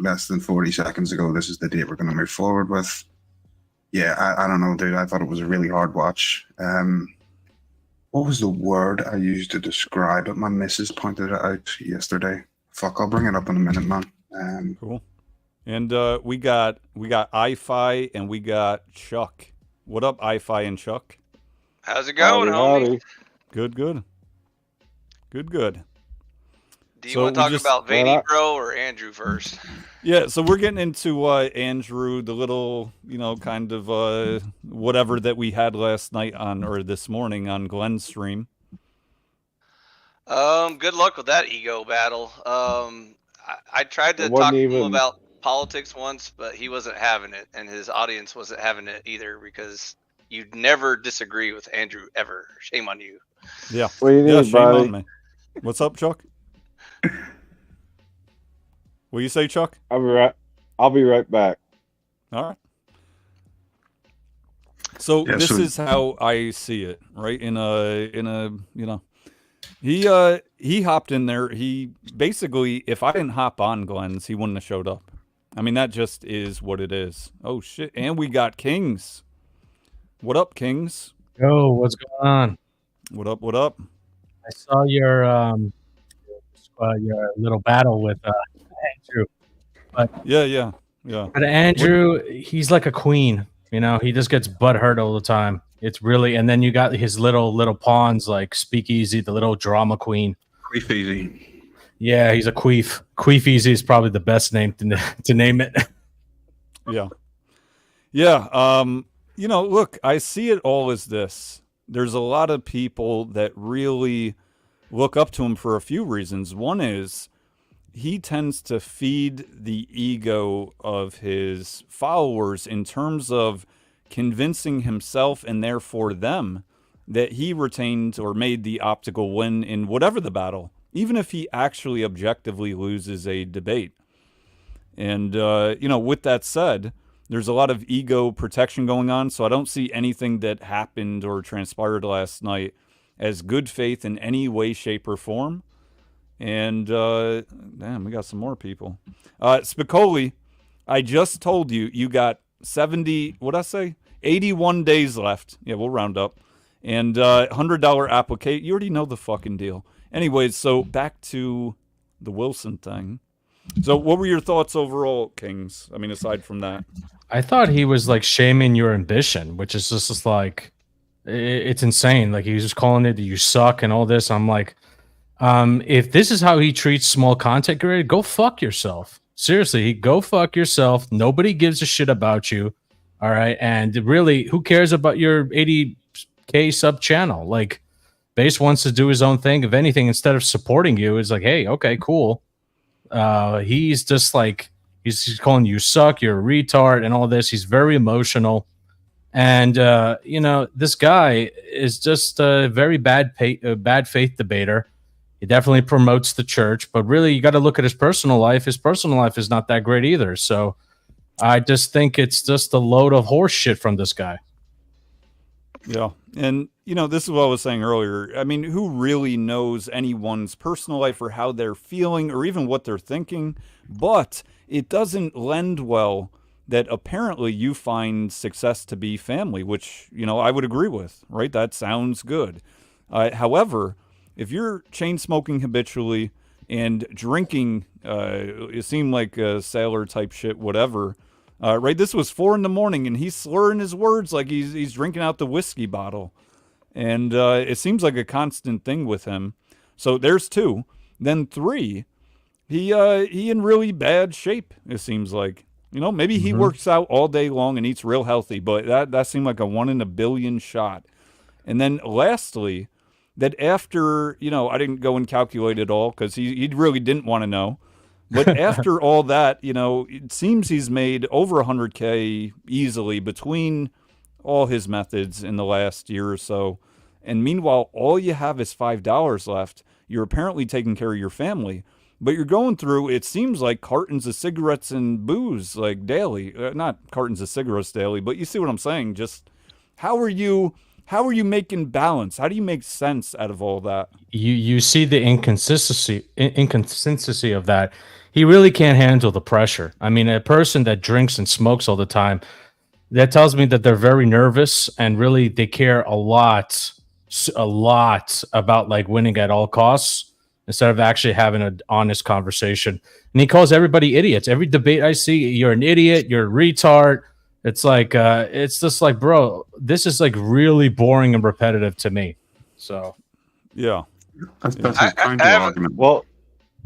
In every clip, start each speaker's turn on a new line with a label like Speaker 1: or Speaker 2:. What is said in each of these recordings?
Speaker 1: less than 40 seconds ago, this is the date we're going to move forward with. Yeah, I don't know, dude. I thought it was a really hard watch. What was the word I used to describe it? My missus pointed it out yesterday. Fuck, I'll bring it up in a minute, man.
Speaker 2: Cool. And we got iFi and we got Chuck. What up, iFi and Chuck?
Speaker 3: How's it going, homie?
Speaker 2: Good.
Speaker 3: Do you want to talk about Vady, bro, or Andrew first?
Speaker 2: Yeah, so we're getting into Andrew, the little, kind of whatever that we had last night or this morning on Glenn's stream.
Speaker 3: Good luck with that ego battle. I tried to talk to him about politics once, but he wasn't having it, and his audience wasn't having it either, because you'd never disagree with Andrew ever. Shame on you.
Speaker 2: Yeah.
Speaker 4: What do you need,
Speaker 2: shame
Speaker 4: buddy?
Speaker 2: on me. What's up, Chuck? What you say, Chuck?
Speaker 4: I'll be right back.
Speaker 2: All right. So this is how I see it, right? He hopped in there. He basically, if I didn't hop on Glenn's, he wouldn't have showed up. I mean, that just is what it is. Oh shit! And we got Kings. What up, Kings?
Speaker 5: Yo, what's going on?
Speaker 2: What up?
Speaker 5: I saw your little battle with Andrew. But
Speaker 2: yeah.
Speaker 5: But Andrew, he's like a queen. He just gets butthurt all the time. It's really, and then you got his little pawns like Speakeasy, the little drama queen.
Speaker 1: Queefeasy.
Speaker 5: Yeah, he's a queef. Queefeasy is probably the best name to name it.
Speaker 2: Yeah. Look, I see it all as this. There's a lot of people that really look up to him for a few reasons. One is he tends to feed the ego of his followers in terms of convincing himself and therefore them that he retained or made the optical win in whatever the battle, even if he actually objectively loses a debate. And, with that said, there's a lot of ego protection going on, so I don't see anything that happened or transpired last night as good faith in any way, shape, or form. And, damn, we got some more people. Spicoli, I just told you got 81 days left. Yeah, we'll round up. And $100 application. You already know the fucking deal. Anyways, so back to the Wilson thing. So what were your thoughts overall, Kings? I mean, aside from that.
Speaker 5: I thought he was like shaming your ambition, which is just like, it's insane. Like he was just calling it, you suck and all this. I'm like, if this is how he treats small content creator, go fuck yourself. Seriously, go fuck yourself. Nobody gives a shit about you. All right. And really, who cares about your 80K sub channel? Like, Base wants to do his own thing. If anything, instead of supporting you, it's like, hey, okay, cool. He's just like, he's calling you suck, you're a retard, and all this. He's very emotional. And, this guy is just a very bad faith debater. He definitely promotes the church, but really you got to look at his personal life. His personal life is not that great either. So I just think it's just a load of horse shit from this guy.
Speaker 2: Yeah. And, this is what I was saying earlier. I mean, who really knows anyone's personal life or how they're feeling or even what they're thinking? But it doesn't lend well that apparently you find success to be family, which, I would agree with, right? That sounds good. However, if you're chain smoking habitually and drinking, it seemed like a sailor type shit, whatever, right? This was 4 a.m. and he's slurring his words like he's drinking out the whiskey bottle. And it seems like a constant thing with him. So there's 2. Then 3, he in really bad shape, it seems like. Maybe he works out all day long and eats real healthy, but that seemed like a 1 in a billion shot. And then lastly, that after, I didn't go and calculate it all because he really didn't want to know. But after all that, it seems he's made over 100K easily between all his methods in the last year or so. And meanwhile, all you have is $5 left. You're apparently taking care of your family, but you're going through, it seems like, cartons of cigarettes and booze like daily. Not cartons of cigarettes daily, but you see what I'm saying. Just how are you How are you making balance? How do you make sense out of all that?
Speaker 5: You see the inconsistency of that. He really can't handle the pressure. I mean, a person that drinks and smokes all the time, that tells me that they're very nervous and really they care a lot about like winning at all costs instead of actually having an honest conversation. And he calls everybody idiots. Every debate I see, you're an idiot, you're a retard. It's like it's just like, bro, this is like really boring and repetitive to me. So
Speaker 2: yeah,
Speaker 1: That's his counter argument.
Speaker 4: Well,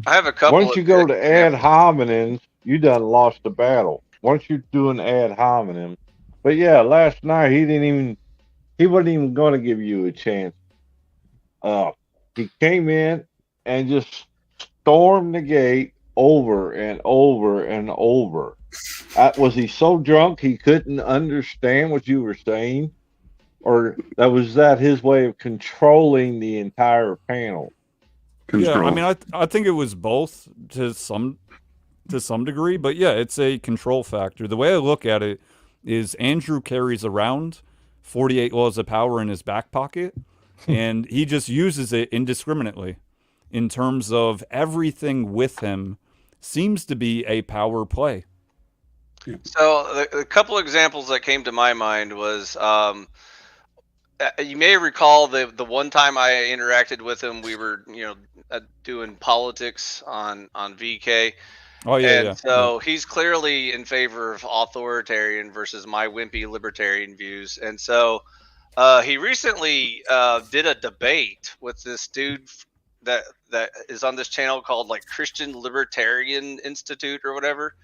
Speaker 3: I have a couple.
Speaker 4: once you go to ad hominem, you done lost the battle. Once you do an ad hominem, but yeah, last night he wasn't even going to give you a chance. He came in and just stormed the gate over and over and over. Was he so drunk he couldn't understand what you were saying, or was that his way of controlling the entire panel?
Speaker 2: Yeah, I mean, I think it was both to some degree, but yeah, it's a control factor. The way I look at it is Andrew carries around 48 laws of power in his back pocket, and he just uses it indiscriminately in terms of everything with him seems to be a power play.
Speaker 3: So the couple examples that came to my mind was you may recall the one time I interacted with him, we were doing politics on VK.
Speaker 2: Oh yeah,
Speaker 3: and so he's clearly in favor of authoritarian versus my wimpy libertarian views. And so he recently did a debate with this dude that is on this channel called like Christian Libertarian Institute or whatever.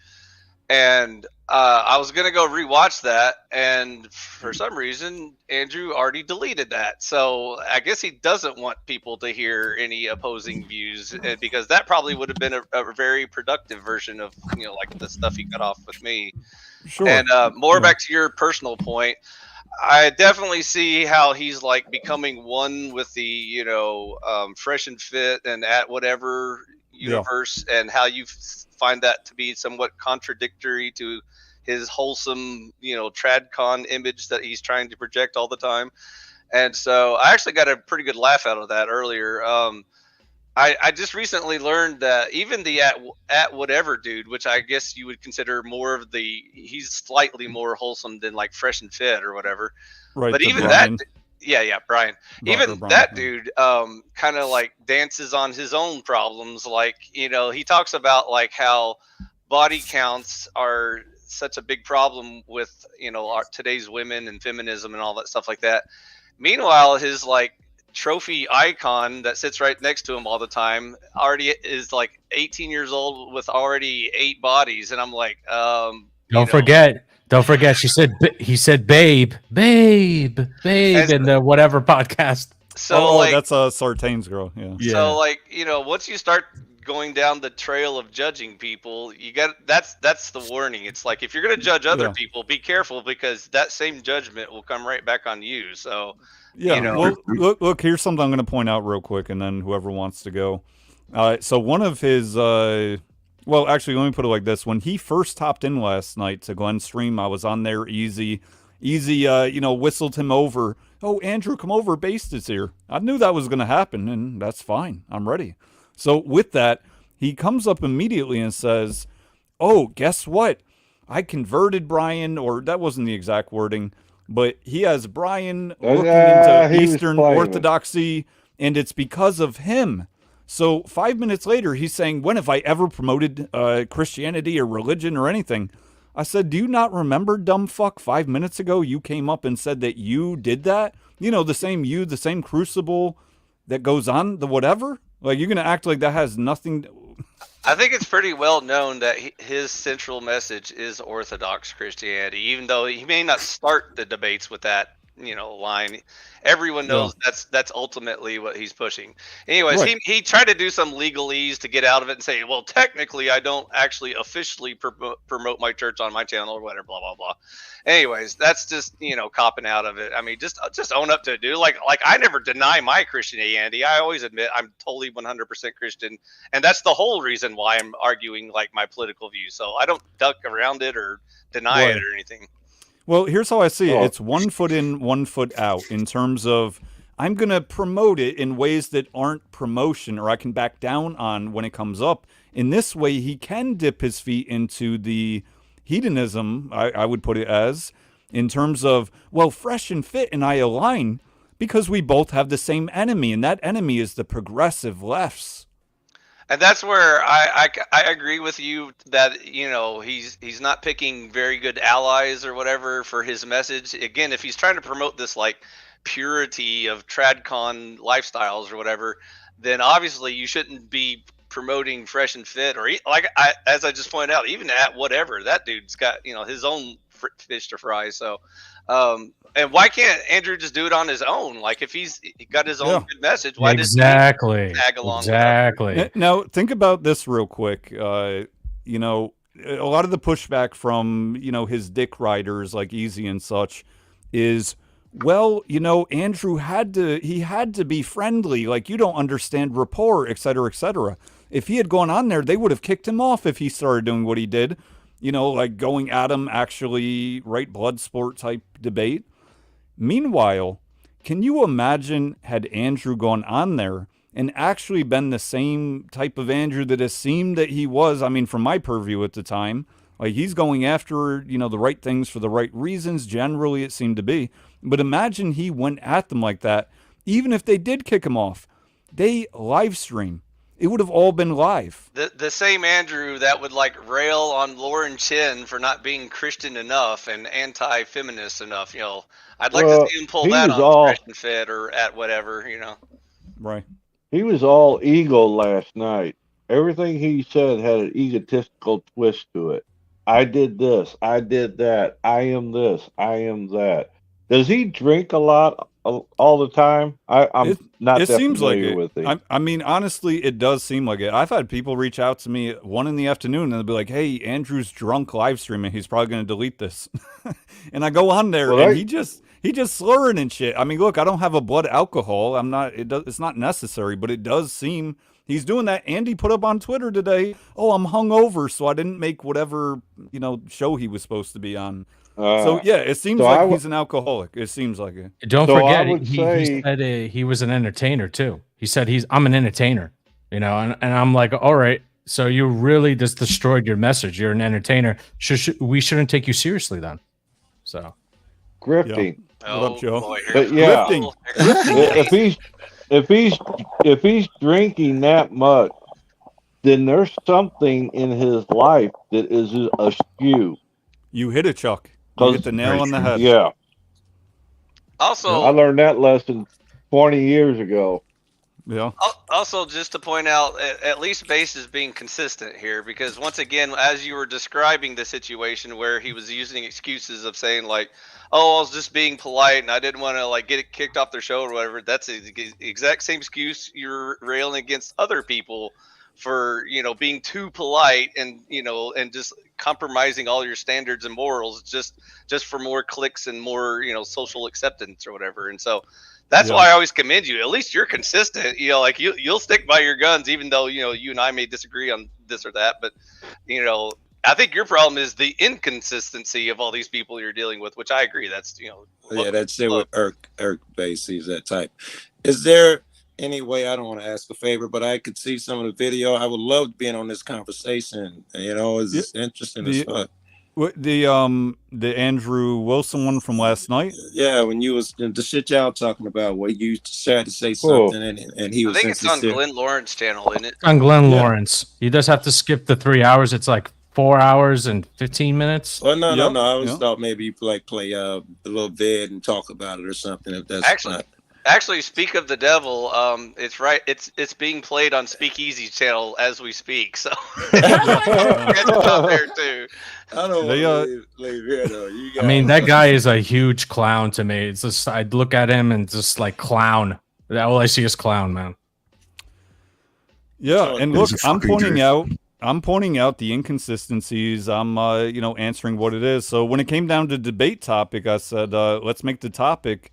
Speaker 3: And I was going to go rewatch that. And for some reason, Andrew already deleted that. So I guess he doesn't want people to hear any opposing views, because that probably would have been a very productive version of, like the stuff he got off with me.
Speaker 2: Sure.
Speaker 3: And back to your personal point, I definitely see how he's like becoming one with the, fresh and fit and at whatever universe, and how you find that to be somewhat contradictory to his wholesome, tradcon image that he's trying to project all the time. And so I actually got a pretty good laugh out of that earlier. I just recently learned that even the at whatever dude, which I guess you would consider more of he's slightly more wholesome than like fresh and fit or whatever.
Speaker 2: Right.
Speaker 3: But even
Speaker 2: Brian.
Speaker 3: that, Brian. Even
Speaker 2: Brian,
Speaker 3: that
Speaker 2: yeah.
Speaker 3: dude kind of like dances on his own problems. Like, he talks about like how body counts are such a big problem with, today's women and feminism and all that stuff like that. Meanwhile, his like trophy icon that sits right next to him all the time already is like 18 years old with already 8 bodies. And I'm like,
Speaker 5: Don't forget. He said, babe in the whatever podcast.
Speaker 3: So
Speaker 2: that's Sartain's girl. Yeah.
Speaker 3: So like, once you start going down the trail of judging people, that's the warning. It's like, if you're going to judge other people, be careful, because that same judgment will come right back on you. So,
Speaker 2: well, look, here's something I'm going to point out real quick, and then whoever wants to go. So one of his, well, actually, let me put it like this. When he first hopped in last night to Glenn's stream, I was on there easy, whistled him over. Oh, Andrew, come over. Based is here. I knew that was going to happen, and that's fine. I'm ready. So with that, he comes up immediately and says, oh, guess what? I converted Brian, or that wasn't the exact wording, but he has Brian looking into Eastern Orthodoxy, and it's because of him. So 5 minutes later, he's saying, when have I ever promoted Christianity or religion or anything? I said, do you not remember, dumb fuck, 5 minutes ago you came up and said that you did that? The same crucible that goes on, the whatever? Like, you're going to act like that has nothing...
Speaker 3: I think it's pretty well known that his central message is Orthodox Christianity, even though he may not start the debates with that, line. Everyone knows that's ultimately what he's pushing. Anyways, he tried to do some legalese to get out of it and say, well, technically I don't actually officially promote my church on my channel or whatever, blah, blah, blah. Anyways, that's just, copping out of it. I mean, just own up to it, dude. Like I never deny my Christianity. I always admit I'm totally 100% Christian. And that's the whole reason why I'm arguing like my political views. So I don't duck around it or deny it or anything.
Speaker 2: Well, here's how I see it.
Speaker 4: Oh.
Speaker 2: It's 1 foot in, 1 foot out in terms of I'm going to promote it in ways that aren't promotion or I can back down on when it comes up. In this way, he can dip his feet into the hedonism, I would put it as, in terms of, well, Fresh and Fit and I align because we both have the same enemy, and that enemy is the progressive lefts.
Speaker 3: And that's where I agree with you that, you know, he's not picking very good allies or whatever for his message. Again, if he's trying to promote this like purity of TradCon lifestyles or whatever, then obviously you shouldn't be promoting Fresh and Fit or as I just pointed out, even at whatever, that dude's got, you know, his own fish to fry. So, and why can't Andrew just do it on his own? Like if he got his own good message, why
Speaker 5: exactly
Speaker 3: does he tag along?
Speaker 5: Exactly.
Speaker 2: Now think about this real quick. You know, a lot of the pushback from, you know, his dick riders like Easy and such is, well, you know, Andrew had to be friendly. Like, you don't understand rapport, et cetera, et cetera. If he had gone on there, they would have kicked him off if he started doing what he did. You know, like going at him, actually, right, blood sport type debate. Meanwhile, can you imagine had Andrew gone on there and actually been the same type of Andrew that it seemed that he was? I mean, from my purview at the time, like he's going after, you know, the right things for the right reasons. Generally, it seemed to be. But imagine he went at them like that. Even if they did kick him off, they live stream. It would have all been live.
Speaker 3: The same Andrew that would like rail on Lauren Chin for not being Christian enough and anti-feminist enough. You know, I'd like to see him pull that on Fresh and Fit or at whatever. You know,
Speaker 2: right?
Speaker 4: He was all ego last night. Everything he said had an egotistical twist to it. I did this. I did that. I am this. I am that. Does he drink a lot all the time? I'm not that
Speaker 2: seems like
Speaker 4: familiar
Speaker 2: it.
Speaker 4: with him.
Speaker 2: I mean, honestly, it does seem like it. I've had people reach out to me at 1 PM and they'll be like, "Hey, Andrew's drunk live streaming. He's probably going to delete this." And I go on there and he just slurring and shit. I mean, look, I don't have a blood alcohol. It's not necessary, but it does seem he's doing that. Andy put up on Twitter today, "Oh, I'm hungover, so I didn't make whatever, you know, show he was supposed to be on." So yeah, it seems like he's an alcoholic. It seems like it.
Speaker 5: Don't forget, he said he was an entertainer too. He said I'm an entertainer, you know, and I'm like, all right, so you really just destroyed your message. You're an entertainer. We shouldn't take you seriously then. So
Speaker 4: grifting.
Speaker 3: Yeah.
Speaker 2: What up, Joe?
Speaker 3: Boy,
Speaker 4: but yeah, if he's drinking that much, then there's something in his life that is askew.
Speaker 2: You hit it, Chuck. You hit the nail on the head.
Speaker 4: Yeah.
Speaker 3: Also,
Speaker 4: I learned that lesson 20 years ago.
Speaker 2: Yeah.
Speaker 3: Also, just to point out, at least Base is being consistent here, because once again, as you were describing the situation where he was using excuses of saying like, "Oh, I was just being polite and I didn't want to like get it kicked off their show or whatever," that's the exact same excuse you're railing against other people for, you know, being too polite and, you know, and just compromising all your standards and morals just for more clicks and more, you know, social acceptance or whatever. And so that's why I always commend you. At least you're consistent. You know, like you'll stick by your guns, even though, you know, you and I may disagree on this or that. But, you know, I think your problem is the inconsistency of all these people you're dealing with, which I agree. That's, you know,
Speaker 6: yeah, that's it with Irk Base. He's that type. Is there any way, I don't want to ask a favor, but I could see some of the video? I would love being on this conversation. You know, it's interesting as fuck.
Speaker 2: The Andrew Wilson one from last night?
Speaker 6: Yeah, when you was the shit y'all talking about, where you tried to say something and he was.
Speaker 3: I think it's on Glenn Lawrence channel, isn't it?
Speaker 5: On Glenn Lawrence. You just have to skip the 3 hours. It's like 4 hours and 15 minutes.
Speaker 6: Well, no. I was thought maybe you like play a little vid and talk about it or something. If that's
Speaker 3: Actually, speak of the devil. It's right. It's being played on Speakeasy channel as we speak. So it's out there too.
Speaker 6: I don't want to leave here though.
Speaker 5: I mean, that guy is a huge clown to me. It's just I'd look at him and just like clown. All I see is clown, man.
Speaker 2: Yeah, and look, I'm pointing out the inconsistencies. I'm you know, answering what it is. So when it came down to debate topic, I said let's make the topic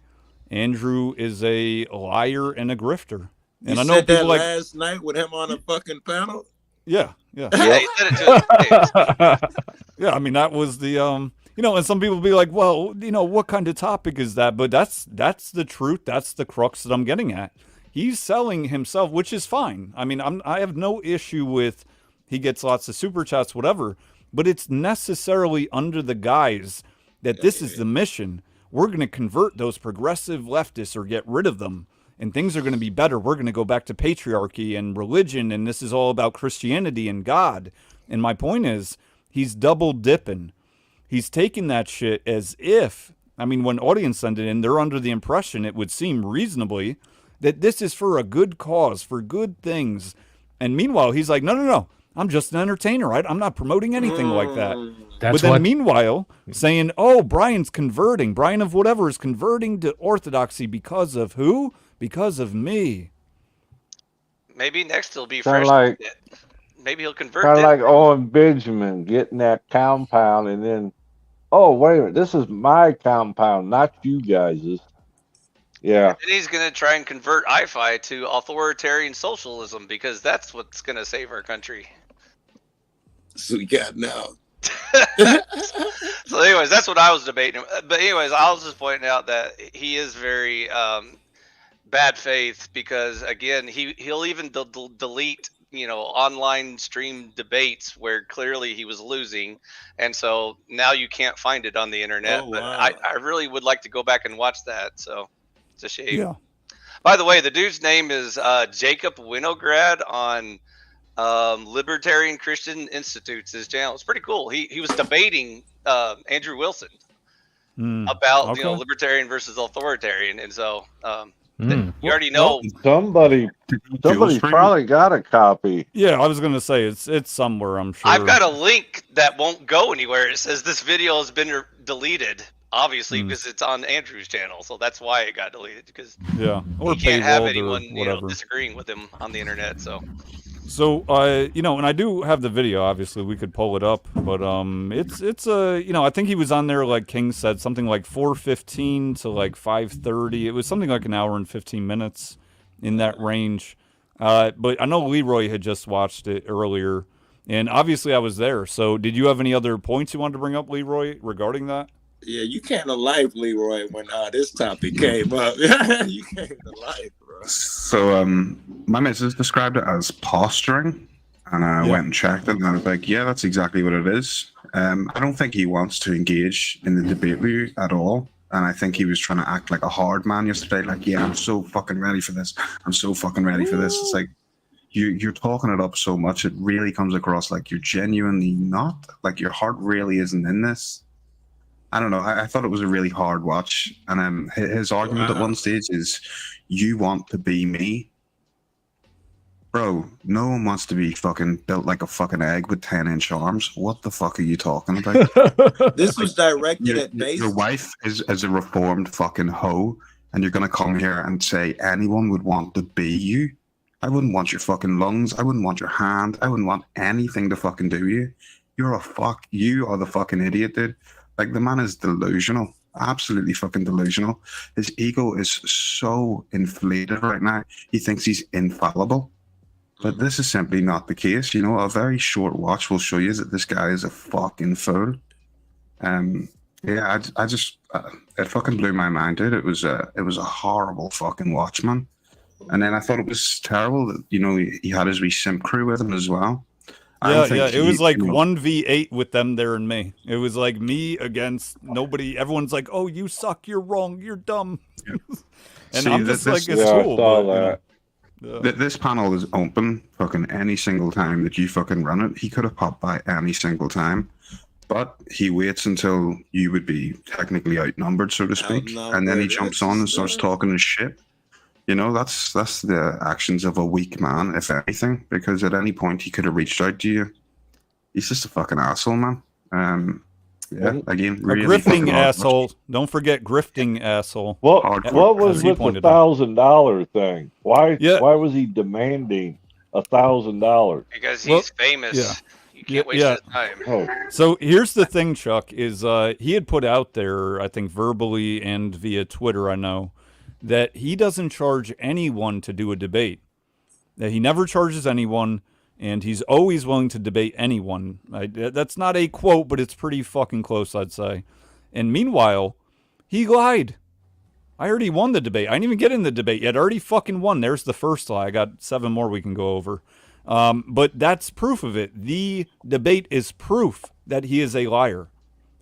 Speaker 2: Andrew is a liar and a grifter. And
Speaker 6: I know said people that last night with him on a fucking panel.
Speaker 2: Yeah.
Speaker 3: Yeah, he said it to his face.
Speaker 2: Yeah, I mean that was the and some people be like, well, what kind of topic is that? But that's the truth. That's the crux that I'm getting at. He's selling himself, which is fine. I mean, I have no issue with he gets lots of super chats, whatever, but it's necessarily under the guise that this is the mission. We're going to convert those progressive leftists or get rid of them, and things are going to be better. We're going to go back to patriarchy and religion, and this is all about Christianity and God. And my point is, he's double dipping. He's taking that shit as if, when audience send it in, they're under the impression, it would seem reasonably, that this is for a good cause, for good things. And meanwhile, he's like, no, I'm just an entertainer, right? I'm not promoting anything like that. But then meanwhile, saying, oh, Brian's converting. Brian of whatever is converting to orthodoxy because of who? Because of me.
Speaker 3: Maybe next he'll be fresh. Maybe he'll convert.
Speaker 4: Kind of like Owen Benjamin getting that compound and then, oh, wait a minute, this is my compound, not you guys's. Yeah.
Speaker 3: And he's going to try and convert IFI to authoritarian socialism because that's what's going to save our country.
Speaker 6: So we got now.
Speaker 3: So anyways, that's what I was debating. But anyways, I was just pointing out that he is very bad faith because, again, he'll even delete online stream debates where clearly he was losing, and so now you can't find it on the internet.
Speaker 6: Oh,
Speaker 3: but
Speaker 6: wow.
Speaker 3: I really would like to go back and watch that. So it's a shame.
Speaker 2: Yeah.
Speaker 3: By the way, the dude's name is Jacob Winograd on Libertarian Christian Institute's his channel. It's pretty cool. He was debating Andrew Wilson about libertarian versus authoritarian, and so you already know.
Speaker 4: Somebody's probably got a copy.
Speaker 2: Yeah, I was gonna say it's somewhere. I'm sure.
Speaker 3: I've got a link that won't go anywhere. It says this video has been deleted. Obviously, because it's on Andrew's channel, so that's why it got deleted. Because
Speaker 2: or
Speaker 3: he can't have
Speaker 2: paywalled
Speaker 3: anyone
Speaker 2: or
Speaker 3: disagreeing with him on the internet. So
Speaker 2: and I do have the video. Obviously, we could pull it up, but it's I think he was on there, like King said, something like 4:15 to like 5:30. It was something like an hour and 15 minutes in that range. But I know Leroy had just watched it earlier, and obviously I was there. So did you have any other points you wanted to bring up, Leroy, regarding that?
Speaker 6: Yeah, you came to life, Leroy, when this topic came up. You came to life, bro.
Speaker 1: So my missus described it as posturing, and I went and checked it, and I was like, yeah, that's exactly what it is. I don't think he wants to engage in the debate with you at all, and I think he was trying to act like a hard man yesterday, like, yeah, I'm so fucking ready for this. I'm so fucking ready for this. It's like, you're talking it up so much, it really comes across like you're genuinely not, like your heart really isn't in this. I don't know. I thought it was a really hard watch. And his argument at one stage is, you want to be me? Bro, no one wants to be fucking built like a fucking egg with 10-inch arms. What the fuck are you talking about?
Speaker 6: This was directed at
Speaker 1: your wife is a reformed fucking hoe, and you're going to come here and say anyone would want to be you? I wouldn't want your fucking lungs. I wouldn't want your hand. I wouldn't want anything to fucking do you. You are the fucking idiot, dude. Like, the man is delusional, absolutely fucking delusional. His ego is so inflated right now. He thinks he's infallible. But this is simply not the case. A very short watch will show you that this guy is a fucking fool. I just, it fucking blew my mind, dude. It was a horrible fucking watch, man. And then I thought it was terrible that, he had his wee simp crew with him as well.
Speaker 2: Yeah, it was like 1v8 with them there and me. It was like me against nobody. Everyone's like, "Oh, you suck. You're wrong. You're dumb."
Speaker 1: Yeah.
Speaker 2: And
Speaker 1: See,
Speaker 2: I'm just like, "It's
Speaker 4: I
Speaker 2: cool."
Speaker 4: saw
Speaker 2: But,
Speaker 1: This panel is open fucking any single time that you fucking run it. He could have popped by any single time, but he waits until you would be technically outnumbered, so to speak, and then he jumps on and starts talking his shit. That's the actions of a weak man, if anything, because at any point he could have reached out to you. He's just a fucking asshole, man. Again,
Speaker 2: a grifting asshole. Don't forget grifting asshole.
Speaker 4: What was with the $1,000 thing? Why was he demanding $1,000?
Speaker 3: Because he's famous.
Speaker 2: Yeah.
Speaker 3: You can't waste his time.
Speaker 4: Oh.
Speaker 2: So here's the thing, Chuck, is he had put out there, I think verbally and via Twitter, I know, that he doesn't charge anyone to do a debate. That he never charges anyone. and he's always willing to debate anyone. That's not a quote, but it's pretty fucking close, I'd say. And meanwhile, he lied. I already won the debate. I didn't even get in the debate yet. I already fucking won. There's the first lie. I got 7 more we can go over. But that's proof of it. The debate is proof that he is a liar.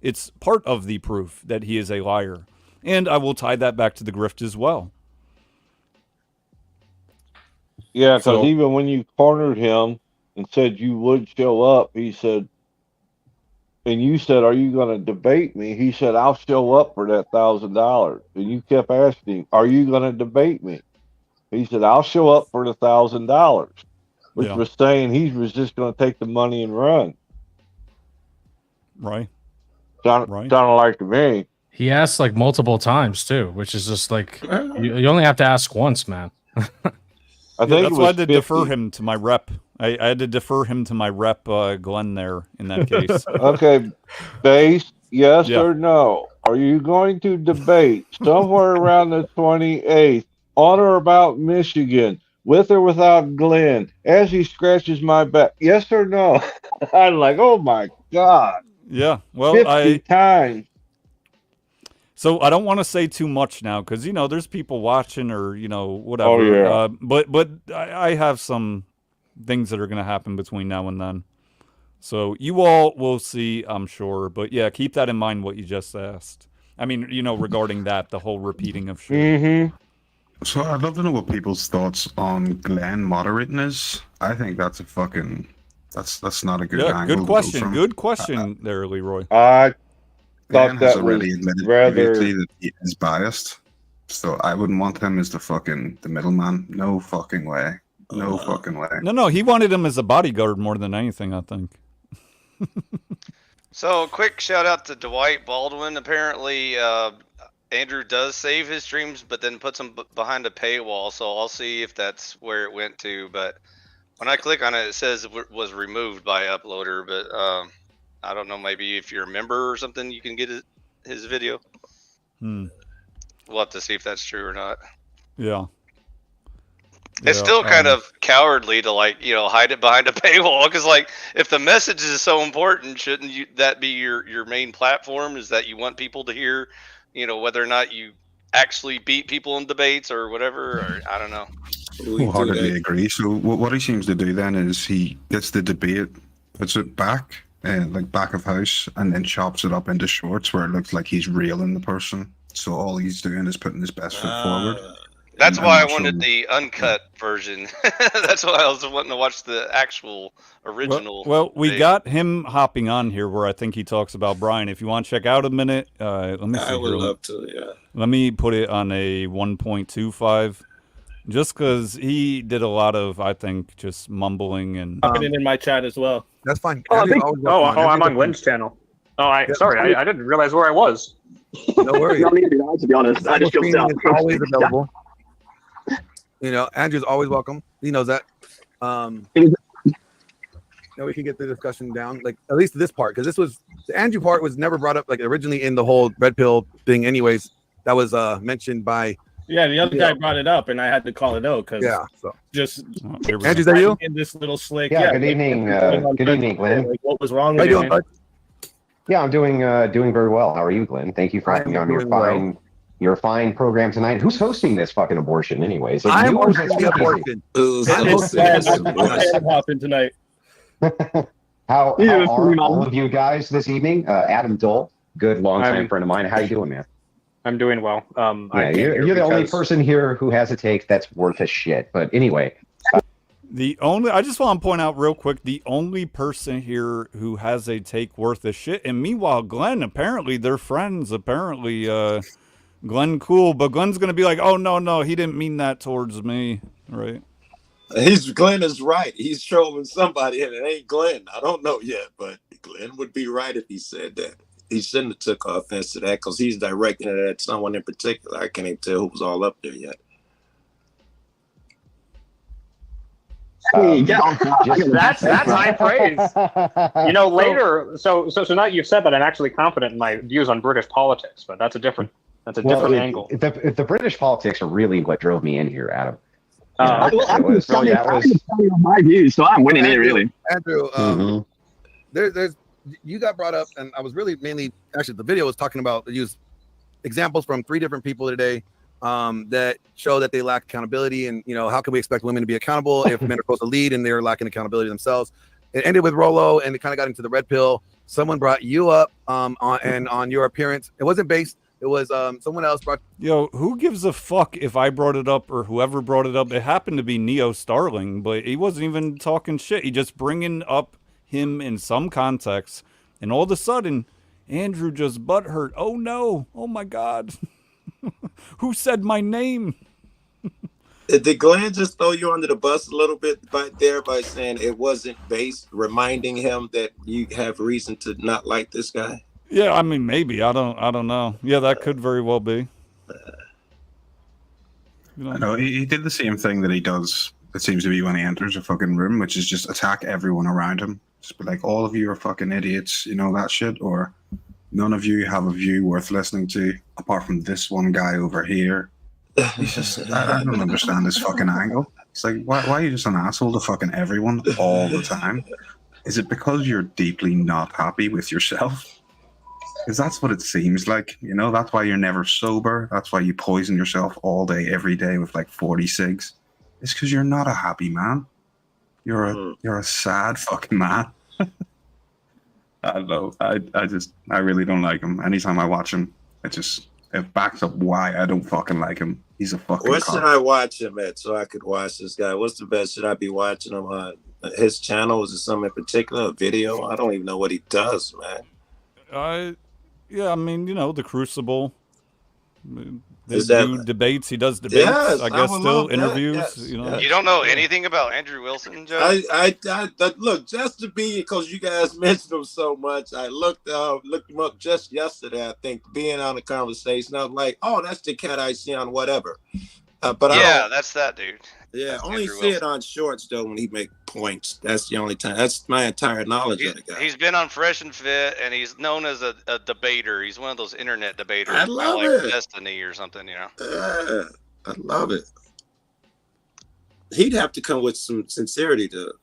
Speaker 2: It's part of the proof that he is a liar. And I will tie that back to the grift as well.
Speaker 4: Yeah, because even when you cornered him and said you would show up, he said, and you said, "Are you going to debate me?" He said, "I'll show up for that $1,000." And you kept asking him, "Are you going to debate me?" He said, "I'll show up for the $1,000," which was saying he was just going to take the money and run.
Speaker 2: Right.
Speaker 4: Sounded like to me.
Speaker 5: He asked like multiple times too, which is just like you only have to ask once, man.
Speaker 4: I think
Speaker 2: that's why I had to defer him to my rep. I had to defer him to my rep, Glenn, there in that case.
Speaker 4: Okay, Base, yes or no? Are you going to debate somewhere around the 28th on or about Michigan, with or without Glenn, as he scratches my back? Yes or no? I'm like, oh my God.
Speaker 2: Yeah, well,
Speaker 4: 50 times.
Speaker 2: So I don't want to say too much now because, you know, there's people watching or, you know, whatever.
Speaker 4: Oh, yeah.
Speaker 2: But I have some things that are going to happen between now and then. So you all will see, I'm sure. But, yeah, keep that in mind what you just asked. I mean, you know, regarding that, the whole repeating of shit.
Speaker 4: Mm-hmm.
Speaker 1: So I'd love to know what people's thoughts on Glenn moderating is. I think that's a fucking... That's not a good angle.
Speaker 2: Good question. Good question there, Leroy.
Speaker 4: I
Speaker 1: Glenn
Speaker 4: thought
Speaker 1: has
Speaker 4: that
Speaker 1: already
Speaker 4: was
Speaker 1: admitted
Speaker 4: rather...
Speaker 1: previously that he is biased. So I wouldn't want him as the middleman. No fucking way. No fucking way.
Speaker 2: No, he wanted him as a bodyguard more than anything, I think.
Speaker 3: So, quick shout out to Dwight Baldwin. Apparently, Andrew does save his streams, but then puts them behind a paywall. So I'll see if that's where it went to. But when I click on it, it says it was removed by Uploader. But I don't know. Maybe if you're a member or something, you can get his video. We'll have to see if that's true or not.
Speaker 2: Yeah.
Speaker 3: It's still kind of cowardly to, like, you know, hide it behind a paywall, because, like, if the message is so important, shouldn't that be your main platform? Is that you want people to hear, you know, whether or not you actually beat people in debates or whatever? Or I don't know.
Speaker 1: Wholeheartedly agree. So what he seems to do then is he gets the debate, puts it back, like back of house, and then chops it up into shorts where it looks like he's reeling the person. So all he's doing is putting his best foot forward.
Speaker 3: That's why I wanted the uncut version. That's why I was wanting to watch the actual original.
Speaker 2: Well, we got him hopping on here where I think he talks about Brian. If you want to check out a minute, let me see.
Speaker 6: I would love to, yeah.
Speaker 2: Let me put it on a 1.25, just because he did a lot of, I think, just mumbling and.
Speaker 7: Popping it in my chat as well.
Speaker 8: That's fine.
Speaker 9: I'm on Glenn's channel. I didn't realize where I was.
Speaker 8: No worries.
Speaker 9: You don't need to be on, to be honest. I just jumped out.
Speaker 8: It's always available. You know, Andrew's always welcome. He knows that. We can get the discussion down, like at least this part, because the Andrew part was never brought up, like originally in the whole red pill thing. Anyways, that was mentioned by.
Speaker 7: Yeah, the other guy brought it up, and I had to call it out because just
Speaker 8: Andrew's that you
Speaker 7: in this little slick.
Speaker 10: Yeah. Good evening. Good evening, Glenn.
Speaker 7: Like, what was wrong with you?
Speaker 10: Yeah, I'm doing very well. How are you, Glenn? Thank you for having me on your fine program tonight. Who's hosting this fucking abortion, anyways?
Speaker 8: I'm hosting the abortion.
Speaker 7: I'm hopping tonight.
Speaker 10: How are all of you guys this evening? Adam Dole, good longtime friend of mine. How you doing, man?
Speaker 9: I'm doing well.
Speaker 10: You're the only person here who has a take that's worth a shit. But anyway.
Speaker 2: I just want to point out real quick, the only person here who has a take worth of shit, and meanwhile, Glenn, apparently they're friends. Apparently, Glenn cool, but Glenn's going to be like, oh, no, he didn't mean that towards me, right?
Speaker 6: Glenn is right. He's trolling somebody, and it ain't Glenn. I don't know yet, but Glenn would be right if he said that. He shouldn't have took offense to that because he's directing it at someone in particular. I can't even tell who was all up there yet.
Speaker 9: That's high praise. You know, later. So now you've said that, I'm actually confident in my views on British politics, but that's a different angle.
Speaker 10: The British politics are really what drove me in here, Adam. Yeah,
Speaker 11: Well, I'm
Speaker 10: it was
Speaker 11: just
Speaker 10: really,
Speaker 11: telling
Speaker 10: that was.
Speaker 11: you my views, so I'm winning it really.
Speaker 8: Andrew,
Speaker 10: Mhm.
Speaker 8: there's you got brought up, and I was really mainly actually the video was talking about use examples from 3 different people today that show that they lack accountability, and how can we expect women to be accountable if men are supposed to lead and they're lacking accountability themselves. It ended with Rolo, and it kind of got into the red pill. Someone brought you up on your appearance. It wasn't based. It was someone else brought.
Speaker 2: Yo, who gives a fuck if I brought it up or whoever brought it up? It happened to be Neo Starling, but he wasn't even talking shit. He just bringing up him in some context, and all of a sudden, Andrew just butthurt. Oh no! Oh my God! Who said my name?
Speaker 6: Did Glenn just throw you under the bus a little bit by saying it wasn't based, reminding him that you have reason to not like this guy?
Speaker 2: Yeah, I mean, maybe. I don't know. Yeah, that could very well be.
Speaker 1: I know he did the same thing that he does. It seems to be when he enters a fucking room, which is just attack everyone around him. Just be like, all of you are fucking idiots, that shit, or none of you have a view worth listening to, apart from this one guy over here. He's just, I don't understand this fucking angle. It's like, why are you just an asshole to fucking everyone all the time? Is it because you're deeply not happy with yourself? Because that's what it seems like, that's why you're never sober. That's why you poison yourself all day, every day with like 40 cigs. It's because you're not a happy man. You're a sad fucking man. I don't know. I really don't like him. Anytime I watch him, it backs up why I don't fucking like him. He's a fucking
Speaker 6: What
Speaker 1: cock.
Speaker 6: should I watch him at so I could watch this guy? What's the best? Should I be watching him on his channel? Is it something in particular? A video? I don't even know what he does, man.
Speaker 2: Yeah, I mean, the Crucible. They
Speaker 6: Is that-
Speaker 2: do debates. He does debates.
Speaker 6: Yes,
Speaker 2: I
Speaker 6: I
Speaker 2: guess
Speaker 6: would
Speaker 2: still
Speaker 6: love that,
Speaker 2: interviews.
Speaker 6: yes, yes.
Speaker 3: You don't know anything about Andrew Wilson, Joe?
Speaker 6: I look, just to be, because you guys mentioned him so much, I looked him up just yesterday, I think, being on a conversation. I was like, oh, that's the cat I see on whatever. But
Speaker 3: yeah, that's that dude.
Speaker 6: Yeah,
Speaker 3: That's
Speaker 6: only
Speaker 3: Andrew
Speaker 6: see it
Speaker 3: Wilson.
Speaker 6: on shorts though when he make points. That's the only time. That's my entire knowledge of the guy.
Speaker 3: He's been on Fresh and Fit, and he's known as a debater. He's one of those internet debaters.
Speaker 6: I love
Speaker 3: like
Speaker 6: it.
Speaker 3: Destiny or something,
Speaker 6: I love it. He'd have to come with some sincerity to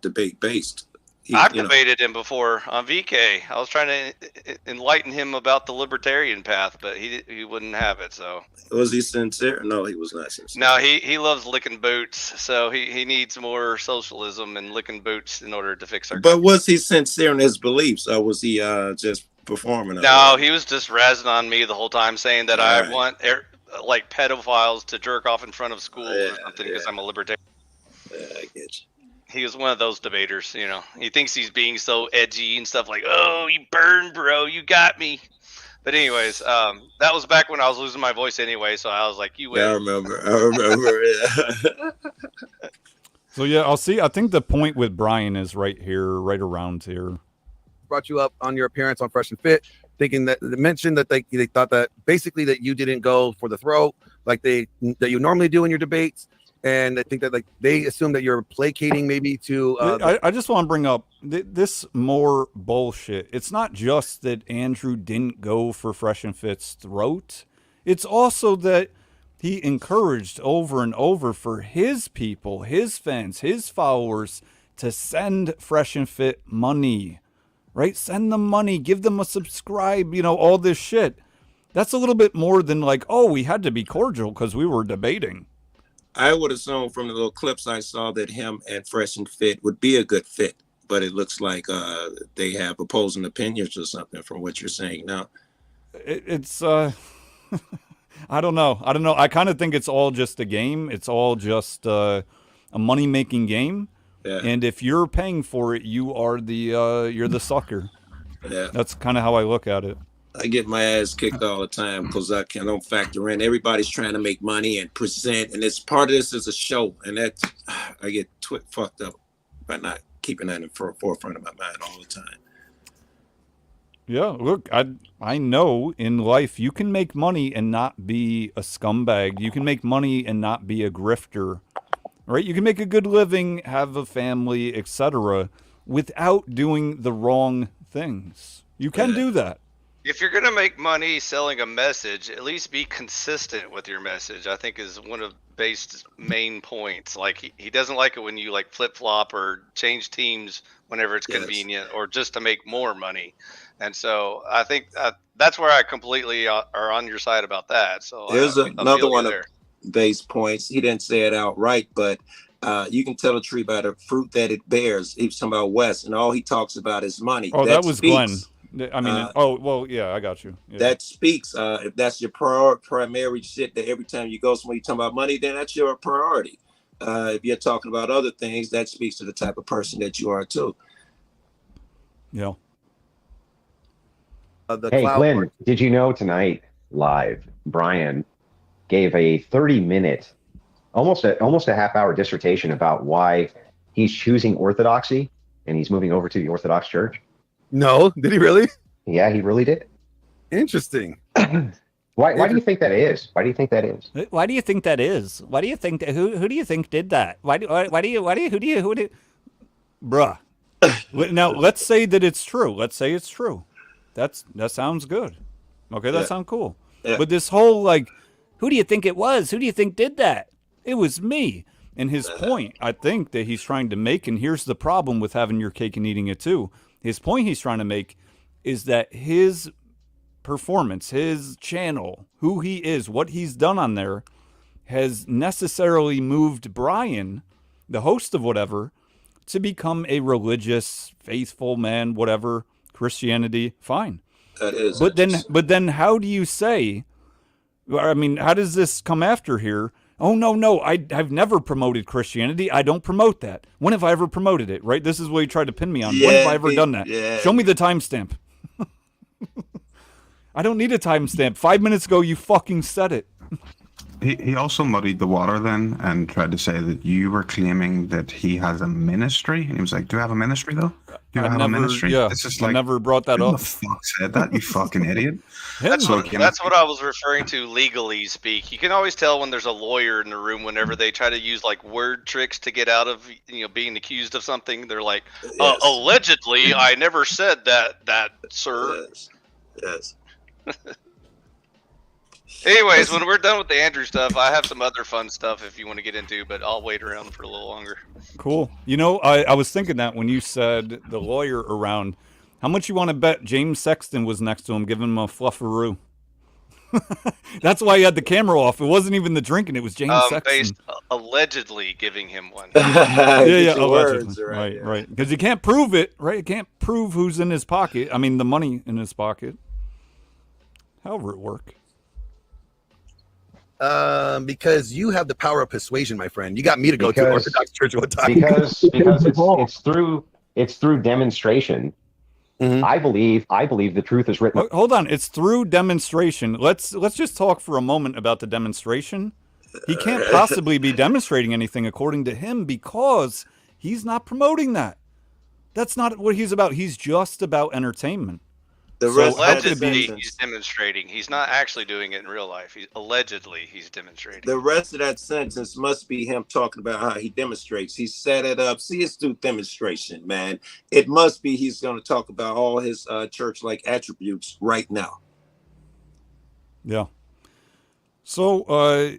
Speaker 6: debate based.
Speaker 3: I've debated him before on VK. I was trying to enlighten him about the libertarian path, but he wouldn't have it. So
Speaker 6: Was he sincere? No, he was not sincere.
Speaker 3: no, he loves licking boots. So he needs more socialism and licking boots in order to fix our.
Speaker 6: But was he sincere in his beliefs, or was he just performing?
Speaker 3: No, he was just razzing on me the whole time, saying that I
Speaker 6: Right.
Speaker 3: want like pedophiles to jerk off in front of school or something because I'm a libertarian.
Speaker 6: Yeah, I get you.
Speaker 3: He was one of those debaters, He thinks he's being so edgy and stuff like, "Oh, you burn, bro, you got me." But anyways, that was back when I was losing my voice anyway, so I was like, "You win."
Speaker 6: Yeah, I remember. Yeah.
Speaker 2: So yeah, I'll see. I think the point with Brian is right here, right around here.
Speaker 8: Brought you up on your appearance on Fresh and Fit, thinking that they mentioned that they thought that basically that you didn't go for the throat like that you normally do in your debates, and I think that they assume that you're placating maybe to.
Speaker 2: I just want to bring up this more bullshit. It's not just that Andrew didn't go for Fresh and Fit's throat. It's also that he encouraged over and over for his people, his fans, his followers to send Fresh and Fit money. Right? Send them money, give them a subscribe, all this shit. That's a little bit more than like, oh, we had to be cordial because we were debating.
Speaker 6: I would assume from the little clips I saw that him and Fresh and Fit would be a good fit, but it looks like they have opposing opinions or something from what you're saying now.
Speaker 2: It's I don't know. I kind of think it's all just a game. It's all just a money-making game.
Speaker 6: Yeah.
Speaker 2: And if you're paying for it, you are you're the sucker.
Speaker 6: Yeah.
Speaker 2: That's kind of how I look at it.
Speaker 6: I get my ass kicked all the time because I don't factor in. Everybody's trying to make money and present, and it's part of this is a show, and that's I get fucked up by not keeping that in the forefront of my mind all the time.
Speaker 2: Yeah, look, I know in life you can make money and not be a scumbag. You can make money and not be a grifter. Right? You can make a good living, have a family, etc., without doing the wrong things. You can do that.
Speaker 3: If you're gonna make money selling a message, at least be consistent with your message. I think is one of Base's main points. Like he doesn't like it when you like flip flop or change teams whenever it's convenient, or just to make more money. And so I think that's where I completely are on your side about that. So
Speaker 6: there's
Speaker 3: I'll
Speaker 6: another
Speaker 3: feel
Speaker 6: one
Speaker 3: you
Speaker 6: of
Speaker 3: there.
Speaker 6: Base points. He didn't say it outright, but you can tell a tree by the fruit that it bears. He's talking about West, and all he talks about is money.
Speaker 2: Oh, that was
Speaker 6: speaks,
Speaker 2: Glenn. I mean, oh well, yeah, I got you. Yeah.
Speaker 6: That speaks. If that's your primary shit, that every time you go somewhere you talk about money, then that's your priority. If you're talking about other things, that speaks to the type of person that you are too.
Speaker 2: Yeah.
Speaker 10: Hey, Glenn, did you know tonight live, Brian gave a 30-minute, almost a half-hour dissertation about why he's choosing orthodoxy and he's moving over to the Orthodox Church?
Speaker 8: No, did he really?
Speaker 10: Yeah, he really did.
Speaker 8: Interesting.
Speaker 10: Why do you think that is? Why do you think that is?
Speaker 2: Why do you think that is? Why do you think that? Who do you think did that? Who do you? Bruh. Now let's say that it's true. Let's say it's true. That sounds good. Okay, that sounds cool.
Speaker 6: Yeah.
Speaker 2: But this whole like, who do you think it was? Who do you think did that? It was me. And his point, I think, that he's trying to make, and here's the problem with having your cake and eating it too. His point he's trying to make is that his performance, his channel, who he is, what he's done on there, has necessarily moved Brian, the host of whatever, to become a religious, faithful man, whatever, Christianity, fine.
Speaker 6: That is.
Speaker 2: But then how do you say, I mean, how does this come after here? Oh, no, I've never promoted Christianity. I don't promote that. When have I ever promoted it, right? This is what he tried to pin me on. When have I ever done that?
Speaker 6: Yeah.
Speaker 2: Show me the timestamp. I don't need a timestamp. 5 minutes ago, you fucking said it.
Speaker 1: He also muddied the water then and tried to say that you were claiming that he has a ministry. And he was like, do I have a ministry though? Do I have a ministry?
Speaker 2: Yeah,
Speaker 1: it's just
Speaker 2: I
Speaker 1: like,
Speaker 2: never brought that
Speaker 1: who
Speaker 2: up.
Speaker 1: the fuck said that, you fucking idiot?
Speaker 3: That's
Speaker 1: So,
Speaker 3: what,
Speaker 1: you know,
Speaker 3: that's what I was referring to legally speak. You can always tell when there's a lawyer in the room whenever they try to use like word tricks to get out of being accused of something. They're like, allegedly, I never said that, sir.
Speaker 6: Yes.
Speaker 3: Anyways, when we're done with the Andrew stuff, I have some other fun stuff if you want to get into, but I'll wait around for a little longer.
Speaker 2: Cool. You know, I was thinking that when you said the lawyer around, how much you want to bet James Sexton was next to him, giving him a flufferoo? That's why he had the camera off. It wasn't even the drinking; it was James Sexton.
Speaker 3: Based allegedly giving him one.
Speaker 2: yeah, allegedly.
Speaker 6: Words,
Speaker 2: Right. Because you can't prove it, right? You can't prove who's in his pocket. I mean, the money in his pocket. However it work.
Speaker 8: Because you have the power of persuasion, my friend. You got me to go to Orthodox Church one time.
Speaker 10: Because it's through demonstration. Mm-hmm. I believe the truth is written.
Speaker 2: Hold on, it's through demonstration. Let's just talk for a moment about the demonstration. He can't possibly be demonstrating anything according to him because he's not promoting that. That's not what he's about. He's just about entertainment.
Speaker 3: Allegedly, he's demonstrating. He's not actually doing it in real life. Allegedly, he's demonstrating.
Speaker 6: The rest of that sentence must be him talking about how he demonstrates. He set it up. See, it's through demonstration, man. It must be he's going to talk about all his church-like attributes right now.
Speaker 2: Yeah. So,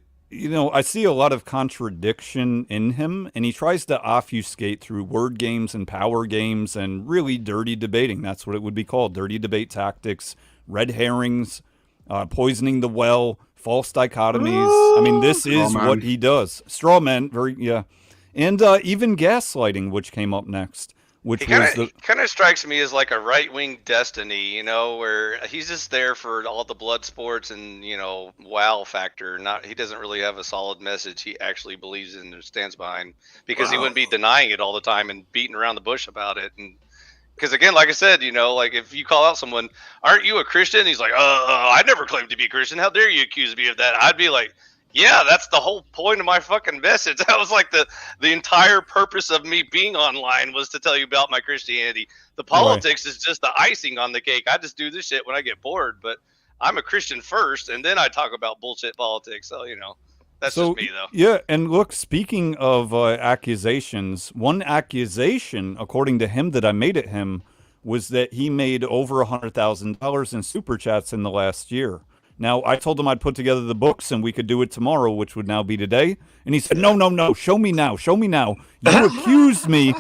Speaker 2: I see a lot of contradiction in him, and he tries to obfuscate through word games and power games and really dirty debating. That's what it would be called, dirty debate tactics, red herrings, poisoning the well, false dichotomies. I mean, this is what he does. Straw man, and even gaslighting, which came up next. Which
Speaker 3: kind of strikes me as like a right-wing Destiny, where he's just there for all the blood sports and wow factor. He doesn't really have a solid message he actually believes in or stands behind, because he wouldn't be denying it all the time and beating around the bush about it. And because again, like I said, like if you call out someone, "Aren't you a Christian?" He's like, I never claimed to be a Christian. How dare you accuse me of that? I'd be like, yeah, that's the whole point of my fucking message. That was like the entire purpose of me being online, was to tell you about my Christianity. The politics is just the icing on the cake. I just do this shit when I get bored, but I'm a Christian first, and then I talk about bullshit politics. So, that's just me, though.
Speaker 2: Yeah, and look, speaking of accusations, one accusation, according to him, that I made at him was that he made over $100,000 in super chats in the last year. Now, I told him I'd put together the books and we could do it tomorrow, which would now be today. And he said, no, show me now. You accused me.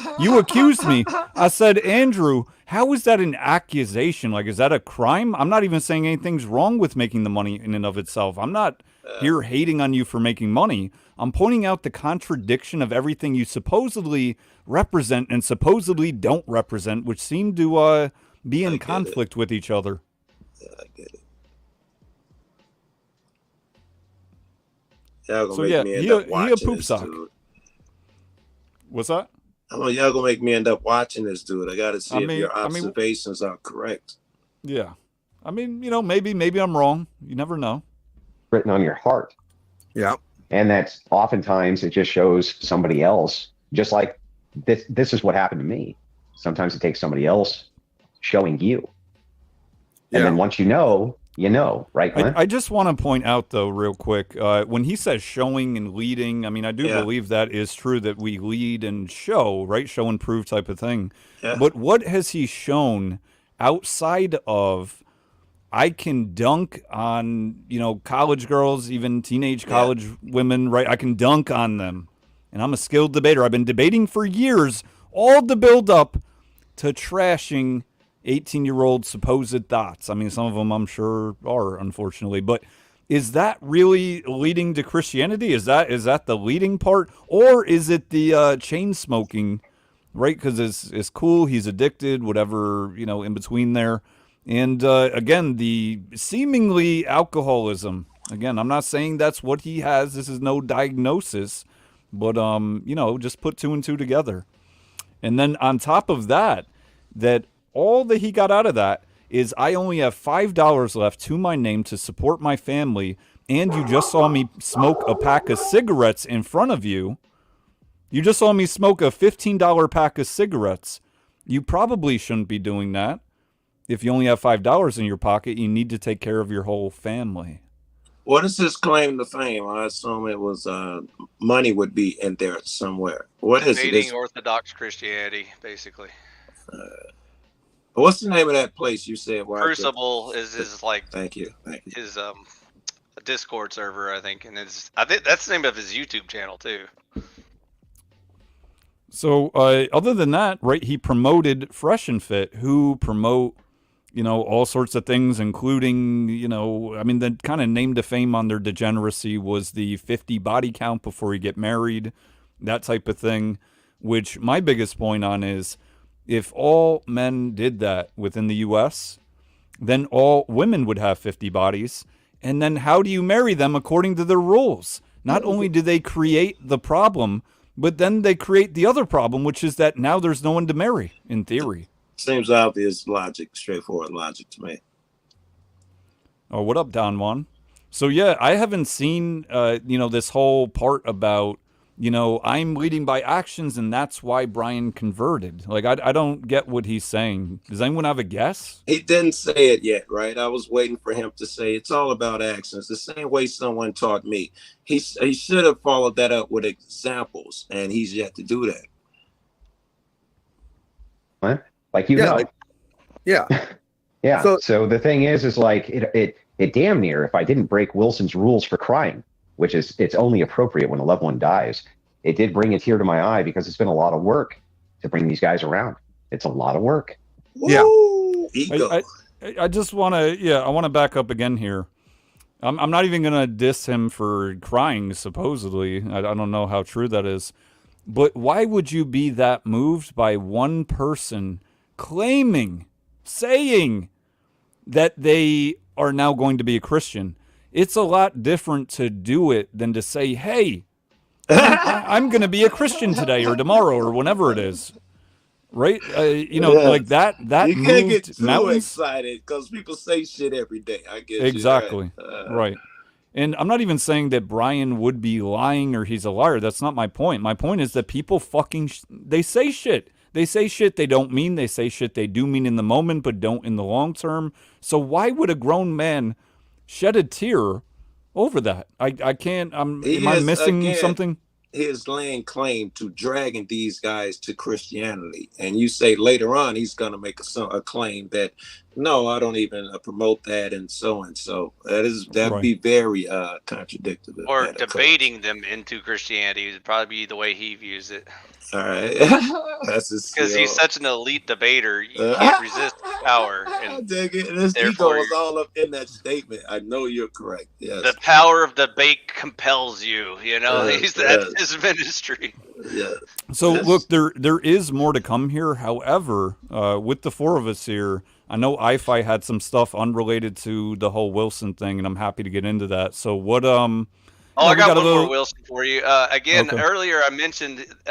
Speaker 2: I said, Andrew, how is that an accusation? Like, is that a crime? I'm not even saying anything's wrong with making the money in and of itself. I'm not here hating on you for making money. I'm pointing out the contradiction of everything you supposedly represent and supposedly don't represent, which seem to be in conflict with each other.
Speaker 6: Yeah, I get it. Y'all gonna
Speaker 2: So
Speaker 6: make
Speaker 2: yeah,
Speaker 6: me end
Speaker 2: he
Speaker 6: up
Speaker 2: a
Speaker 6: watching
Speaker 2: poop
Speaker 6: this
Speaker 2: sock.
Speaker 6: dude.
Speaker 2: What's that?
Speaker 6: Y'all gonna make me end up watching this dude. I gotta see if your observations are correct.
Speaker 2: Yeah. I mean, maybe I'm wrong. You never know.
Speaker 10: Written on your heart.
Speaker 8: Yeah.
Speaker 10: And that's oftentimes it just shows somebody else, just like this is what happened to me. Sometimes it takes somebody else showing you. And then once you know, right, Glenn?
Speaker 2: I just want to point out, though, real quick, when he says showing and leading, I mean, I do believe that is true, that we lead and show, right? Show and prove type of thing.
Speaker 6: Yeah.
Speaker 2: But what has he shown outside of, I can dunk on, college girls, even teenage college women, right? I can dunk on them. And I'm a skilled debater. I've been debating for years, all the build up to trashing 18-year-old supposed thoughts. I mean, some of them I'm sure are, unfortunately. But is that really leading to Christianity? Is that the leading part? Or is it the chain smoking, right? Because it's cool, he's addicted, whatever, in between there. And again, the seemingly alcoholism. Again, I'm not saying that's what he has. This is no diagnosis. But, just put two and two together. And then on top of that all that he got out of that is I only have $5 left to my name to support my family, and you just saw me smoke a pack of cigarettes in front of you. You just saw me smoke a $15 pack of cigarettes. You probably shouldn't be doing that. If you only have $5 in your pocket, you need to take care of your whole family.
Speaker 6: What is his claim to fame? I assume it was money would be in there somewhere. What is
Speaker 3: Debating
Speaker 6: it?
Speaker 3: Orthodox Christianity, basically.
Speaker 6: What's the name of that place you said?
Speaker 3: Crucible is his
Speaker 6: Thank you.
Speaker 3: His Discord server, I think, and I think that's the name of his YouTube channel too.
Speaker 2: So other than that, right? He promoted Fresh and Fit, who promote all sorts of things, including, the kind of name to fame on their degeneracy was the 50 body count before you get married, that type of thing, which my biggest point on is if all men did that within the U.S., then all women would have 50 bodies. And then how do you marry them according to their rules? Not only do they create the problem, but then they create the other problem, which is that now there's no one to marry, in theory.
Speaker 6: Seems obvious logic, straightforward logic to me.
Speaker 2: Oh, what up, Don Juan? So, yeah, I haven't seen, this whole part about, I'm leading by actions and that's why Brian converted. Like, I don't get what he's saying. Does anyone have a guess?
Speaker 6: He didn't say it yet, right? I was waiting for him to say it's all about actions. The same way someone taught me. He should have followed that up with examples, and he's yet to do that.
Speaker 10: What? Like know.
Speaker 8: Yeah.
Speaker 10: Yeah. So the thing is like it damn near, if I didn't break Wilson's rules for crying, which is it's only appropriate when a loved one dies, it did bring a tear to my eye because it's been a lot of work to bring these guys around. It's a lot of work.
Speaker 8: Yeah.
Speaker 6: Ego.
Speaker 2: I just want to, I want to back up again here. I'm not even going to diss him for crying, supposedly. I don't know how true that is. But why would you be that moved by one person saying that they are now going to be a Christian? It's a lot different to do it than to say, hey, I'm going to be a Christian today or tomorrow or whenever it is. Right? Like that
Speaker 6: you can't get too
Speaker 2: mountains.
Speaker 6: excited because people say shit every day. I get
Speaker 2: exactly
Speaker 6: you, right?
Speaker 2: Right. And I'm not even saying that Brian would be lying or he's a liar. That's not my point. My point is that people they say shit. They say shit they don't mean. They say shit they do mean in the moment, but don't in the long term. So why would a grown man shed a tear over that? I can't. Am I missing something?
Speaker 6: his laying claim to dragging these guys to Christianity, and you say later on he's going to make a claim that no, I don't even promote that, and so that'd
Speaker 2: Right.
Speaker 6: be very contradictory. if
Speaker 3: Or
Speaker 6: that occurs.
Speaker 3: debating them into Christianity would probably be the way he views it.
Speaker 6: All right, that's his
Speaker 3: Because he's
Speaker 6: skill.
Speaker 3: such an elite debater, you can't resist power.
Speaker 6: I
Speaker 3: And
Speaker 6: dig it. And his ego
Speaker 3: therefore,
Speaker 6: was all up in that statement. I know you're correct. Yes.
Speaker 3: the power of debate compels you. You know,
Speaker 6: Yes,
Speaker 3: that's
Speaker 6: yes.
Speaker 3: his ministry.
Speaker 6: Yeah.
Speaker 2: So
Speaker 6: Yes.
Speaker 2: look, there is more to come here. However, with the four of us here, I know IFI had some stuff unrelated to the whole Wilson thing, and I'm happy to get into that. So what
Speaker 3: Oh, I
Speaker 2: we
Speaker 3: got
Speaker 2: got a
Speaker 3: one more
Speaker 2: little-
Speaker 3: Wilson for you. Again,
Speaker 2: Okay.
Speaker 3: earlier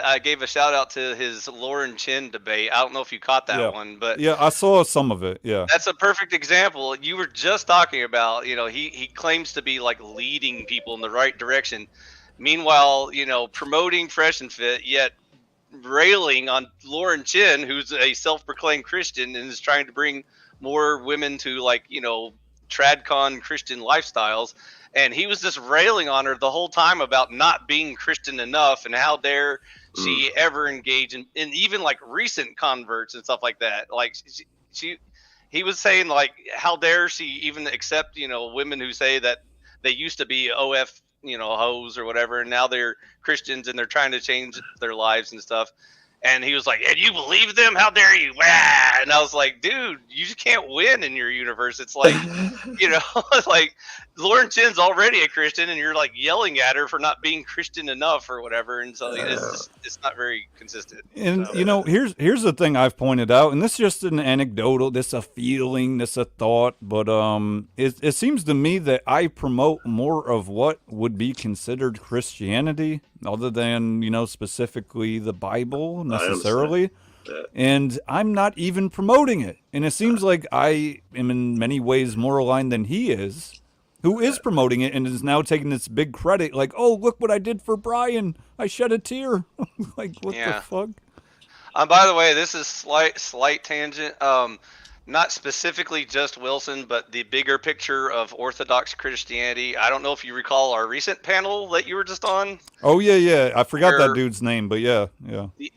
Speaker 3: I gave a shout out to his Lauren Chin debate. I don't know if you caught that
Speaker 2: Yeah.
Speaker 3: one, but
Speaker 2: Yeah, I saw some of it. Yeah.
Speaker 3: that's a perfect example. You were just talking about, he claims to be like leading people in the right direction. Meanwhile, promoting Fresh and Fit, yet railing on Lauren Chin, who's a self-proclaimed Christian and is trying to bring more women to tradcon Christian lifestyles. And he was just railing on her the whole time about not being Christian enough, and how dare she ever engage in even like recent converts and stuff like that. Like he was saying, like, how dare she even accept, women who say that they used to be OF, hoes or whatever, and now they're Christians and they're trying to change their lives and stuff. And he was like, and you believe them? How dare you? Wah! And I was like, dude, you just can't win in your universe. It's like, like Lauren Chin's already a Christian and you're like yelling at her for not being Christian enough or whatever. And so it's not very consistent.
Speaker 2: And
Speaker 3: So,
Speaker 2: here's the thing I've pointed out, and this is just an anecdotal, this a feeling, this a thought, but it seems to me that I promote more of what would be considered Christianity, other than specifically the Bible necessarily. And I'm not even promoting it. And it seems like I am in many ways more aligned than he is, who is promoting it and is now taking this big credit, like, oh, look what I did for Brian. I shed a tear. Like, what the fuck?
Speaker 3: by the way, this is slight tangent. Not specifically just Wilson, but the bigger picture of Orthodox Christianity. I don't know if you recall our recent panel that you were just on.
Speaker 2: Oh, yeah. I forgot that
Speaker 3: Where-
Speaker 2: dude's name, but yeah.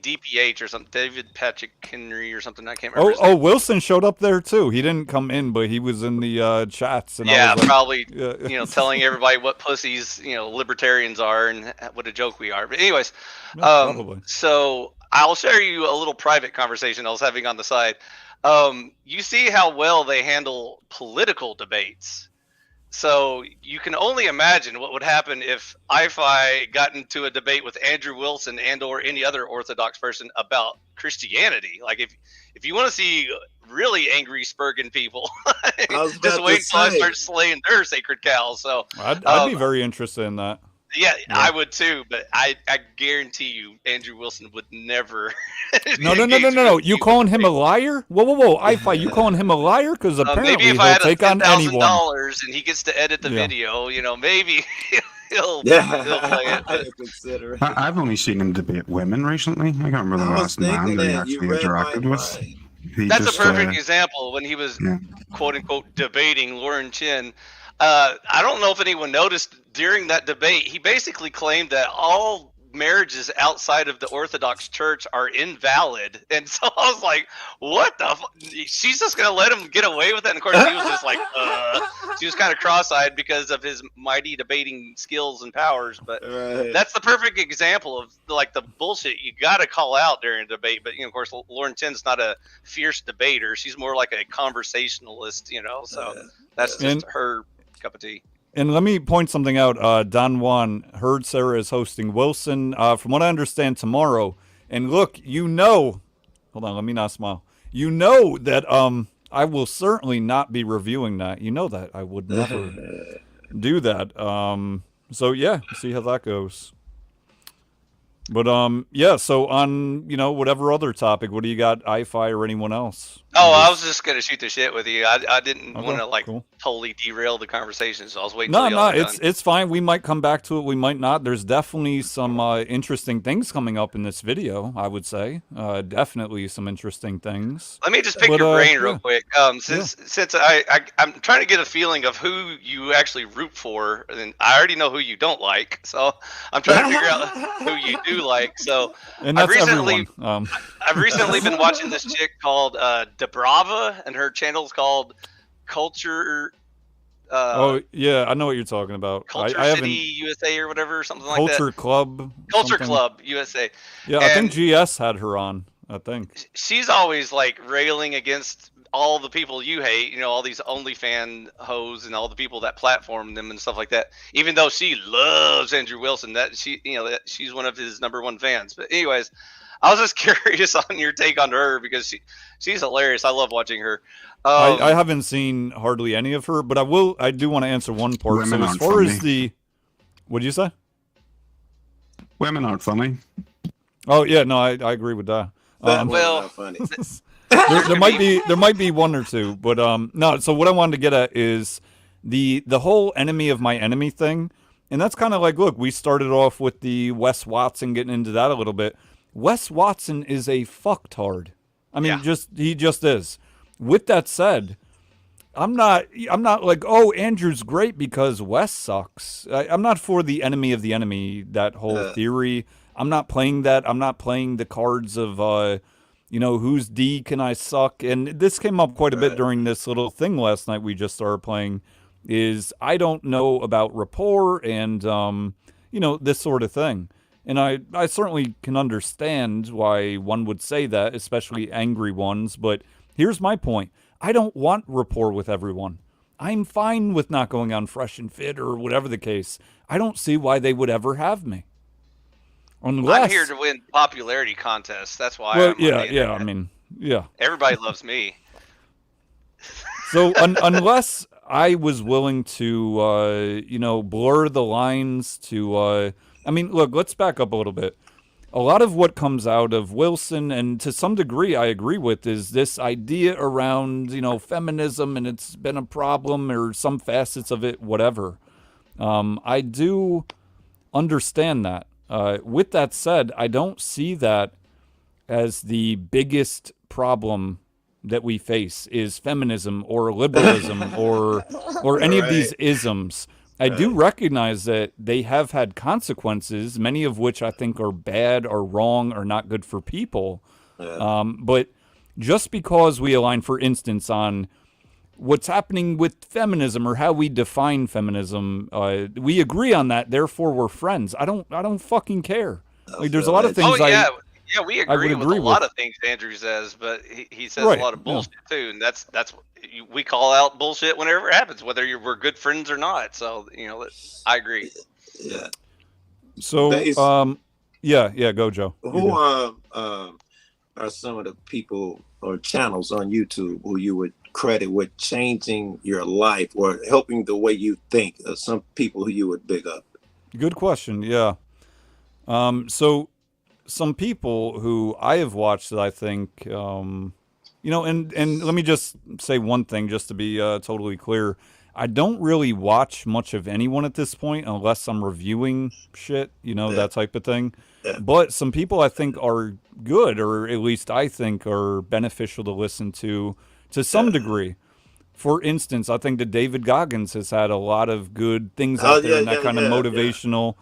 Speaker 3: DPH or something, David Patrick Henry or something. I can't remember. his
Speaker 2: Oh,
Speaker 3: name.
Speaker 2: Wilson showed up there too. He didn't come in, but he was in the chats. And I
Speaker 3: Yeah,
Speaker 2: was like,
Speaker 3: probably.
Speaker 2: yeah.
Speaker 3: Telling everybody what pussies libertarians are and what a joke we are. But anyways,
Speaker 2: Yeah, probably.
Speaker 3: so I'll share you a little private conversation I was having on the side. You see how well they handle political debates. So you can only imagine what would happen if IFI got into a debate with Andrew Wilson and or any other Orthodox person about Christianity. Like if you want to see really angry Spurgeon people,
Speaker 6: was
Speaker 3: just
Speaker 6: about
Speaker 3: wait
Speaker 6: to
Speaker 3: till I
Speaker 6: say.
Speaker 3: start slaying their sacred cows. So
Speaker 2: I'd be very interested in that.
Speaker 3: yeah, I would too, but I guarantee you Andrew Wilson would never.
Speaker 2: No.
Speaker 3: engage with
Speaker 2: You calling him a liar? Whoa. IFI, you calling him a liar? Because apparently
Speaker 3: maybe if
Speaker 2: he'll
Speaker 3: I had
Speaker 2: take on anyone.
Speaker 3: $10,000 and he gets to edit the
Speaker 2: Yeah.
Speaker 3: video, maybe he'll
Speaker 6: Yeah,
Speaker 3: play it.
Speaker 6: I
Speaker 3: But
Speaker 6: didn't consider it.
Speaker 1: I've only seen him debate women recently. I can't remember the
Speaker 6: I was
Speaker 1: last man
Speaker 6: thinking
Speaker 1: that he
Speaker 6: that. You
Speaker 1: actually
Speaker 6: read my
Speaker 1: interacted with.
Speaker 6: mind.
Speaker 1: He
Speaker 3: that's
Speaker 1: just,
Speaker 3: a perfect example when he was
Speaker 1: yeah.
Speaker 3: quote unquote debating Lauren Chin. I don't know if anyone noticed during that debate, he basically claimed that all marriages outside of the Orthodox Church are invalid. And so I was like, what the she's just going to let him get away with it? And of course he was just like, she was kind of cross-eyed because of his mighty debating skills and powers. But
Speaker 6: Right.
Speaker 3: that's the perfect example of like the bullshit you got to call out during a debate. But of course, Lauren Chin's not a fierce debater. She's more like a conversationalist, so that's just her cup of tea.
Speaker 2: And let me point something out. Don Juan heard Sarah is hosting Wilson, from what I understand, tomorrow. And look, hold on, let me not smile. You know that I will certainly not be reviewing that. You know that I would never do that. So yeah, see how that goes. But yeah, so on whatever other topic, what do you got, IFI or anyone else?
Speaker 3: Oh, I was just gonna shoot the shit with you. I didn't
Speaker 2: Okay,
Speaker 3: want to like
Speaker 2: cool.
Speaker 3: totally derail the conversation, so I was waiting.
Speaker 2: No,
Speaker 3: till y'all
Speaker 2: no,
Speaker 3: were
Speaker 2: it's
Speaker 3: done.
Speaker 2: it's fine. We might come back to it. We might not. There's definitely some interesting things coming up in this video. I would say, definitely some interesting things.
Speaker 3: Let me just pick
Speaker 2: But,
Speaker 3: your brain
Speaker 2: yeah.
Speaker 3: real quick. Since I'm trying to get a feeling of who you actually root for, and I already know who you don't like, so I'm trying to figure out who you do like. So
Speaker 2: And
Speaker 3: I've
Speaker 2: that's
Speaker 3: recently
Speaker 2: everyone.
Speaker 3: I've recently been watching this chick called Debrava, and her channel's called Culture.
Speaker 2: Oh yeah, I know what you're talking about.
Speaker 3: Culture
Speaker 2: I haven't
Speaker 3: City USA or whatever, something like
Speaker 2: Culture
Speaker 3: that.
Speaker 2: Club.
Speaker 3: Culture
Speaker 2: something.
Speaker 3: Club USA.
Speaker 2: Yeah, I
Speaker 3: And
Speaker 2: think GS had her on. I think.
Speaker 3: she's always like railing against all the people you hate, you know, all these OnlyFan hoes and all the people that platform them and stuff like that. Even though she loves Andrew Wilson, that she, you know, that she's one of his #1 fans. But anyways, I was just curious on your take on her because she's hilarious. I love watching her.
Speaker 2: I haven't seen hardly any of her, but I do want to answer one part.
Speaker 1: Women
Speaker 2: So as
Speaker 1: aren't
Speaker 2: far
Speaker 1: funny.
Speaker 2: as the, what did you say?
Speaker 1: Women aren't funny.
Speaker 2: Oh yeah, no, I agree with that.
Speaker 3: well,
Speaker 6: funny.
Speaker 2: there might be one or two, but no. So what I wanted to get at is the whole enemy of my enemy thing, and that's kind of like, look, we started off with the Wes Watson, getting into that a little bit. Wes Watson is a fucktard. I mean, he just is. With that said, I'm not like, oh, Andrew's great because Wes sucks. I'm not for the enemy of the enemy, that whole theory. I'm not playing that. I'm not playing the cards of, you know, who's D, can I suck? And this came up quite a bit during this little thing last night we just started playing, is I don't know about rapport and, you know, this sort of thing. And I certainly can understand why one would say that, especially angry ones, but here's my point. I don't want rapport with everyone. I'm fine with not going on Fresh and Fit or whatever the case. I don't see why they would ever have me. Unless,
Speaker 3: I'm here to win popularity contests. That's why.
Speaker 2: well,
Speaker 3: I'm on the
Speaker 2: yeah,
Speaker 3: internet.
Speaker 2: I mean, yeah.
Speaker 3: Everybody loves me.
Speaker 2: So unless I was willing to, you know, blur the lines to, I mean, look, let's back up a little bit. A lot of what comes out of Wilson, and to some degree I agree with, is this idea around, you know, feminism, and it's been a problem, or some facets of it, whatever. I do understand that. With that said, I don't see that as the biggest problem that we face is feminism or liberalism or any of these isms. I do recognize that they have had consequences, many of which I think are bad, are wrong, are not good for people. But just because we align, for instance, on what's happening with feminism or how we define feminism, we agree on that. Therefore, we're friends. I don't fucking care. Like, there's a lot of things.
Speaker 3: Yeah, we
Speaker 2: I would
Speaker 3: agree with
Speaker 2: agree
Speaker 3: a lot of things Andrew says, but he says
Speaker 2: Right,
Speaker 3: a lot of bullshit too, and that's we call out bullshit whenever it happens, whether we're good friends or not. So you know, I agree.
Speaker 6: Yeah.
Speaker 2: So, yeah, go Joe.
Speaker 6: Who are some of the people or channels on YouTube who you would credit with changing your life or helping the way you think? Some people who you would big up.
Speaker 2: Good question. Yeah. So some people who I have watched that I think, you know, and let me just say one thing just to be totally clear. I don't really watch much of anyone at this point unless I'm reviewing shit, you know, that type of thing. But some people I think are good, or at least I think are beneficial to listen to some degree. For instance, I think that David Goggins has had a lot of good things out there, and that kind of motivational.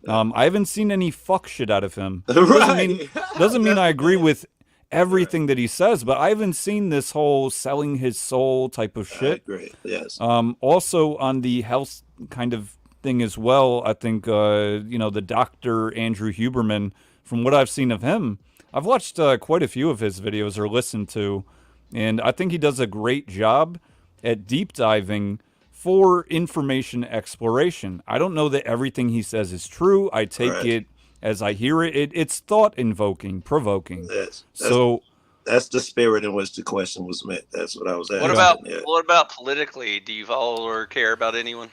Speaker 2: I haven't seen any fuck shit out of him. Doesn't mean I agree with everything that he says, but I haven't seen this whole selling his soul type of shit.
Speaker 6: Great. Yes.
Speaker 2: Also on the health kind of thing as well, I think, you know, the Dr. Andrew Huberman, from what I've seen of him, I've watched quite a few of his videos or listened to, and I think he does a great job at deep diving for information exploration. I don't know that everything he says is true. I take it as I hear it. It's thought-invoking, provoking.
Speaker 6: Yes.
Speaker 2: So
Speaker 6: that's the spirit in which the question was meant. That's what I was asking.
Speaker 3: What about politically? Do you follow or care about anyone?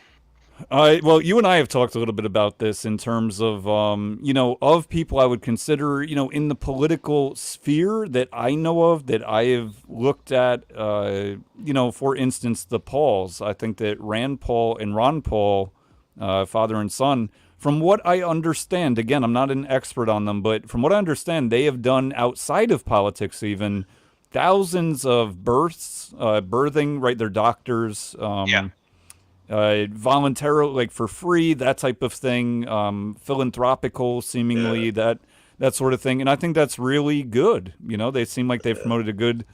Speaker 2: Well, you and I have talked a little bit about this in terms of, of people I would consider, in the political sphere that I know of, that I have looked at, for instance, the Pauls. I think that Rand Paul and Ron Paul, father and son, from what I understand, again, I'm not an expert on them, but from what I understand, they have done outside of politics even thousands of births, birthing, right? They're doctors. Voluntarily, like for free, that type of thing, philanthropical, seemingly, that sort of thing. And I think that's really good. They seem like they've promoted a good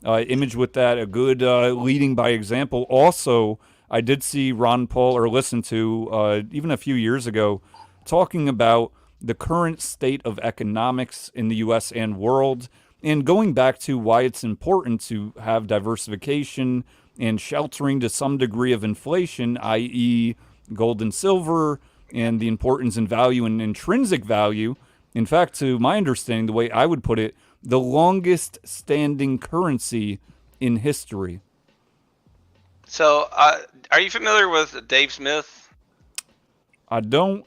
Speaker 2: image with that, a good leading by example. Also, I did see Ron Paul, or listen to, even a few years ago, talking about the current state of economics in the U.S. and world, and going back to why it's important to have diversification and sheltering to some degree of inflation, i.e. gold and silver, and the importance and value and intrinsic value. In fact, to my understanding, the way I would put it, the longest standing currency in history.
Speaker 3: So, are you familiar with Dave Smith?
Speaker 2: I don't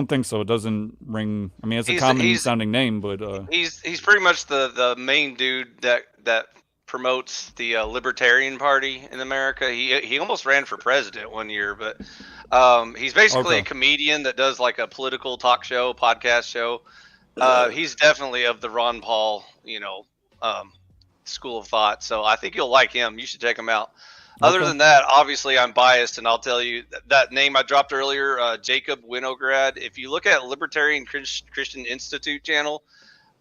Speaker 2: think so. It doesn't ring. I mean, it's a common sounding name, but
Speaker 3: he's pretty much the main dude that promotes the Libertarian Party in America. He almost ran for president one year, but he's basically a comedian that does like a political talk show, podcast show. He's definitely of the Ron Paul, school of thought. So I think you'll like him. You should check him out. Other than that, obviously I'm biased, and I'll tell you that name I dropped earlier, Jacob Winograd. If you look at Libertarian Christian Institute channel,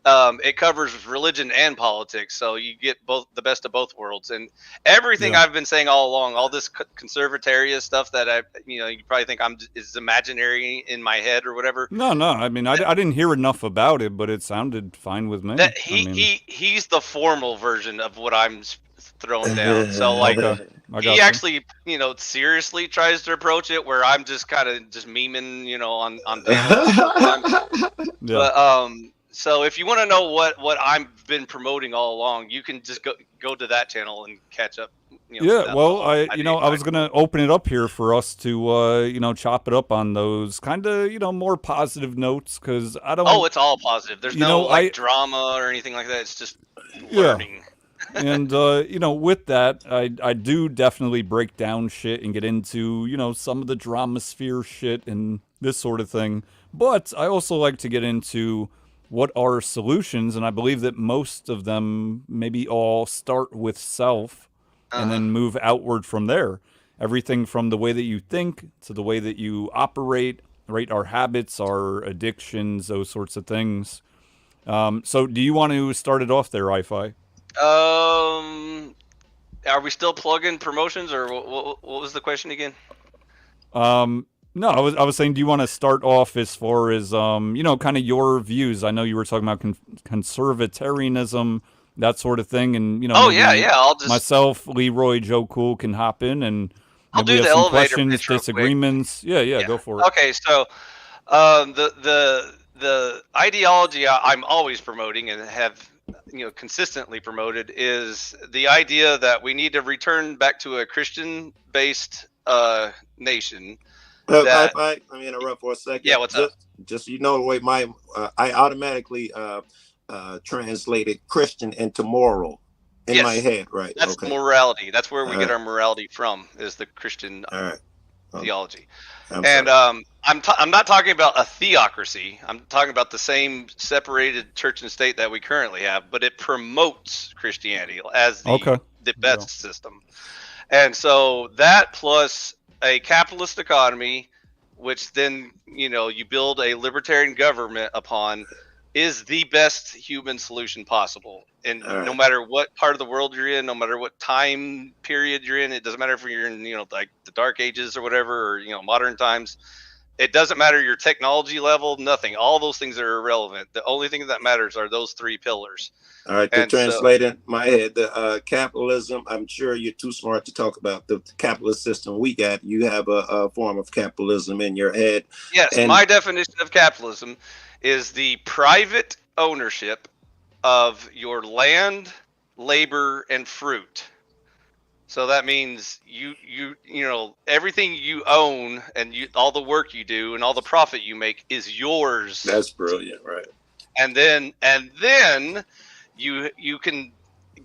Speaker 3: it covers religion and politics, so you get the best of both worlds. And everything I've been saying all along, all this conservatarian stuff that you probably think is imaginary in my head or whatever.
Speaker 2: No. I mean, I didn't hear enough about it, but it sounded fine with me.
Speaker 3: That he's the formal version of what I'm throwing down. So like, he actually, seriously tries to approach it where I'm just kind of just memeing, on panels. But so if you want to know what I've been promoting all along, you can just go to that channel and catch up.
Speaker 2: Well, I was gonna open it up here for us to chop it up on those kind of more positive notes, because I don't.
Speaker 3: Oh, it's all positive. There's no drama or anything like that. It's just learning.
Speaker 2: And with that, I do definitely break down shit and get into some of the drama sphere shit and this sort of thing. But I also like to get into what are solutions, and I believe that most of them, maybe all, start with self and then move outward from there. Everything from the way that you think to the way that you operate, right? Our habits, our addictions, those sorts of things. So do you want to start it off there, Ifi?
Speaker 3: Are we still plugging promotions, or what was the question again?
Speaker 2: No, I was saying, do you want to start off as far as kind of your views? I know you were talking about conservatarianism, that sort of thing, and
Speaker 3: I'll just
Speaker 2: myself, Leroy, Joe Cool can hop in, and
Speaker 3: I'll do
Speaker 2: have
Speaker 3: the
Speaker 2: some
Speaker 3: elevator
Speaker 2: questions,
Speaker 3: pitch real quick.
Speaker 2: disagreements. Yeah, go for it.
Speaker 3: Okay, so the ideology I'm always promoting and have consistently promoted is the idea that we need to return back to a Christian-based nation.
Speaker 6: Let me interrupt for a second.
Speaker 3: Yeah, what's up?
Speaker 6: Just the way I automatically translated Christian into moral in my head, right?
Speaker 3: That's morality. That's where we get our morality from, is the Christian theology. And I'm not talking about a theocracy. I'm talking about the same separated church and state that we currently have, but it promotes Christianity as the best system. And so that plus a capitalist economy, which then you build a libertarian government upon, is the best human solution possible. And no matter what part of the world you're in, no matter what time period you're in, it doesn't matter if you're in like the Dark Ages or whatever, or modern times. It doesn't matter your technology level, nothing. All those things are irrelevant. The only thing that matters are those three pillars.
Speaker 6: All right, to translate in my head, the capitalism, I'm sure you're too smart to talk about the capitalist system we got. You have a form of capitalism in your head.
Speaker 3: Yes, my definition of capitalism is the private ownership of your land, labor, and fruit. So that means you know everything you own and all the work you do and all the profit you make is yours.
Speaker 6: That's brilliant, right?
Speaker 3: And then you can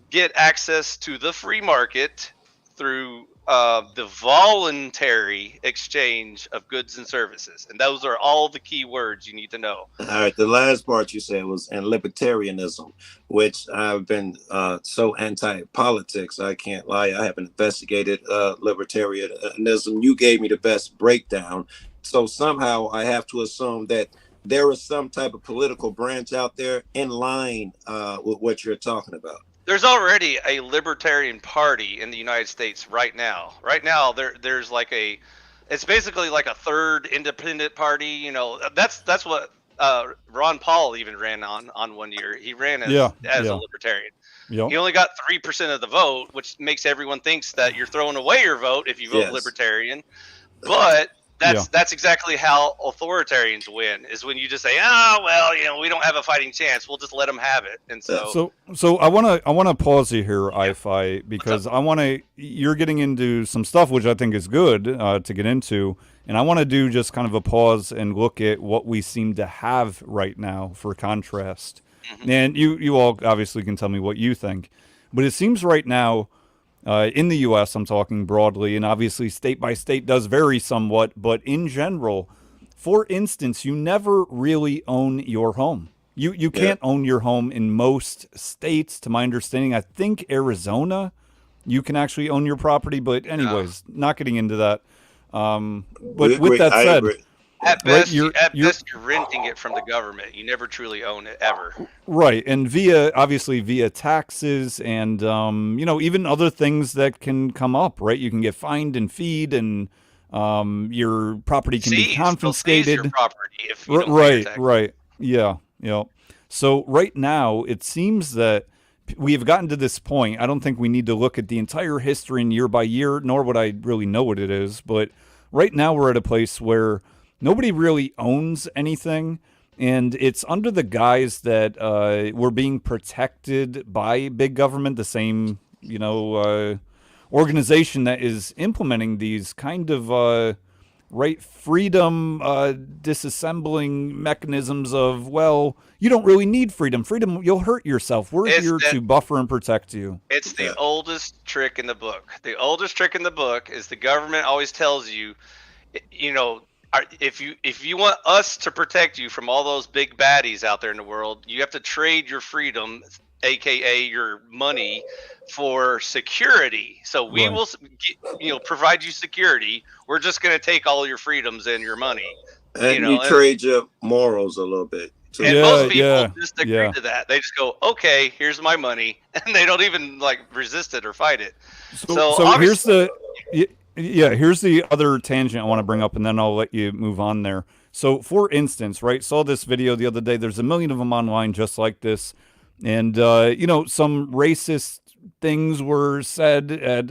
Speaker 3: get access to the free market through the voluntary exchange of goods and services, and those are all the key words you need to know.
Speaker 6: All right, the last part you said was in libertarianism, which I've been so anti-politics, I can't lie. I haven't investigated libertarianism. You gave me the best breakdown, so somehow I have to assume that there is some type of political branch out there in line with what you're talking about.
Speaker 3: There's already a libertarian party in the United States right now. Right now, there's like it's basically like a third independent party. You know, that's what Ron Paul even ran on one year. He ran as a libertarian.
Speaker 2: Yep.
Speaker 3: He only got 3% of the vote, which makes everyone thinks that you're throwing away your vote if you vote libertarian. But that's exactly how authoritarians win, is when you just say, oh, well, you know, we don't have a fighting chance. We'll just let them have it. And so
Speaker 2: I want to pause you here, iFi, because you're getting into some stuff which I think is good to get into. And I want to do just kind of a pause and look at what we seem to have right now for contrast. Mm-hmm. And you all obviously can tell me what you think. But it seems right now, in the U.S., I'm talking broadly, and obviously state by state does vary somewhat, but in general, for instance, you never really own your home. You can't own your home in most states, to my understanding. I think Arizona, you can actually own your property, but anyways, not getting into that. But with that said,
Speaker 3: at best, you're renting it from the government. You never truly own it, ever.
Speaker 2: Right, and obviously via taxes and even other things that can come up. Right, you can get fined and feed, and your property can be confiscated.
Speaker 3: Your property if you don't pay your taxes.
Speaker 2: Right, yeah. So right now, it seems that we have gotten to this point. I don't think we need to look at the entire history and year by year, nor would I really know what it is. But right now, we're at a place where nobody really owns anything, and it's under the guise that we're being protected by big government, the same, organization that is implementing these kind of freedom disassembling mechanisms of, well, you don't really need freedom. Freedom, you'll hurt yourself. We're here to buffer and protect you.
Speaker 3: It's the oldest trick in the book. The oldest trick in the book is the government always tells you, if you want us to protect you from all those big baddies out there in the world, you have to trade your freedom, aka your money, for security. So we will, provide you security. We're just going to take all your freedoms and your money.
Speaker 6: And you trade your morals a little bit too.
Speaker 3: And most people just agree to that. They just go, okay, here's my money, and they don't even resist it or fight it.
Speaker 2: So here's here's the other tangent I want to bring up, and then I'll let you move on there. So, for instance, saw this video the other day. There's a million of them online just like this. And, some racist things were said at,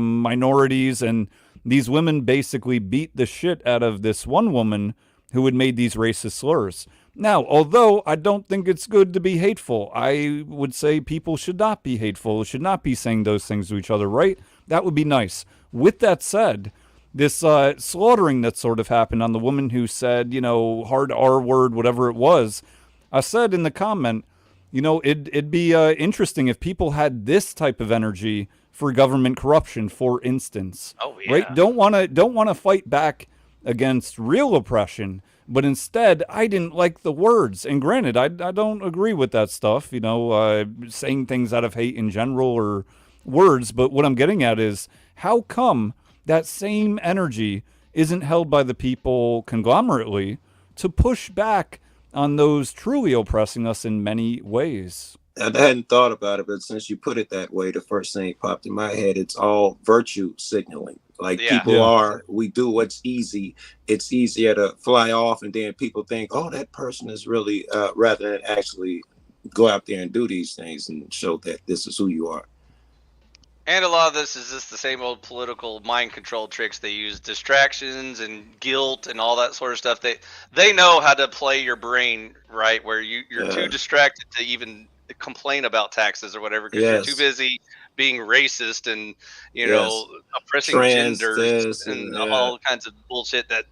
Speaker 2: minorities. And these women basically beat the shit out of this one woman who had made these racist slurs. Now, although I don't think it's good to be hateful, I would say people should not be hateful, should not be saying those things to each other, right? That would be nice. With that said, this slaughtering that sort of happened on the woman who said, hard R word, whatever it was, I said in the comment, it'd be interesting if people had this type of energy for government corruption, for instance.
Speaker 3: Oh, yeah.
Speaker 2: Right? Don't want to fight back against real oppression, but instead, I didn't like the words. And granted, I don't agree with that stuff, saying things out of hate in general or words. But what I'm getting at is, how come that same energy isn't held by the people conglomerately to push back on those truly oppressing us in many ways?
Speaker 6: I hadn't thought about it, but since you put it that way, the first thing that popped in my head, it's all virtue signaling. We do what's easy. It's easier to fly off, and then people think, oh, that person is really, rather than actually go out there and do these things and show that this is who you are.
Speaker 3: And a lot of this is just the same old political mind control tricks. They use distractions and guilt and all that sort of stuff. They know how to play your brain, right, where you're too distracted to even complain about taxes or whatever, because you're too busy being racist and
Speaker 6: Yes.
Speaker 3: oppressing
Speaker 6: Trans
Speaker 3: genders
Speaker 6: this
Speaker 3: and
Speaker 6: and,
Speaker 3: all kinds of bullshit that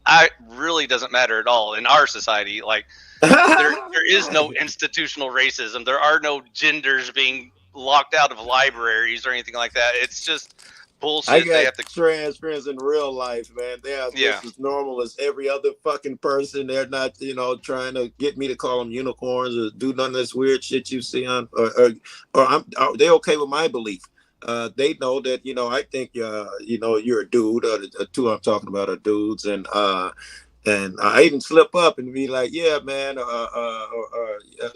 Speaker 3: really doesn't matter at all in our society. Like there is no institutional racism. There are no genders being locked out of libraries or anything like that. It's just bullshit.
Speaker 6: I
Speaker 3: They
Speaker 6: got
Speaker 3: have to.
Speaker 6: trans friends in real life, man. They are just as normal as every other fucking person. They're not, trying to get me to call them unicorns or do none of this weird shit you see on, or are they okay with my belief? They know that, I think, you're a dude. The two I'm talking about are dudes, and I even slip up and be like, yeah, man,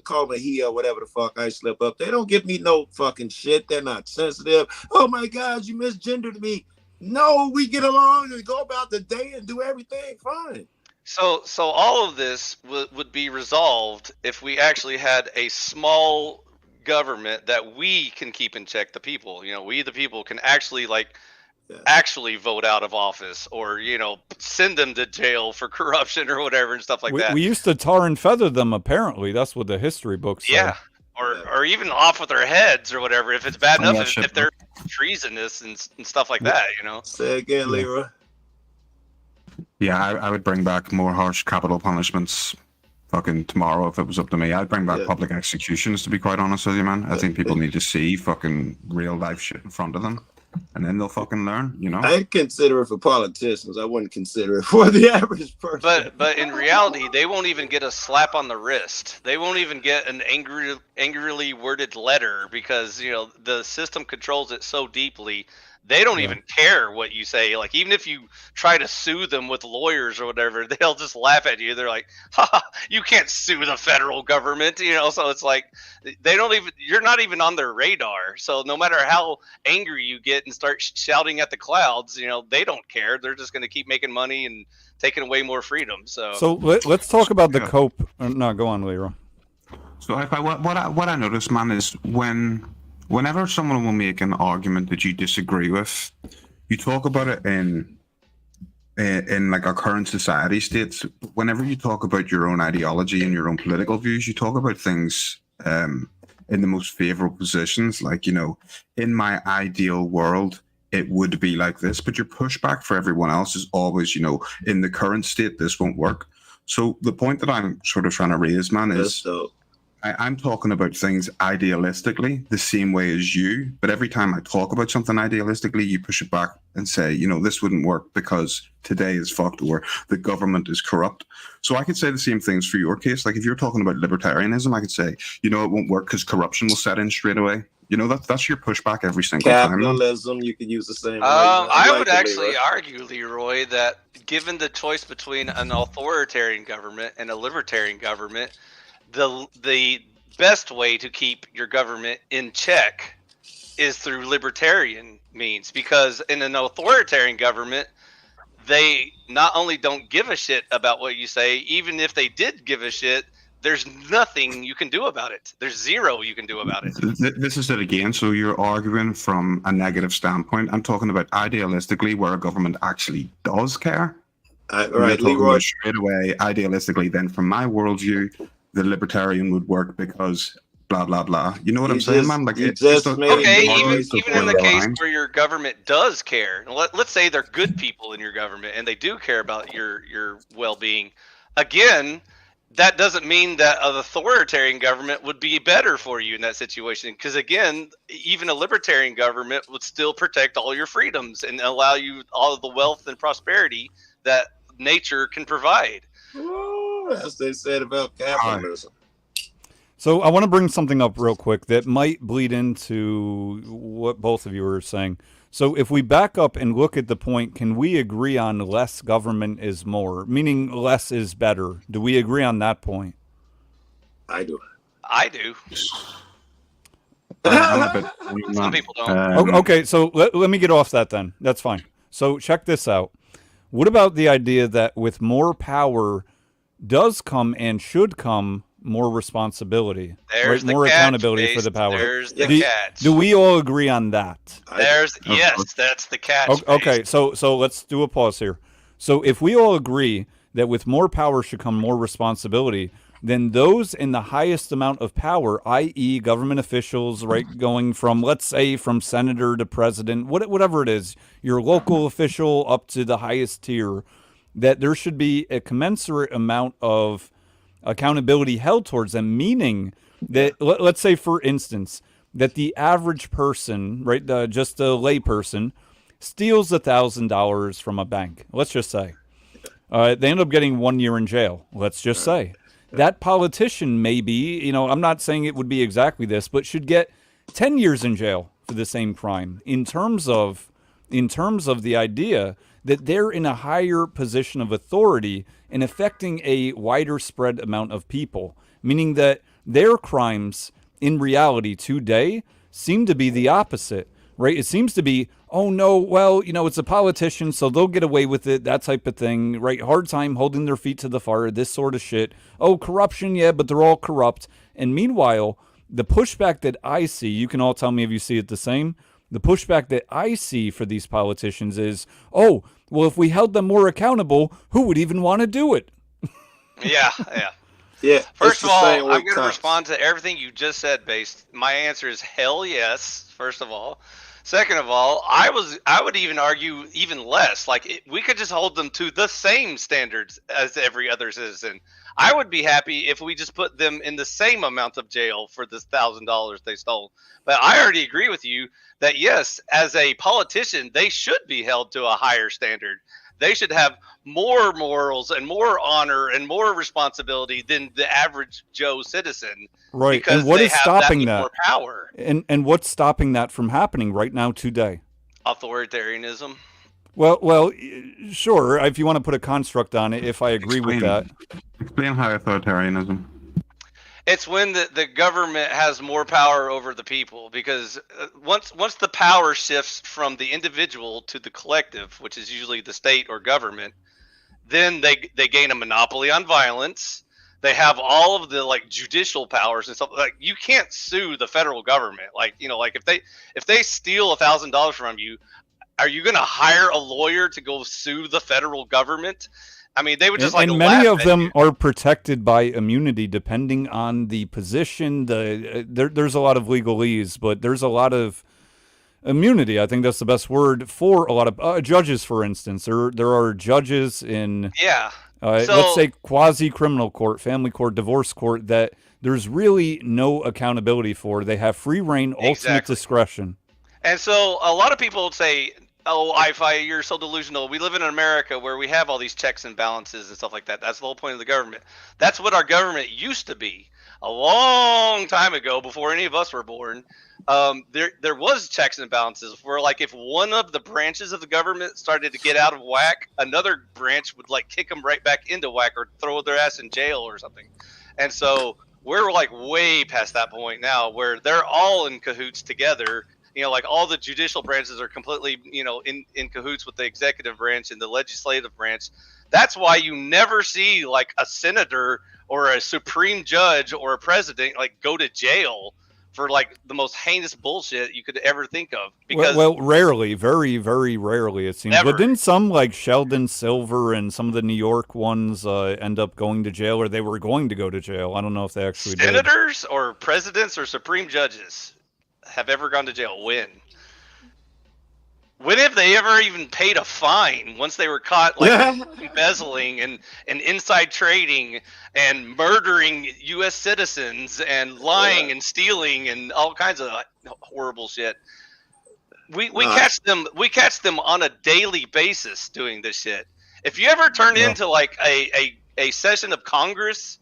Speaker 6: call me he or whatever the fuck I slip up. They don't give me no fucking shit. They're not sensitive. Oh my God, you misgendered me. No, we get along and go about the day and do everything fine.
Speaker 3: So all of this would be resolved if we actually had a small government that we can keep in check. The people, we the people can actually actually vote out of office or send them to jail for corruption or whatever and stuff like that.
Speaker 2: We used to tar and feather them, apparently. That's what the history books say.
Speaker 3: Yeah, or even off with their heads or whatever if it's bad enough, if they're treasonous and stuff like that.
Speaker 6: Say again, Leroy.
Speaker 1: Yeah, I would bring back more harsh capital punishments fucking tomorrow if it was up to me. I'd bring back public executions, to be quite honest with you, man. I think people need to see fucking real life shit in front of them. And then they'll fucking learn,
Speaker 6: I'd consider it for politicians. I wouldn't consider it for the average person.
Speaker 3: But in reality, they won't even get a slap on the wrist. They won't even get an angrily worded letter because the system controls it so deeply. They don't even care what you say. Like, even if you try to sue them with lawyers or whatever, they'll just laugh at you. They're like, ha, you can't sue the federal government, so it's like you're not even on their radar. So no matter how angry you get and start shouting at the clouds, they don't care. They're just going to keep making money and taking away more freedom. So
Speaker 2: let's talk about the cope. No, go on, Leroy.
Speaker 1: So what I notice, man, is whenever someone will make an argument that you disagree with, you talk about it in like our current society states. Whenever you talk about your own ideology and your own political views, you talk about things in the most favorable positions. Like, in my ideal world, it would be like this. But your pushback for everyone else is always, in the current state, this won't work. So the point that I'm sort of trying to raise, man, is I'm talking about things idealistically the same way as you, but every time I talk about something idealistically, you push it back and say, this wouldn't work because today is fucked or the government is corrupt. So I could say the same things for your case. Like if you're talking about libertarianism, I could say, it won't work because corruption will set in straight away. That's your pushback every single time.
Speaker 6: Capitalism, you could use the same.
Speaker 3: I would actually argue, Leroy, that given the choice between an authoritarian government and a libertarian government, the best way to keep your government in check is through libertarian means, because in an authoritarian government, they not only don't give a shit about what you say, even if they did give a shit, there's nothing you can do about it. There's zero you can do about it.
Speaker 1: This is it again. So you're arguing from a negative standpoint. I'm talking about idealistically where a government actually does care.
Speaker 6: Right, Leroy.
Speaker 1: Straight away, idealistically, then from my worldview, the libertarian would work because blah blah blah. You know what I'm saying, man? Like
Speaker 6: even in
Speaker 3: the case where your government does care, let's say they're good people in your government and they do care about your well-being. Again, that doesn't mean that an authoritarian government would be better for you in that situation. Because again, even a libertarian government would still protect all your freedoms and allow you all of the wealth and prosperity that nature can provide.
Speaker 6: As they said about capitalism.
Speaker 2: So I want to bring something up real quick that might bleed into what both of you were saying. So if we back up and look at the point, can we agree on less government is more, meaning less is better? Do we agree on that point?
Speaker 6: I do.
Speaker 3: Some people don't.
Speaker 2: Okay, so let me get off that then. That's fine. So check this out. What about the idea that with more power does come and should come more responsibility,
Speaker 3: There's
Speaker 2: more
Speaker 3: catch,
Speaker 2: accountability for the power?
Speaker 3: There's the catch.
Speaker 2: Do we all agree on that?
Speaker 3: Yes, that's the catch.
Speaker 2: Okay, so let's do a pause here. So if we all agree that with more power should come more responsibility, then those in the highest amount of power, i.e. government officials, right, going from, let's say, from senator to president, whatever it is, your local official up to the highest tier, that there should be a commensurate amount of accountability held towards them, meaning that, let's say, for instance, that the average person, right, just a lay person, steals $1,000 from a bank, let's just say. They end up getting 1 year in jail, let's just say. That politician maybe, I'm not saying it would be exactly this, but should get 10 years in jail for the same crime in terms of the idea that they're in a higher position of authority and affecting a wider spread amount of people, meaning that their crimes in reality today seem to be the opposite, right? It seems to be, oh no, well, it's a politician, so they'll get away with it, that type of thing, right? Hard time holding their feet to the fire, this sort of shit. Oh, corruption, yeah, but they're all corrupt. And meanwhile, the pushback that I see, you can all tell me if you see it the same, the pushback that I see for these politicians is, oh, well, if we held them more accountable, who would even want to do it?
Speaker 3: Yeah. First of all, I'm going to respond to everything you just said, Based. My answer is hell yes, first of all. Second of all, I would even argue even less. We could just hold them to the same standards as every other citizen. I would be happy if we just put them in the same amount of jail for this $1,000 they stole. But I already agree with you that yes, as a politician, they should be held to a higher standard. They should have more morals and more honor and more responsibility than the average Joe citizen.
Speaker 2: Right. And what is stopping that? More power. And what's stopping that from happening right now today?
Speaker 3: Authoritarianism.
Speaker 2: Well, sure. If you want to put a construct on it, if I agree with that.
Speaker 1: Explain how authoritarianism.
Speaker 3: It's when the government has more power over the people, because once the power shifts from the individual to the collective, which is usually the state or government, then they gain a monopoly on violence. They have all of the judicial powers and stuff. You can't sue the federal government. If they steal $1,000 from you, are you going to hire a lawyer to go sue the federal government? I mean, they would just
Speaker 2: and many of them are protected by immunity depending on the position. There's a lot of legalese, but there's a lot of immunity. I think that's the best word for a lot of judges, for instance. There are judges in let's say quasi-criminal court, family court, divorce court that there's really no accountability for. They have free reign, ultimate discretion.
Speaker 3: And so a lot of people would say, oh, you're so delusional. We live in America where we have all these checks and balances and stuff like that. That's the whole point of the government. That's what our government used to be a long time ago, before any of us were born. There was checks and balances where, if one of the branches of the government started to get out of whack, another branch would kick them right back into whack or throw their ass in jail or something. And so we're way past that point now, where they're all in cahoots together. All the judicial branches are completely, in cahoots with the executive branch and the legislative branch. That's why you never see a senator or a supreme judge or a president go to jail for the most heinous bullshit you could ever think of. Because
Speaker 2: well, rarely, very, very rarely it seems.
Speaker 3: Never.
Speaker 2: But didn't some Sheldon Silver and some of the New York ones end up going to jail, or they were going to go to jail? I don't know if they actually did.
Speaker 3: Senators or presidents or supreme judges have ever gone to jail? When have they ever even paid a fine once they were caught embezzling and inside trading and murdering U.S. citizens and lying and stealing and all kinds of horrible shit? We catch them on a daily basis doing this shit. If you ever turn into a session of Congress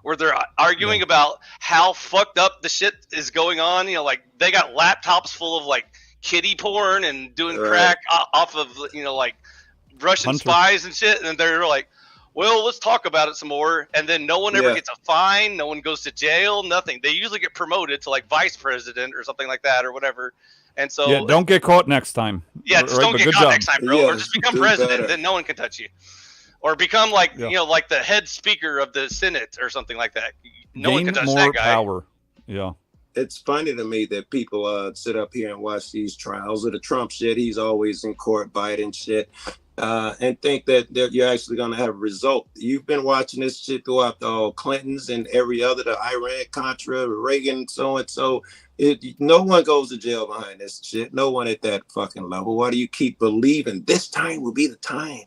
Speaker 3: where they're arguing about how fucked up the shit is going on, they got laptops full of kiddie porn and doing crack off of Russian spies and shit, and they're well, let's talk about it some more. And then no one ever gets a fine, no one goes to jail, nothing. They usually get promoted to vice president or something like that or whatever. And so
Speaker 2: don't get caught next time.
Speaker 3: Yeah, just don't get caught next time, bro. Or just become president, then no one can touch you. Or become the head speaker of the Senate or something like that. No one can touch that guy.
Speaker 2: Power. Yeah.
Speaker 6: It's funny to me that people sit up here and watch these trials of the Trump shit. He's always in court biting shit. and think that you're actually going to have a result. You've been watching this shit throughout the Clintons and every other, the Iran Contra, Reagan, so and so. No one goes to jail behind this shit. No one at that fucking level. Why do you keep believing this time will be the time?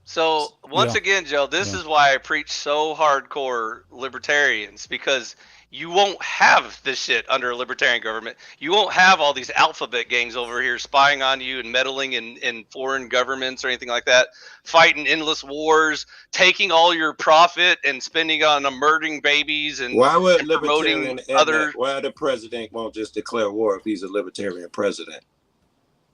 Speaker 3: So once again, Joe, this is why I preach so hardcore libertarians, because you won't have this shit under a libertarian government. You won't have all these alphabet gangs over here spying on you and meddling in foreign governments or anything like that, fighting endless wars, taking all your profit and spending on murdering babies and
Speaker 6: why would
Speaker 3: and promoting other.
Speaker 6: Why the president won't just declare war if he's a libertarian president?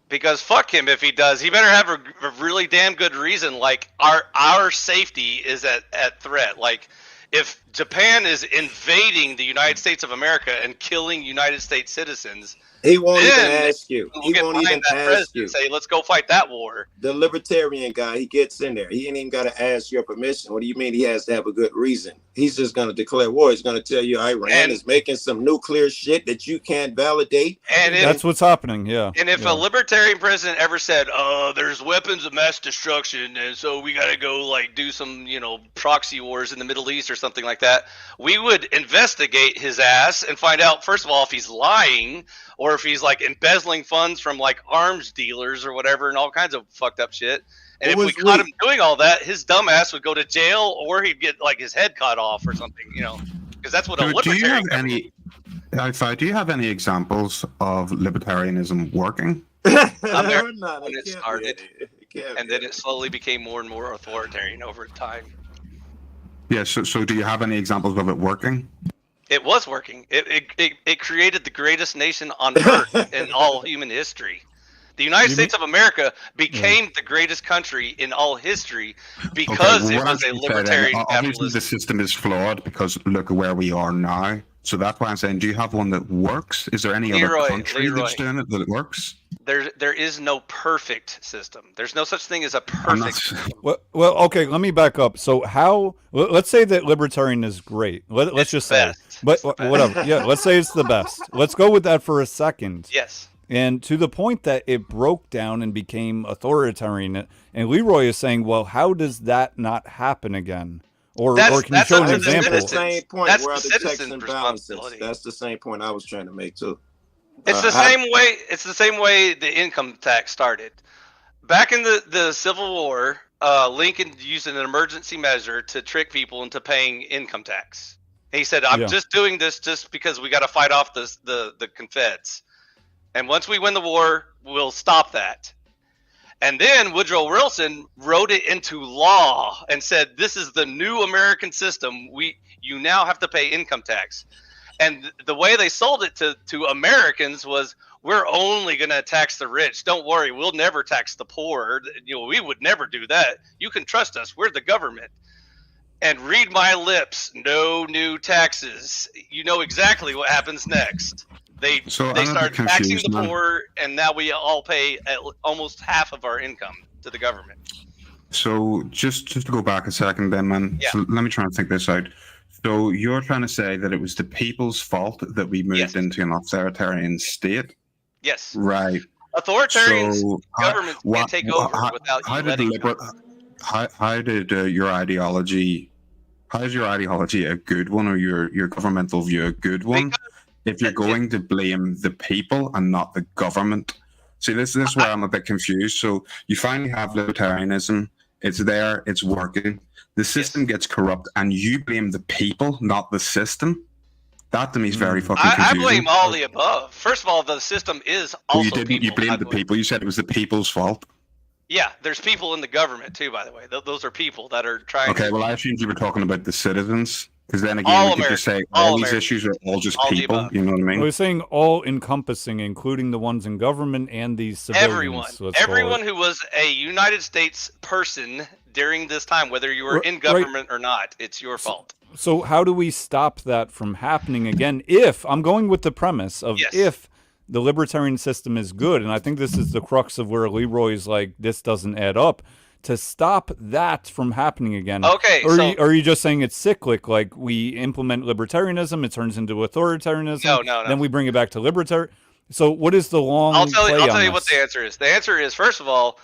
Speaker 3: Because fuck him if he does. He better have a really damn good reason. Like our safety is at threat. Like if Japan is invading the United States of America and killing United States citizens,
Speaker 6: he won't even ask you. He won't even ask you.
Speaker 3: Say, let's go fight that war.
Speaker 6: The libertarian guy, he gets in there. He ain't even got to ask your permission. What do you mean he has to have a good reason? He's just going to declare war. He's going to tell you Iran is making some nuclear shit that you can't validate.
Speaker 2: And that's what's happening, yeah.
Speaker 3: And if a libertarian president ever said, there's weapons of mass destruction, and so we got to go like do some, proxy wars in the Middle East or something like that, we would investigate his ass and find out, first of all, if he's lying or if he's like embezzling funds from like arms dealers or whatever and all kinds of fucked up shit. And if we caught him doing all that, his dumb ass would go to jail or he'd get like his head cut off or something, because that's what a libertarian.
Speaker 1: Do you have any examples of libertarianism working?
Speaker 3: When it started, and then it slowly became more and more authoritarian over time.
Speaker 1: Yeah, so do you have any examples of it working?
Speaker 3: It was working. It created the greatest nation on earth in all human history. The United States of America became the greatest country in all history because it was a libertarian
Speaker 1: capitalism. Obviously, the system is flawed because look at where we are now. So that's why I'm saying, do you have one that works? Is there any other country that's doing it that works?
Speaker 3: There is no perfect system. There's no such thing as a perfect system.
Speaker 2: Well, okay, let me back up. So let's say that libertarian is great. Let's just say, but whatever. Yeah, let's say it's the best. Let's go with that for a second.
Speaker 3: Yes.
Speaker 2: And to the point that it broke down and became authoritarian. And Leroy is saying, well, how does that not happen again? Or can you show an example?
Speaker 6: That's the same point where the checks and balances. That's the same point I was trying to make too.
Speaker 3: It's the same way. It's the same way the income tax started. Back in the Civil War, Lincoln used an emergency measure to trick people into paying income tax. He said, "I'm just doing this just because we got to fight off the Confeds, and once we win the war, we'll stop that." And then Woodrow Wilson wrote it into law and said, "This is the new American system. You now have to pay income tax." And the way they sold it to Americans was, we're only going to tax the rich. Don't worry, we'll never tax the poor. We would never do that. You can trust us. We're the government. And read my lips, no new taxes. You know exactly what happens next. They start taxing the poor, and now we all pay almost half of our income to the government.
Speaker 1: So just to go back a second then, man. So let me try and think this out. So you're trying to say that it was the people's fault that we moved into an authoritarian state?
Speaker 3: Yes.
Speaker 1: Right.
Speaker 3: Authoritarian governments can't take over without you letting them.
Speaker 1: How did your ideology? How is your ideology a good one, or your governmental view a good one? If you're going to blame the people and not the government. See, this is where I'm a bit confused. So you finally have libertarianism. It's there. It's working. The system gets corrupt, and you blame the people, not the system. That to me is very fucking confusing.
Speaker 3: I blame all the above. First of all, the system is also
Speaker 1: you didn't.
Speaker 3: People,
Speaker 1: you blamed the people. You said it was the people's fault.
Speaker 3: Yeah, there's people in the government too, by the way. Those are people that are trying
Speaker 1: to... well, I assumed you were talking about the citizens. Because then again, we could just say all these issues are all just people. You know what I mean?
Speaker 2: We're saying all encompassing, including the ones in government and these civilians.
Speaker 3: Everyone who was a United States person during this time, whether you were in government or not, it's your fault.
Speaker 2: So how do we stop that from happening again? If I'm going with the premise of if the libertarian system is good, and I think this is the crux of where Leroy's like, this doesn't add up. To stop that from happening again.
Speaker 3: Okay.
Speaker 2: Or are you just saying it's cyclic? Like we implement libertarianism, it turns into authoritarianism.
Speaker 3: No.
Speaker 2: Then we bring it back to libertarian. So what is the long
Speaker 3: I'll tell you what the answer is. The answer is, first of all,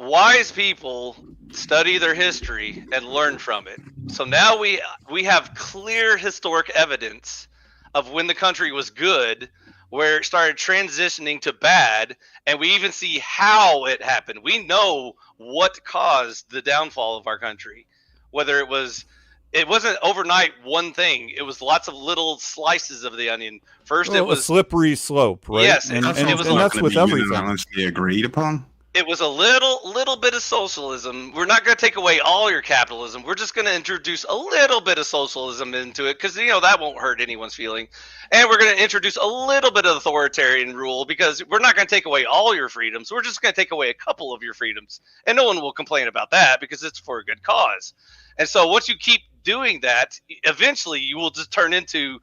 Speaker 3: wise people study their history and learn from it. So now we have clear historic evidence of when the country was good, where it started transitioning to bad, and we even see how it happened. We know what caused the downfall of our country, whether it wasn't overnight one thing. It was lots of little slices of the onion. First, it was
Speaker 2: a slippery slope, right?
Speaker 3: Yes,
Speaker 2: and
Speaker 3: it was
Speaker 2: that's with everything.
Speaker 1: Unanimously agreed upon.
Speaker 3: It was a little bit of socialism. We're not going to take away all your capitalism. We're just going to introduce a little bit of socialism into it because, that won't hurt anyone's feeling. And we're going to introduce a little bit of authoritarian rule because we're not going to take away all your freedoms. We're just going to take away a couple of your freedoms. And no one will complain about that because it's for a good cause. And so once you keep doing that, eventually you will just turn into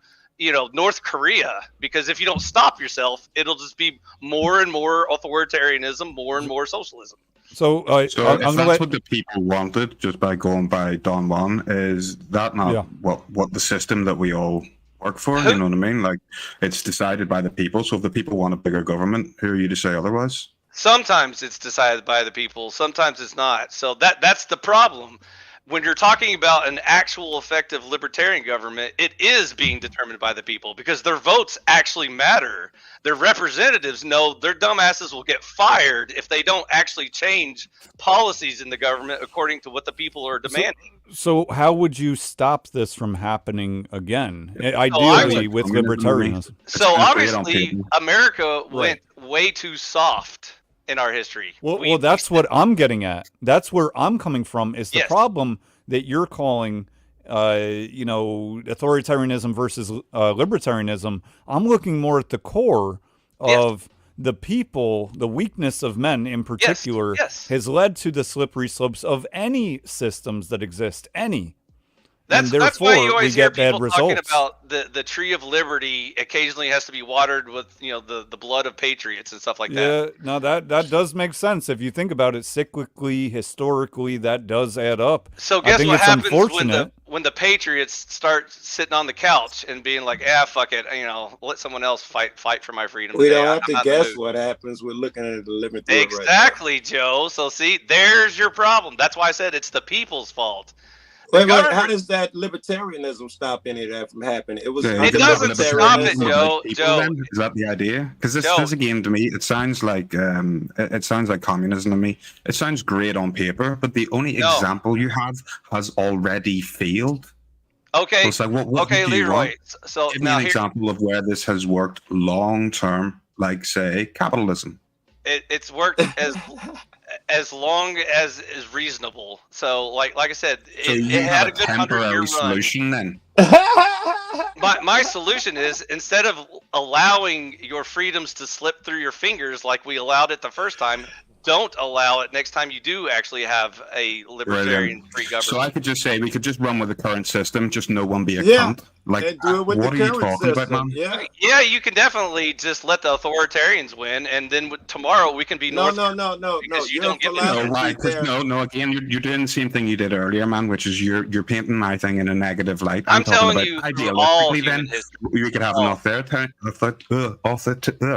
Speaker 3: North Korea, because if you don't stop yourself, it'll just be more and more authoritarianism, more and more socialism.
Speaker 1: So if that's what the people wanted, just by going by Don Juan, is that not what the system that we all work for? You know what I mean? Like, it's decided by the people. So if the people want a bigger government, who are you to say otherwise?
Speaker 3: Sometimes it's decided by the people. Sometimes it's not. So that's the problem. When you're talking about an actual effective libertarian government, it is being determined by the people because their votes actually matter. Their representatives know their dumbasses will get fired if they don't actually change policies in the government according to what the people are demanding.
Speaker 2: So how would you stop this from happening again? Ideally, with libertarianism.
Speaker 3: So obviously, America went way too soft in our history.
Speaker 2: Well, that's what I'm getting at. That's where I'm coming from, is the problem that you're calling, authoritarianism versus libertarianism. I'm looking more at the core of the people. The weakness of men in particular has led to the slippery slopes of any systems that exist,
Speaker 3: That's why you always hear people talking about the tree of liberty occasionally has to be watered with the blood of patriots and stuff like that.
Speaker 2: Yeah, no, that does make sense if you think about it cyclically, historically. That does add up.
Speaker 3: So guess what happens when the patriots start sitting on the couch and being like, fuck it, let someone else fight for my freedom.
Speaker 6: We don't have to guess what happens. We're looking at the living through
Speaker 3: exactly,
Speaker 6: right
Speaker 3: Joe. So see, there's your problem. That's why I said it's the people's fault.
Speaker 6: Wait, how does that libertarianism stop any of that from happening? It
Speaker 3: doesn't stop it, Joe.
Speaker 1: Is that the idea? Because this again, to me, it sounds like communism to me. It sounds great on paper, but the only example you have has already failed.
Speaker 3: Okay.
Speaker 1: So it's like, what
Speaker 3: Leroy. So
Speaker 1: give me an example of where this has worked long term, like say capitalism.
Speaker 3: It's worked as long as is reasonable. So like I said, it had a good 100-year
Speaker 1: solution then.
Speaker 3: My solution is, instead of allowing your freedoms to slip through your fingers like we allowed it the first time, don't allow it next time you do actually have a libertarian free government.
Speaker 1: So I could just say we could just run with the current system, just no one be a cunt. Like,
Speaker 6: do it with
Speaker 1: what
Speaker 6: the
Speaker 1: are you
Speaker 6: current
Speaker 1: talking
Speaker 6: system.
Speaker 1: about, man?
Speaker 3: Yeah, you can definitely just let the authoritarians win, and then tomorrow we can be
Speaker 6: No.
Speaker 3: Because you don't get
Speaker 1: No, again, you're doing the same thing you did earlier, man, which is you're painting my thing in a negative light.
Speaker 3: I'm
Speaker 1: talking
Speaker 3: telling
Speaker 1: about
Speaker 3: you, all
Speaker 1: idealistically, then you could have an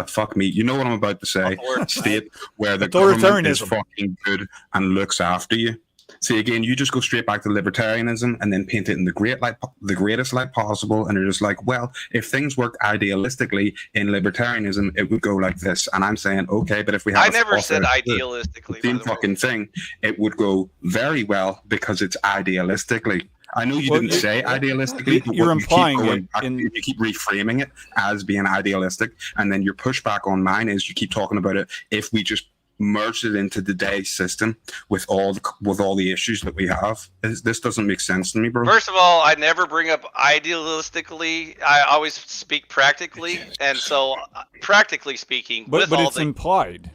Speaker 1: fuck me. You know what I'm about to say? State where the government is fucking good and looks after you. See, again, you just go straight back to libertarianism and then paint it in the greatest light possible, and you're just like, well, if things worked idealistically in libertarianism, it would go like this. And I'm saying, okay, but if we have
Speaker 3: I never said idealistically.
Speaker 1: Same fucking thing, it would go very well because it's idealistically. I know you didn't say idealistically, but
Speaker 2: you're implying
Speaker 1: you keep reframing it as being idealistic, and then your pushback on mine is you keep talking about it. If we just merge it into today's system with all the issues that we have, this doesn't make sense to me, bro.
Speaker 3: First of all, I never bring up idealistically. I always speak practically, and so practically speaking,
Speaker 2: but it's implied.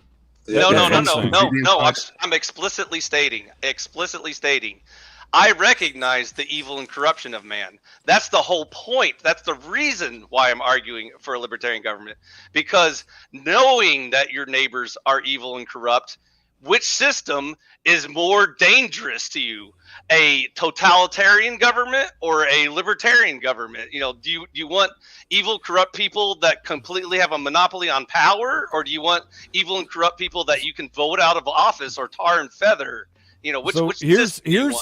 Speaker 3: No. I'm explicitly stating. I recognize the evil and corruption of man. That's the whole point. That's the reason why I'm arguing for a libertarian government. Because knowing that your neighbors are evil and corrupt which system is more dangerous to you, a totalitarian government or a libertarian government? You know, do you want evil, corrupt people that completely have a monopoly on power, or do you want evil and corrupt people that you can vote out of office or tar and feather? You know, which
Speaker 2: here's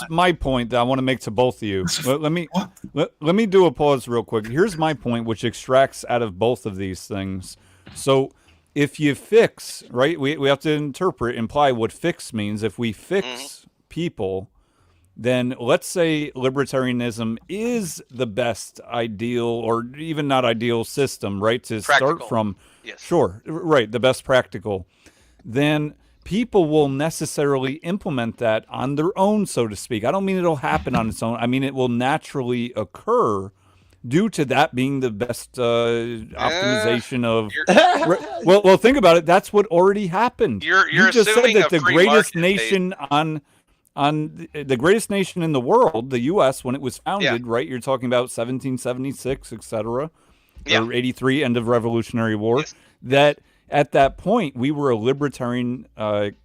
Speaker 2: my point that I want to make to both of you. Let me do a pause real quick. Here's my point, which extracts out of both of these things. So if you fix, right, we have to imply what fix means. If we fix people, then let's say libertarianism is the best ideal, or even not ideal system, right, to start from.
Speaker 3: Yes.
Speaker 2: Sure, right, the best practical. Then people will necessarily implement that on their own, so to speak. I don't mean it'll happen on its own. I mean it will naturally occur due to that being the best optimization of. Well, think about it. That's what already happened.
Speaker 3: You're
Speaker 2: you just said
Speaker 3: assuming
Speaker 2: that
Speaker 3: a
Speaker 2: the
Speaker 3: free
Speaker 2: greatest
Speaker 3: market,
Speaker 2: nation on the greatest nation in the world, the U.S., when it was founded, right? You're talking about 1776, etc., or 83, end of Revolutionary War.
Speaker 3: Yes.
Speaker 2: That at that point we were a libertarian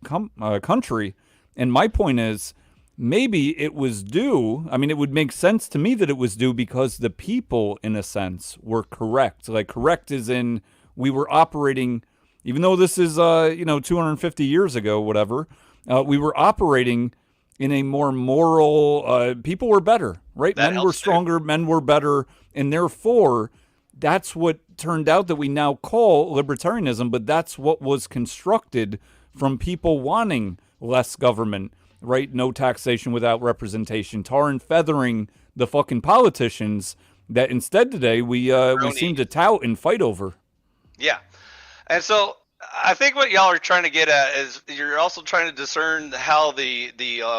Speaker 2: country, and my point is, maybe it was due. I mean, it would make sense to me that it was due because the people, in a sense, were correct. Like, correct is in we were operating, even though this is 250 years ago, whatever. We were operating in a more moral. People were better, right? Men were stronger. Men were better, and therefore, that's what turned out that we now call libertarianism. But that's what was constructed from people wanting less government. Right, no taxation without representation, tar and feathering the fucking politicians that instead today we seem to tout and fight over.
Speaker 3: Yeah, and so I think what y'all are trying to get at is you're also trying to discern how the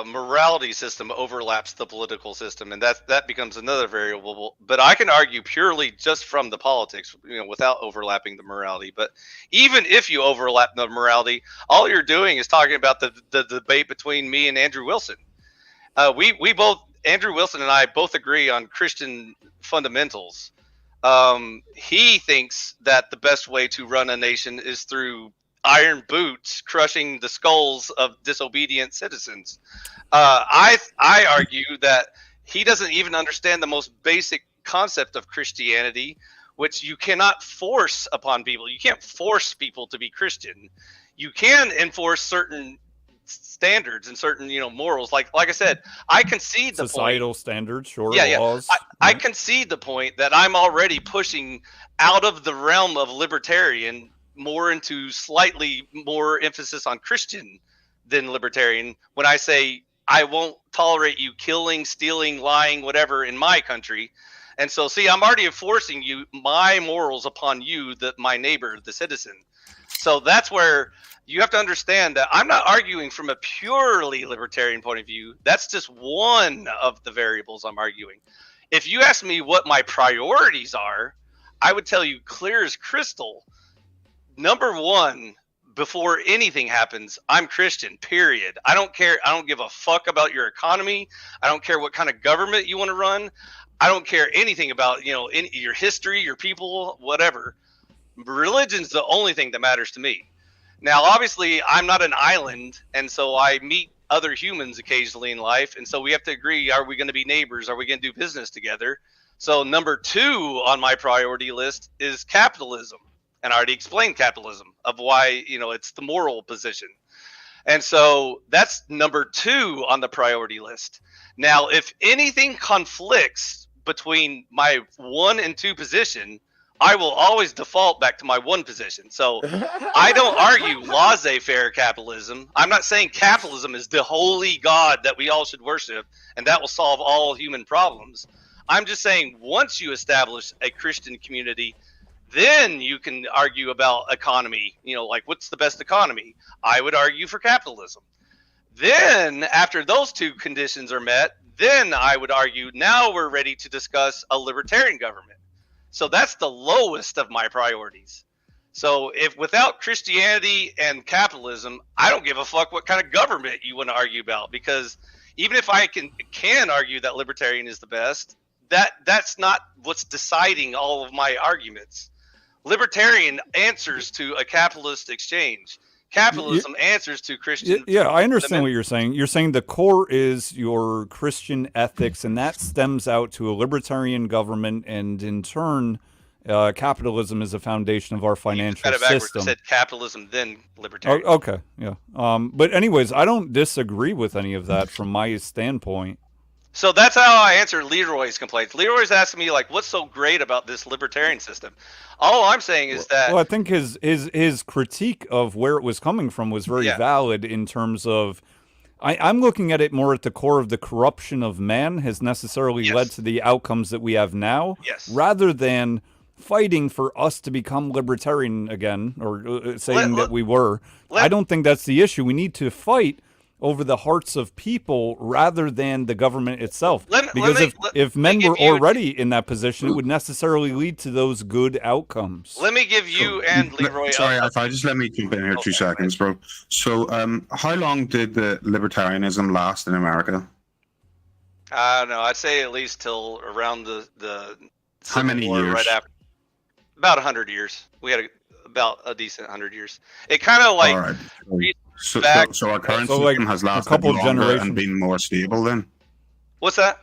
Speaker 3: morality system overlaps the political system, and that becomes another variable. But I can argue purely just from the politics, without overlapping the morality. But even if you overlap the morality, all you're doing is talking about the debate between me and Andrew Wilson. We both, Andrew Wilson and I, both agree on Christian fundamentals. He thinks that the best way to run a nation is through iron boots crushing the skulls of disobedient citizens. I argue that he doesn't even understand the most basic concept of Christianity, which you cannot force upon people. You can't force people to be Christian. You can enforce certain standards and certain morals, like I said, I concede the
Speaker 2: societal
Speaker 3: point.
Speaker 2: Standards, sure.
Speaker 3: Laws. I concede the point that I'm already pushing out of the realm of libertarian more into slightly more emphasis on Christian than libertarian when I say I won't tolerate you killing, stealing, lying, whatever in my country. And so, see, I'm already enforcing my morals upon you, my neighbor, the citizen. So that's where you have to understand that I'm not arguing from a purely libertarian point of view. That's just one of the variables I'm arguing. If you ask me what my priorities are, I would tell you clear as crystal. Number one, before anything happens, I'm Christian, period. I don't care. I don't give a fuck about your economy. I don't care what kind of government you want to run. I don't care anything about, your history, your people, whatever. Religion's the only thing that matters to me. Now, obviously, I'm not an island, and so I meet other humans occasionally in life, and so we have to agree, are we going to be neighbors? Are we going to do business together? So number two on my priority list is capitalism, and I already explained capitalism, of why, it's the moral position. And so that's number two on the priority list. Now, if anything conflicts between my 1 and 2 position, I will always default back to my 1 position. So I don't argue laissez-faire capitalism. I'm not saying capitalism is the holy God that we all should worship and that will solve all human problems. I'm just saying once you establish a Christian community, then you can argue about economy. Like what's the best economy? I would argue for capitalism. Then after those 2 conditions are met, then I would argue now we're ready to discuss a libertarian government. So that's the lowest of my priorities. So if without Christianity and capitalism, I don't give a fuck what kind of government you want to argue about, because even if I can argue that libertarian is the best, that's not what's deciding all of my arguments. Libertarian answers to a capitalist exchange. capitalism answers to Christian.
Speaker 2: Yeah, I understand what you're saying. You're saying the core is your Christian ethics, and that stems out to a libertarian government, and in turn, capitalism is the foundation of our financial system.
Speaker 3: Said capitalism, then libertarian.
Speaker 2: Oh, okay, yeah. But anyways, I don't disagree with any of that from my standpoint.
Speaker 3: So that's how I answer Leroy's complaints. Leroy's asking me, like, what's so great about this libertarian system? All I'm saying is that...
Speaker 2: Well, I think his critique of where it was coming from was very valid in terms of... I'm looking at it more at the core of the corruption of man has necessarily led to the outcomes that we have now, rather than fighting for us to become libertarian again, or saying that we were. I don't think that's the issue. We need to fight over the hearts of people rather than the government itself. Because if men were already in that position, it would necessarily lead to those good outcomes.
Speaker 3: Let me give you and Leroy...
Speaker 1: Sorry, if I just let me jump in here 2 seconds, bro. So how long did the libertarianism last in America?
Speaker 3: I don't know. I'd say at least till around the
Speaker 1: how many years?
Speaker 3: Right after. About 100 years. We had about a decent 100 years. It kind of like...
Speaker 1: All right. So our current system has lasted a couple generations and been more stable then?
Speaker 3: What's that?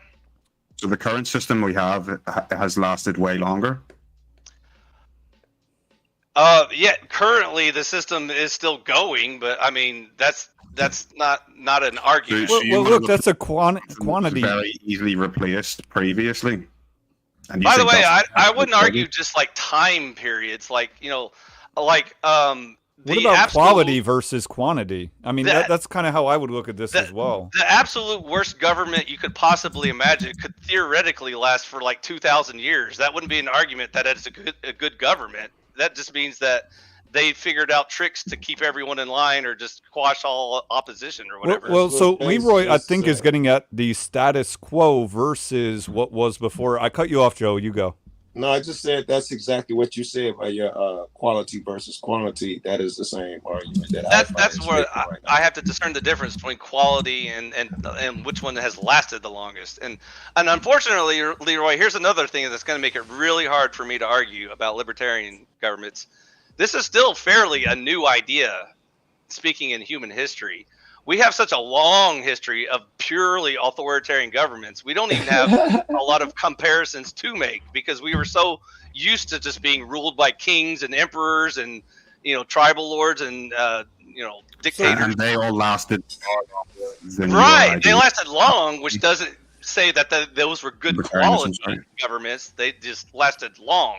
Speaker 1: So the current system we have has lasted way longer?
Speaker 3: Yeah, currently the system is still going, but I mean, that's not an argument.
Speaker 2: Well, look, that's a quantity.
Speaker 1: Very easily replaced previously. And
Speaker 3: by the way, I wouldn't argue just like time periods, like, you know, like...
Speaker 2: What about quality versus quantity? I mean, that's kind of how I would look at this as well.
Speaker 3: The absolute worst government you could possibly imagine could theoretically last for like 2,000 years. That wouldn't be an argument that it's a good government. That just means that they figured out tricks to keep everyone in line or just quash all opposition or whatever.
Speaker 2: Well, so Leroy, I think, is getting at the status quo versus what was before. I cut you off, Joe. You go.
Speaker 6: No, I just said that's exactly what you said about your quality versus quantity. That is the same argument
Speaker 3: that's where I have to discern the difference between quality and which one has lasted the longest. And unfortunately, Leroy, here's another thing that's going to make it really hard for me to argue about libertarian governments. This is still fairly a new idea, speaking in human history. We have such a long history of purely authoritarian governments. We don't even have a lot of comparisons to make because we were so used to just being ruled by kings and emperors and, you know, tribal lords and, you know, dictators.
Speaker 1: And they all lasted.
Speaker 3: Right. They lasted long, which doesn't say that those were good quality governments. They just lasted long.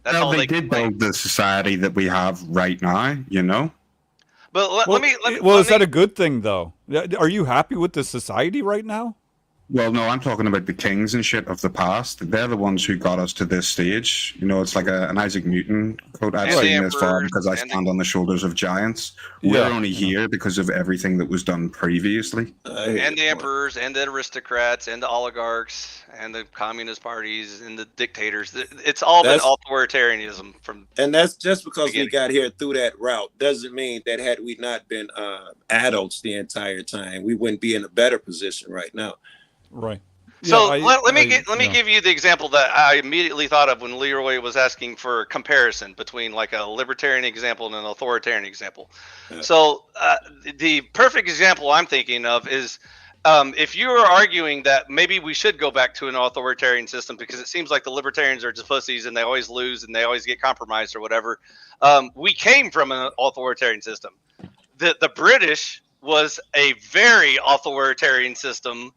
Speaker 3: That's all they
Speaker 1: did build the society that we have right now, you know?
Speaker 3: But let me.
Speaker 2: Is that a good thing, though? Are you happy with the society right now?
Speaker 1: Well, no, I'm talking about the kings and shit of the past. They're the ones who got us to this stage. You know, it's like an Isaac Newton quote I've seen this far because I stand on the shoulders of giants. We're only here because of everything that was done previously.
Speaker 3: And the emperors and the aristocrats and the oligarchs and the communist parties and the dictators. It's all been authoritarianism from.
Speaker 6: And that's just because we got here through that route doesn't mean that had we not been adults the entire time, we wouldn't be in a better position right now.
Speaker 2: Right.
Speaker 3: So let me give you the example that I immediately thought of when Leroy was asking for a comparison between like a libertarian example and an authoritarian example. Yeah. So the perfect example I'm thinking of is if you are arguing that maybe we should go back to an authoritarian system because it seems like the libertarians are just pussies and they always lose and they always get compromised or whatever. We came from an authoritarian system. The British was a very authoritarian system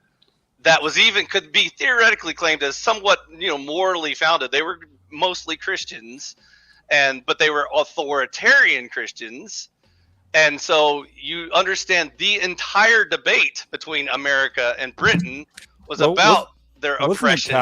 Speaker 3: that was could be theoretically claimed as somewhat, you know, morally founded. They were mostly Christians, but they were authoritarian Christians. And so you understand the entire debate between America and Britain was about their oppression.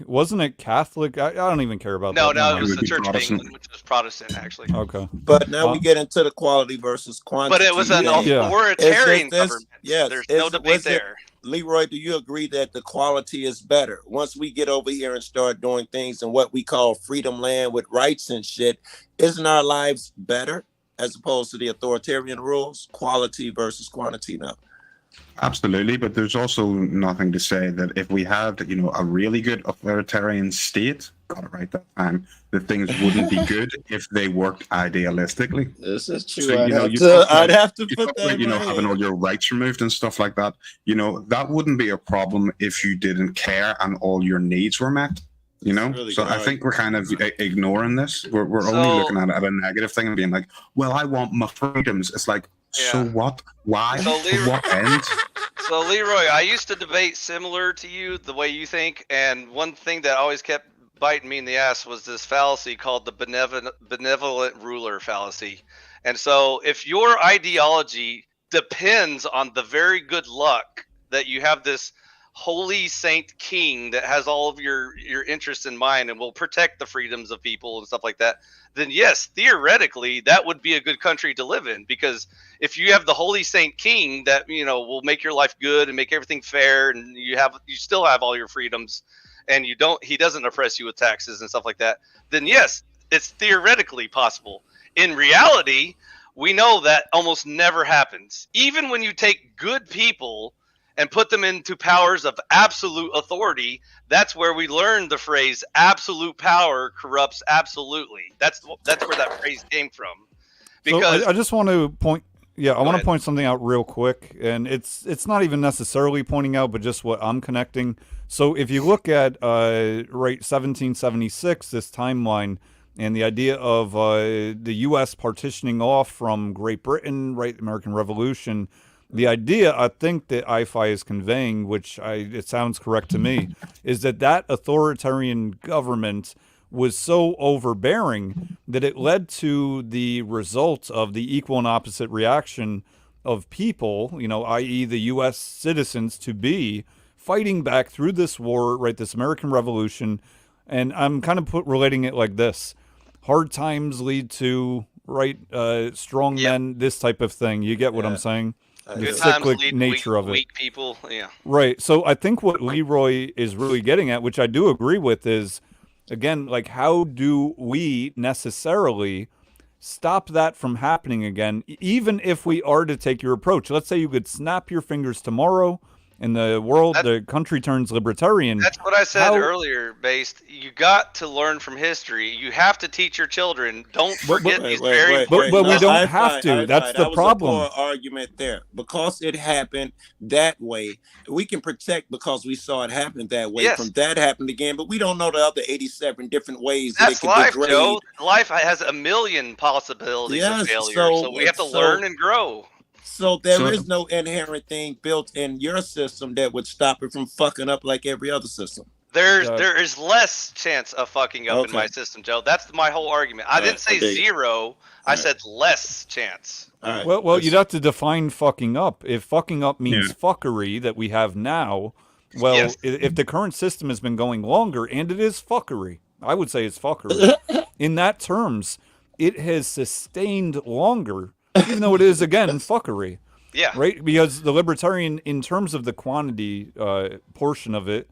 Speaker 2: Wasn't it Catholic? I don't even care about that.
Speaker 3: No, it was the Church of England, which was Protestant, actually.
Speaker 2: Okay.
Speaker 6: But now we get into the quality versus quantity.
Speaker 3: But it was an authoritarian government. Yeah, there's no debate there.
Speaker 6: Leroy, do you agree that the quality is better? Once we get over here and start doing things in what we call freedom land with rights and shit, isn't our lives better as opposed to the authoritarian rules? Quality versus quantity now.
Speaker 1: Absolutely, but there's also nothing to say that if we had, you know, a really good authoritarian state got it right that time, that things wouldn't be good if they worked idealistically.
Speaker 6: This is true.
Speaker 1: So,
Speaker 6: I'd have to
Speaker 1: you
Speaker 6: put
Speaker 1: talk
Speaker 6: that
Speaker 1: about,
Speaker 6: right
Speaker 1: having all your rights removed and stuff like that. That wouldn't be a problem if you didn't care and all your needs were met.
Speaker 6: Really
Speaker 1: So I think we're kind of ignoring this. We're only looking at it as a negative thing and being like, well, I want my freedoms. It's like, so what? Why?
Speaker 3: So
Speaker 1: To what end?
Speaker 3: So Leroy, I used to debate similar to you, the way you think, and one thing that always kept biting me in the ass was this fallacy called the benevolent ruler fallacy. And so if your ideology depends on the very good luck that you have this holy saint king that has all of your interests in mind and will protect the freedoms of people and stuff like that, then yes, theoretically that would be a good country to live in, because if you have the holy saint king that will make your life good and make everything fair, and you still have all your freedoms, and he doesn't oppress you with taxes and stuff like that, then yes, it's theoretically possible. In reality, we know that almost never happens. Even when you take good people and put them into powers of absolute authority, that's where we learn the phrase "absolute power corrupts absolutely." That's where that phrase came from. Because
Speaker 2: so I just want to point. Yeah, I want to
Speaker 3: ahead.
Speaker 2: point something out real quick, and it's not even necessarily pointing out, but just what I'm connecting. So if you look at 1776, this timeline, and the idea of the U.S. partitioning off from Great Britain, right, American Revolution. The idea, I think, that IFI is conveying, which it sounds correct to me, is that authoritarian government was so overbearing that it led to the result of the equal and opposite reaction of people, i.e. the U.S. citizens, to be fighting back through this war, right, this American Revolution. And I'm kind of relating it like this. Hard times lead to, right, strong men, this type of thing. You get what I'm saying? The cyclic nature of it.
Speaker 3: Weak people, yeah.
Speaker 2: Right. So I think what Leroy is really getting at, which I do agree with, is, again, like, how do we necessarily stop that from happening again, even if we are to take your approach? Let's say you could snap your fingers tomorrow and the country turns libertarian.
Speaker 3: That's what I said earlier, Based. You got to learn from history. You have to teach your children. Don't forget these very...
Speaker 2: But we don't have to. That's the problem.
Speaker 6: That was a poor argument there. Because it happened that way, we can protect because we saw it happen that way.
Speaker 3: Yes.
Speaker 6: From that happened again, but we don't know the other 87 different ways
Speaker 3: That's
Speaker 6: that it can
Speaker 3: life,
Speaker 6: degrade.
Speaker 3: Joe. Life has a million possibilities of failure, so we have to learn and grow.
Speaker 6: So there is no inherent thing built in your system that would stop it from fucking up like every other system.
Speaker 3: There is less chance of fucking up in my system, Joe. That's my whole argument. I didn't say zero. I said less chance.
Speaker 2: Well, you'd have to define fucking up. If fucking up means fuckery that we have now, well, if the current system has been going longer, and it is fuckery, I would say it's fuckery. In that terms, it has sustained longer, even though it is, again, fuckery.
Speaker 3: Yeah.
Speaker 2: Right? Because the libertarian, in terms of the quantity portion of it,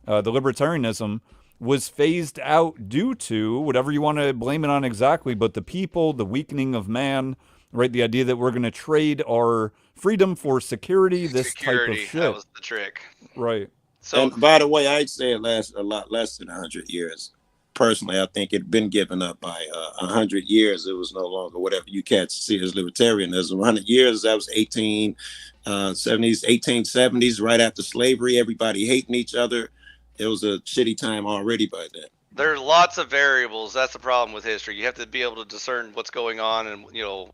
Speaker 2: the libertarianism was phased out due to whatever you want to blame it on exactly, but the people, the weakening of man, right? The idea that we're going to trade our freedom for security, type of shit.
Speaker 3: That was the trick.
Speaker 2: Right.
Speaker 6: So, and by the way, I'd say it lasts a lot less than 100 years. Personally, I think it'd been given up by 100 years. It was no longer whatever you cats see as libertarianism. 100 years, that was 1870s, right after slavery, everybody hating each other. It was a shitty time already by then.
Speaker 3: There are lots of variables. That's the problem with history. You have to be able to discern what's going on and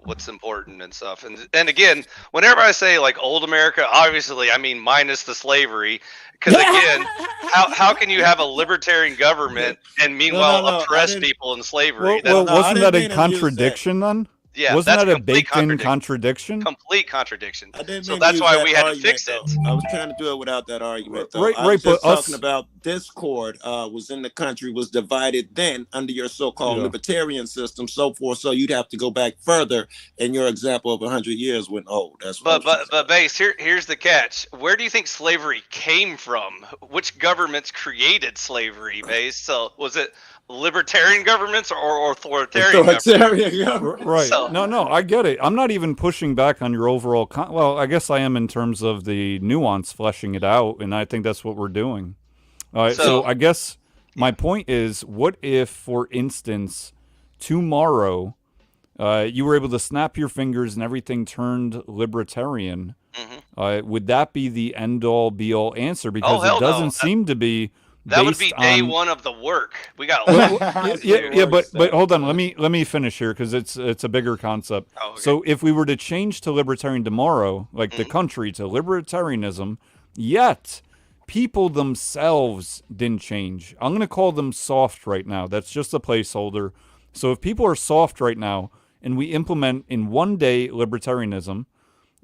Speaker 3: what's important and stuff. And again, whenever I say like old America, obviously I mean minus the slavery. Because again, how can you have a libertarian government and meanwhile oppress people in slavery?
Speaker 2: Well, wasn't that a contradiction then?
Speaker 3: Yeah,
Speaker 2: wasn't
Speaker 3: that's
Speaker 2: that a baked-in contradiction?
Speaker 3: Complete contradiction. So that's why we had to fix it.
Speaker 6: I was trying to do it without that argument, though.
Speaker 2: Right,
Speaker 6: I was just
Speaker 2: but
Speaker 6: talking about discord was in the country, was divided then under your so-called libertarian system, so forth. So you'd have to go back further, and your example of 100 years went old. That's what
Speaker 3: but Base, here's the catch. Where do you think slavery came from? Which governments created slavery, Base? So was it libertarian governments or authoritarian governments?
Speaker 2: Right. So, no, I get it. I'm not even pushing back on your overall well, I guess I am in terms of the nuance, fleshing it out, and I think that's what we're doing. All right, so I guess My point is, what if, for instance, tomorrow you were able to snap your fingers and everything turned libertarian? Would that be the end-all, be-all answer? Because it doesn't seem to be.
Speaker 3: That would be day one of the work. We got.
Speaker 2: But hold on. Let me finish here because it's a bigger concept. Oh, okay. So if we were to change to libertarian tomorrow, like the country to libertarianism, yet people themselves didn't change. I'm going to call them soft right now. That's just a placeholder. So if people are soft right now and we implement in one day libertarianism,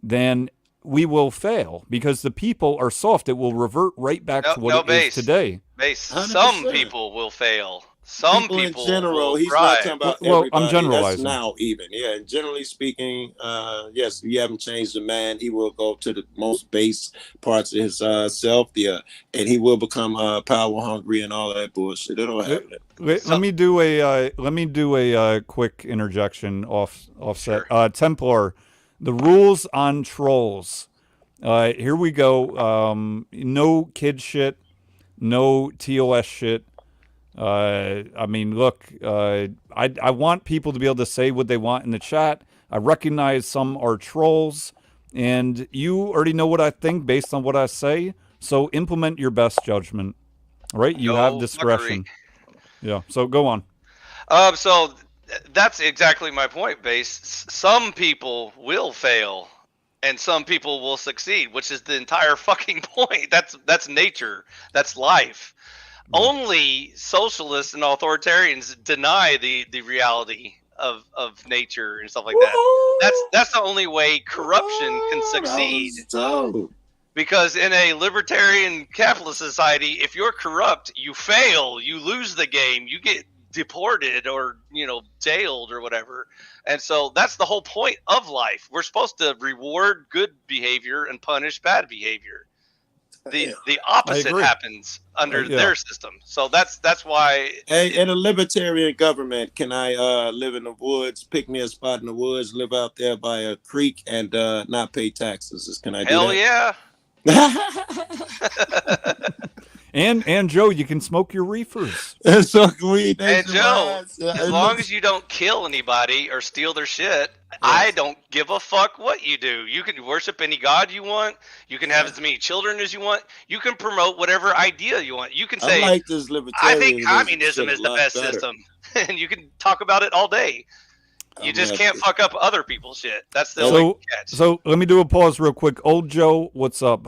Speaker 2: then we will fail because the people are soft. It will revert right back to what it is today.
Speaker 3: Some people will fail. Some people
Speaker 6: in general. He's
Speaker 3: thrive.
Speaker 6: not talking about
Speaker 2: well,
Speaker 6: everybody.
Speaker 2: I'm generalizing.
Speaker 6: That's now even. Yeah, and generally speaking, yes, you haven't changed the man. He will go to the most base parts of his self, and he will become power hungry and all that bullshit. It don't happen.
Speaker 2: Let me do a quick interjection offset. Sure. Templar, the rules on trolls. Here we go. No kid shit. No TOS shit. I mean, look, I want people to be able to say what they want in the chat. I recognize some are trolls, and you already know what I think based on what I say. So implement your best judgment, right? You have discretion. Yeah. So go on.
Speaker 3: So that's exactly my point, Base. Some people will fail, and some people will succeed, which is the entire fucking point. That's nature. That's life. Only socialists and authoritarians deny the reality of nature and stuff like that. That's the only way corruption can succeed. Because in a libertarian capitalist society, if you're corrupt, you fail, you lose the game, you get deported or jailed or whatever. And so that's the whole point of life. We're supposed to reward good behavior and punish bad behavior. The opposite happens under their system. So that's why.
Speaker 6: Hey, in a libertarian government, can I live in the woods, pick me a spot in the woods, live out there by a creek, and not pay taxes? Can I do that?
Speaker 3: Hell yeah.
Speaker 2: And Joe, you can smoke your reefers.
Speaker 6: So weed.
Speaker 3: And Joe, as long as you don't kill anybody or steal their shit, I don't give a fuck what you do. You can worship any god you want. You can have as many children as you want. You can promote whatever idea you want. You can say,
Speaker 6: I like this
Speaker 3: I think communism is the best system. And you can talk about it all day. You just can't fuck up other people's shit. That's the only catch.
Speaker 2: So let me do a pause real quick. Old Joe, what's up?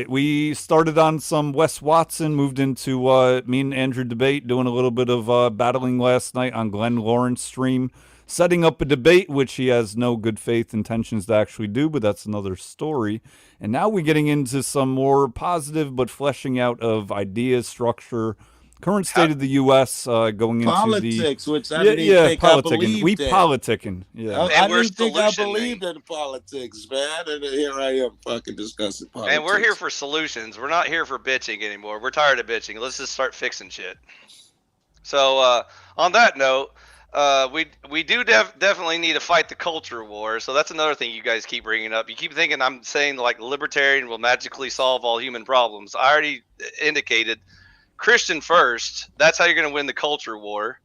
Speaker 2: We started on some Wes Watson, moved into me and Andrew debate, doing a little bit of battling last night on Glenn Lawrence stream, setting up a debate, which he has no good faith intentions to actually do, but that's another story. And now we're getting into some more positive but fleshing out of ideas, structure, current state of the U.S. Going into
Speaker 6: politics, which I didn't think
Speaker 2: politicking.
Speaker 6: I believed
Speaker 2: we
Speaker 6: in.
Speaker 2: politicking. Yeah,
Speaker 6: I didn't think I believed in politics, man. And here I am fucking discussing politics.
Speaker 3: And we're here for solutions. We're not here for bitching anymore. We're tired of bitching. Let's just start fixing shit. So on that note, we do definitely need to fight the culture war. So that's another thing you guys keep bringing up. You keep thinking I'm saying like libertarian will magically solve all human problems. I already indicated Christian first. That's how you're going to win the culture war.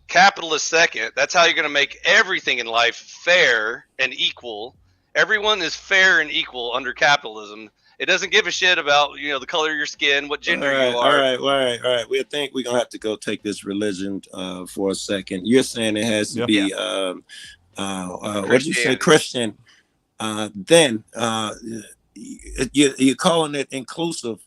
Speaker 3: Capitalist second. That's how you're going to make everything in life fair and equal. Everyone is fair and equal under capitalism. It doesn't give a shit about the color of your skin, what gender you are.
Speaker 6: All right. We think we're gonna have to go take this religion for a second. You're saying it has to be what did you say, Christian? Then you're calling it inclusive,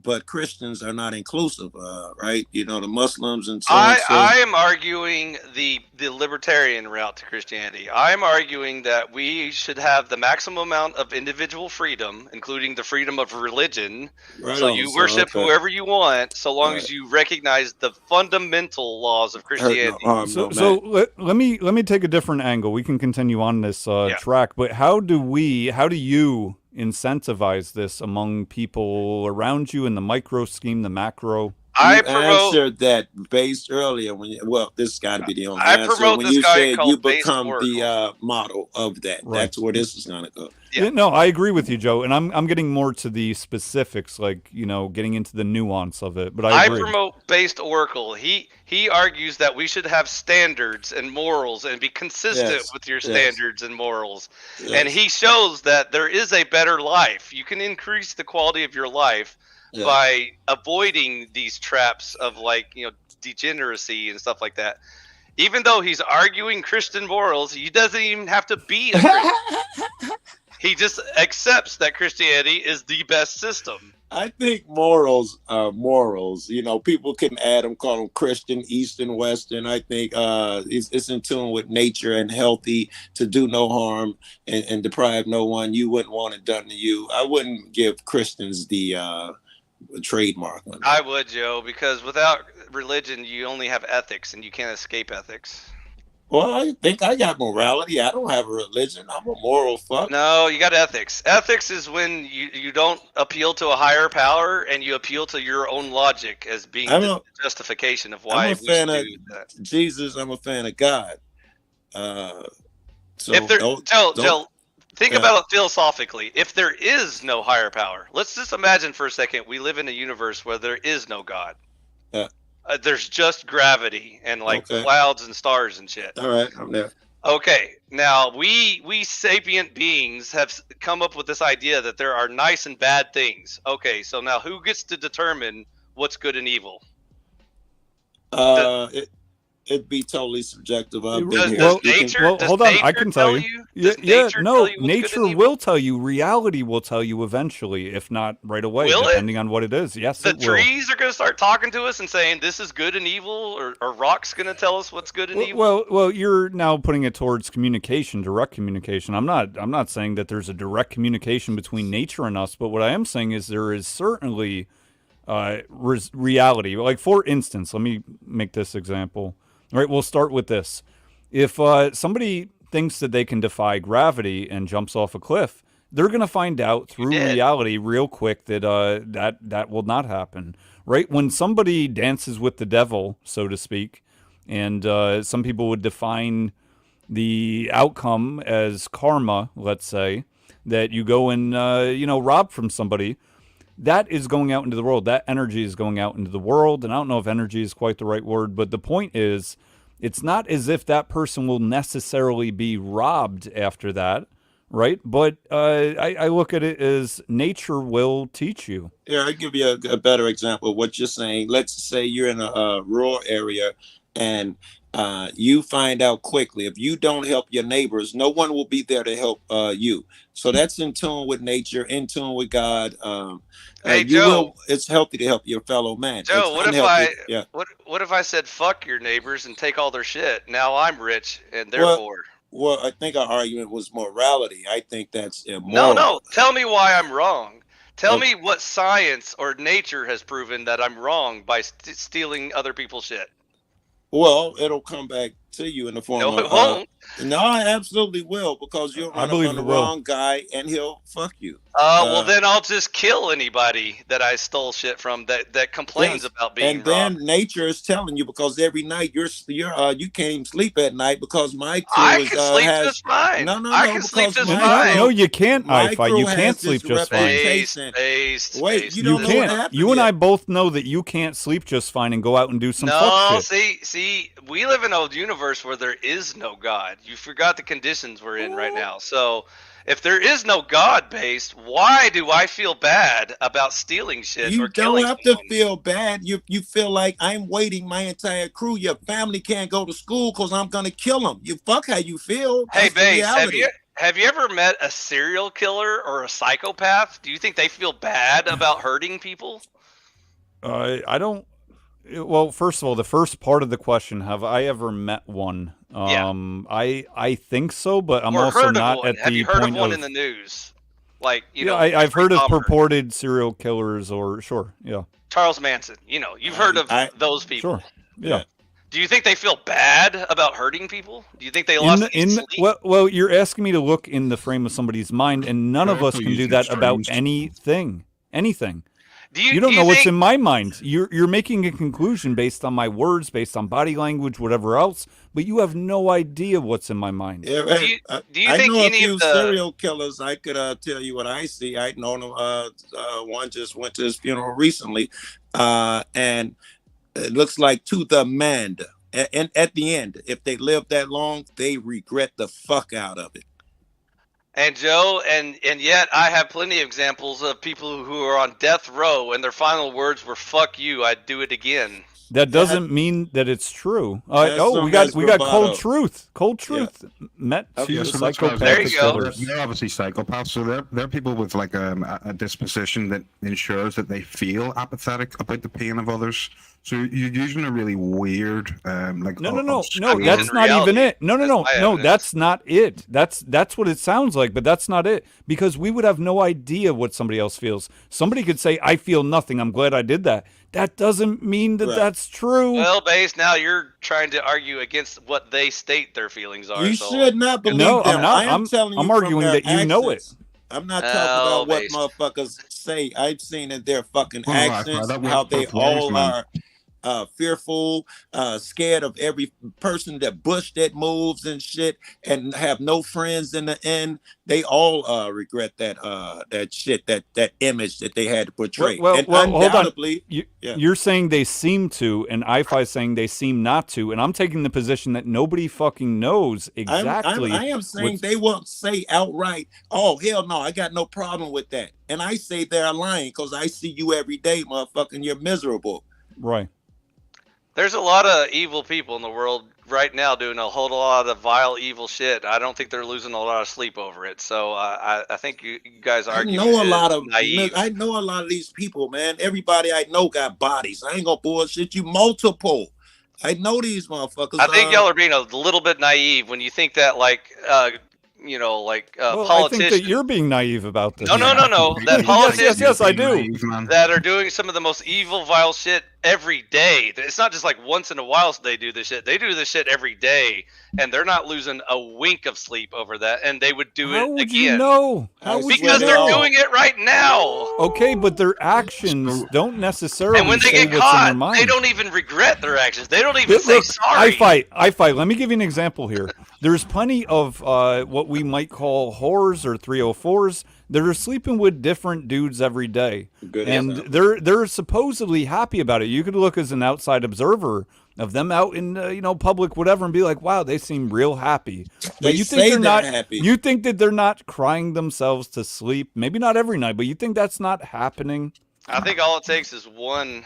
Speaker 6: but Christians are not inclusive, right? The Muslims and so on.
Speaker 3: I am arguing the libertarian route to Christianity. I'm arguing that we should have the maximum amount of individual freedom, including the freedom of religion. Right, so you worship whoever you want, so long as you recognize the fundamental laws of Christianity.
Speaker 2: So let me take a different angle. We can continue on this track, but how do you incentivize this among people around you in the micro scheme, the macro?
Speaker 6: I answered that based earlier this has got to be the only answer. When you said you become the model of that, that's where this is going to go.
Speaker 3: Yeah.
Speaker 2: No, I agree with you, Joe, and I'm getting more to the specifics, like getting into the nuance of it. But I agree.
Speaker 3: promote based Oracle. He argues that we should have standards and morals and be consistent with your standards and morals. And he shows that there is a better life. You can increase the quality of your life by avoiding these traps of degeneracy and stuff like that. Even though he's arguing Christian morals, he doesn't even have to be a Christian. He just accepts that Christianity is the best system.
Speaker 6: I think morals are morals. People can add them, call them Christian, Eastern, Western. I think it's in tune with nature and healthy to do no harm and deprive no one. You wouldn't want it done to you. I wouldn't give Christians the trademark on that.
Speaker 3: I would, Joe, because without religion, you only have ethics, and you can't escape ethics.
Speaker 6: Well, I think I got morality. I don't have a religion. I'm a moral fuck.
Speaker 3: No, you got ethics. Ethics is when you don't appeal to a higher power and you appeal to your own logic as being the justification of why
Speaker 6: I'm a fan of Jesus. I'm a fan of God. So
Speaker 3: if there, Joe, think about it philosophically. If there is no higher power, let's just imagine for a second we live in a universe where there is no God.
Speaker 6: Yeah.
Speaker 3: There's just gravity and clouds and stars and shit.
Speaker 6: All right, I'm there.
Speaker 3: Okay, now we sapient beings have come up with this idea that there are nice and bad things. Okay, so now who gets to determine what's good and evil?
Speaker 6: It'd be totally subjective.
Speaker 2: Hold on, I can tell you. Nature will tell you. Reality will tell you eventually, if not right away, depending on what it is. Yes,
Speaker 3: the trees are going to start talking to us and saying this is good and evil, or rocks going to tell us what's good and evil.
Speaker 2: Well, you're now putting it towards communication, direct communication. I'm not saying that there's a direct communication between nature and us, but what I am saying is there is certainly reality. Like, for instance, let me make this example. All right, we'll start with this. If somebody thinks that they can defy gravity and jumps off a cliff, they're going to find out through reality real quick that that will not happen, right? When somebody dances with the devil, so to speak, and some people would define the outcome as karma, let's say, that you go and rob from somebody, that is going out into the world. That energy is going out into the world. And I don't know if energy is quite the right word, but the point is, it's not as if that person will necessarily be robbed after that, right? But I look at it as nature will teach you.
Speaker 6: Yeah, I'll give you a better example of what you're saying. Let's say you're in a rural area and you find out quickly, if you don't help your neighbors, no one will be there to help you. So that's in tune with nature, in tune with God.
Speaker 3: Hey, Joe,
Speaker 6: it's healthy to help your fellow man.
Speaker 3: Joe, what if I said fuck your neighbors and take all their shit? Now I'm rich and therefore.
Speaker 6: Well, I think our argument was morality. I think that's immoral.
Speaker 3: No. Tell me why I'm wrong. Tell me what science or nature has proven that I'm wrong by stealing other people's shit.
Speaker 6: Well, it'll come back to you in the form of...
Speaker 3: No, it won't.
Speaker 6: No, I absolutely will, because you'll run up on the wrong guy and he'll fuck you.
Speaker 3: Well, then I'll just kill anybody that I stole shit from that complains about being
Speaker 6: robbed. And then nature is telling you, because every night you can't even sleep at night because my crew
Speaker 3: I can sleep just fine.
Speaker 6: No,
Speaker 3: I can sleep just fine.
Speaker 2: No, you can't, Ifi. You can't sleep just fine.
Speaker 6: Wait,
Speaker 2: you can't. You and I both know that you can't sleep just fine and go out and do some fuck shit.
Speaker 3: See, we live in a universe where there is no God. You forgot the conditions we're in right now. So if there is no God based, why do I feel bad about stealing shit?
Speaker 6: You don't have to feel bad. You feel like I'm waiting my entire crew. Your family can't go to school because I'm gonna kill them. You fuck how you feel.
Speaker 3: Hey, Base, have you ever met a serial killer or a psychopath? Do you think they feel bad about hurting people?
Speaker 2: I don't. Well, first of all, the first part of the question, have I ever met one? I think so, but I'm also not at the point of...
Speaker 3: Have you heard of one in the news? Like,
Speaker 2: I've heard of purported serial killers, or
Speaker 3: Charles Manson. You've heard of those people.
Speaker 2: Sure, yeah.
Speaker 3: Do you think they feel bad about hurting people? Do you think they lost sleep?
Speaker 2: Well, you're asking me to look in the frame of somebody's mind, and none of us can do that about anything. You don't know what's in my mind. You're making a conclusion based on my words, based on body language, whatever else, but you have no idea what's in my mind.
Speaker 6: Yeah,
Speaker 3: do you
Speaker 6: I
Speaker 3: think
Speaker 6: know
Speaker 3: any
Speaker 6: a few
Speaker 3: of the
Speaker 6: serial killers. I could tell you what I see. I know one just went to his funeral recently, and it looks like to the man. And at the end, if they live that long, they regret the fuck out of it.
Speaker 3: And Joe, and yet I have plenty of examples of people who are on death row and their final words were "fuck you, I'd do it again."
Speaker 2: That doesn't mean that it's true. We got cold truth. Cold truth met two psychopathic
Speaker 3: There you go.
Speaker 2: killers.
Speaker 1: They're obviously psychopaths, so they're people with like a disposition that ensures that they feel apathetic about the pain of others. So you're using a really weird, like
Speaker 2: No, that's not even it. No, that's not it. That's what it sounds like, but that's not it. Because we would have no idea what somebody else feels. Somebody could say, "I feel nothing. I'm glad I did that." That doesn't mean that that's true.
Speaker 3: Well, Base, now you're trying to argue against what they state their feelings are.
Speaker 6: You should not believe them.
Speaker 2: I'm not.
Speaker 6: I'm telling you
Speaker 2: I'm arguing that you know it.
Speaker 6: I'm not talking about what motherfuckers say. I've seen in their fucking accents how they all are fearful, scared of every person that that moves and shit, and have no friends in the end. They all regret that shit, that image that they had to portray.
Speaker 2: Well,
Speaker 6: undoubtedly,
Speaker 2: hold on. You're saying they seem to, and IFI is saying they seem not to, and I'm taking the position that nobody fucking knows exactly.
Speaker 6: I am saying they won't say outright, "Oh hell no, I got no problem with that," and I say they're lying because I see you every day, motherfucker, and you're miserable.
Speaker 2: Right.
Speaker 3: There's a lot of evil people in the world right now doing a whole lot of vile, evil shit. I don't think they're losing a lot of sleep over it. So I think you guys argue.
Speaker 6: I know a lot of these people, man. Everybody I know got bodies. I ain't gonna bullshit you. Multiple. I know these motherfuckers.
Speaker 3: I think y'all are being a little bit naive when you think that, like, politicians.
Speaker 2: I think that you're being naive about this.
Speaker 3: No. That politicians,
Speaker 2: yes, I do.
Speaker 3: That are doing some of the most evil, vile shit every day. It's not just like once in a while they do this shit. They do this shit every day, and they're not losing a wink of sleep over that. And they would do it again.
Speaker 2: How would you know?
Speaker 3: Because they're doing it right now.
Speaker 2: Okay, but their actions don't necessarily.
Speaker 3: And when they get caught, they don't even regret their actions. They don't even say sorry.
Speaker 2: I fight. Let me give you an example here. There's plenty of what we might call whores or 304s that are sleeping with different dudes every day. And they're supposedly happy about it. You could look as an outside observer of them out in public, whatever, and be like, wow, they seem real happy. But you think they're not happy. You think that they're not crying themselves to sleep? Maybe not every night, but you think that's not happening?
Speaker 3: I think all it takes is one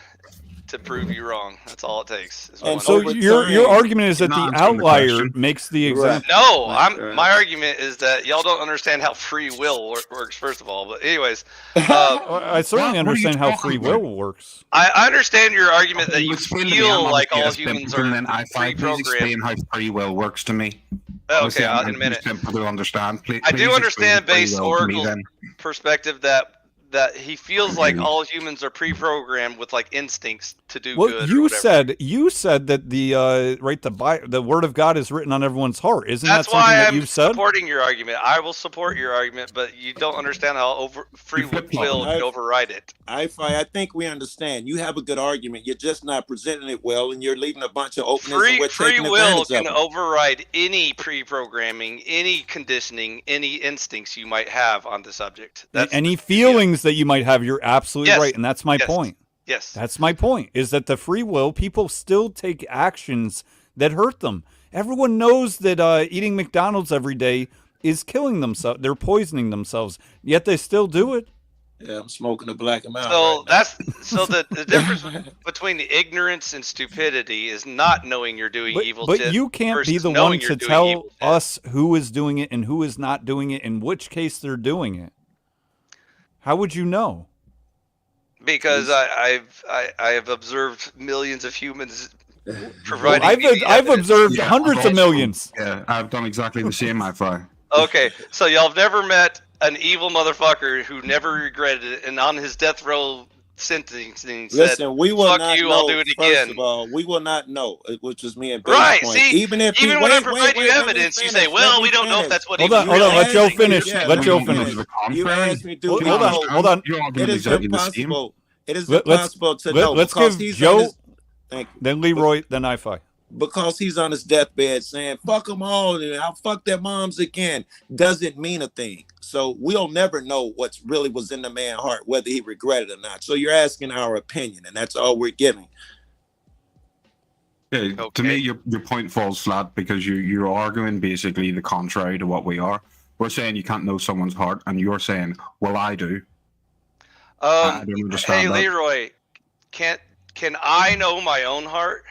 Speaker 3: to prove you wrong. That's all it takes.
Speaker 2: And so your argument is that the outlier makes the example.
Speaker 3: No, my argument is that y'all don't understand how free will works. First of all, but anyways,
Speaker 2: I certainly understand how free will works.
Speaker 3: I understand your argument that you feel like all humans are
Speaker 1: pre-programmed. Explain how free will works to me.
Speaker 3: Okay, in a minute.
Speaker 1: Simple to understand.
Speaker 3: I do understand, based Oracle's perspective, that he feels like all humans are pre-programmed with like instincts to do good.
Speaker 2: You said that the word of God is written on everyone's heart. Isn't that something that you've said?
Speaker 3: That's why I'm supporting your argument. I will support your argument, but you don't understand how free will can override it.
Speaker 6: I think we understand. You have a good argument. You're just not presenting it well, and you're leaving a bunch of openings.
Speaker 3: Free will can override any pre-programming, any conditioning, any instincts you might have on the subject.
Speaker 2: Any feelings that you might have, you're absolutely right, and that's my point.
Speaker 3: Yes,
Speaker 2: that's my point. Is that the free will? People still take actions that hurt them. Everyone knows that eating McDonald's every day is killing themselves. They're poisoning themselves. Yet they still do it.
Speaker 6: Yeah, I'm smoking a black amount.
Speaker 3: So the difference between the ignorance and stupidity is not knowing you're doing evil shit.
Speaker 2: But you can't be the one to tell us who is doing it and who is not doing it, in which case they're doing it. How would you know?
Speaker 3: Because I have observed millions of humans providing.
Speaker 2: I've observed hundreds of millions.
Speaker 1: Yeah, I've done exactly the same.
Speaker 3: Okay, so y'all have never met an evil motherfucker who never regretted it, and on his death row sentencing said,
Speaker 6: we will
Speaker 3: "Fuck
Speaker 6: not
Speaker 3: you,
Speaker 6: know,
Speaker 3: I'll do it again."
Speaker 6: First of all, we will not know, which is me and
Speaker 3: right.
Speaker 6: Point.
Speaker 3: See,
Speaker 6: even
Speaker 3: when I provide you evidence, you say, "Well, we don't know if that's what."
Speaker 2: Hold on. Let Joe finish. Let Joe finish.
Speaker 6: You asked me,
Speaker 2: hold on.
Speaker 6: It is impossible. It is
Speaker 2: Let's
Speaker 6: impossible to know
Speaker 2: let's
Speaker 6: because
Speaker 2: give
Speaker 6: he's
Speaker 2: Joe,
Speaker 6: on his, thank you.
Speaker 2: then Leroy, then I-Fi.
Speaker 6: Because he's on his deathbed saying "fuck them all" and "I'll fuck their moms again" doesn't mean a thing. So we'll never know what's really was in the man's heart, whether he regretted or not. So you're asking our opinion, and that's all we're giving.
Speaker 1: Yeah, to me, your point falls flat because you're arguing basically the contrary to what we are. We're saying you can't know someone's heart, and you're saying, "Well, I do." I don't understand
Speaker 3: Hey,
Speaker 1: that.
Speaker 3: Leroy, can I know my own heart?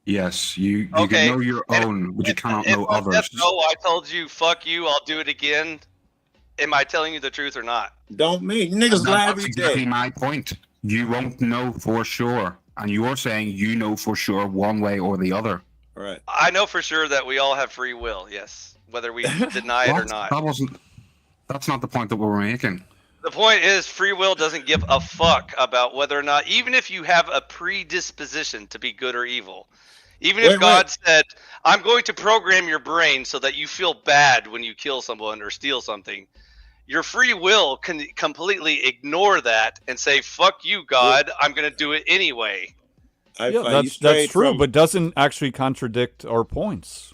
Speaker 1: Yes, you
Speaker 3: Okay,
Speaker 1: can know your own, but you cannot
Speaker 3: If
Speaker 1: know
Speaker 3: I
Speaker 1: others.
Speaker 3: said, no, I told you, fuck you, I'll do it again. Am I telling you the truth or not?
Speaker 6: Don't mean niggas lie
Speaker 1: That's
Speaker 6: every
Speaker 1: exactly
Speaker 6: day.
Speaker 1: my point. You won't know for sure, and you're saying you know for sure one way or the other.
Speaker 6: Right.
Speaker 3: I know for sure that we all have free will, yes, whether we deny it or not.
Speaker 1: That's not the point that we're making.
Speaker 3: The point is, free will doesn't give a fuck about whether or not, even if you have a predisposition to be good or evil. Even if God said, I'm going to program your brain so that you feel bad when you kill someone or steal something, your free will can completely ignore that and say, fuck you, God, I'm going to do it anyway.
Speaker 2: Yeah, that's true, but doesn't actually contradict our points.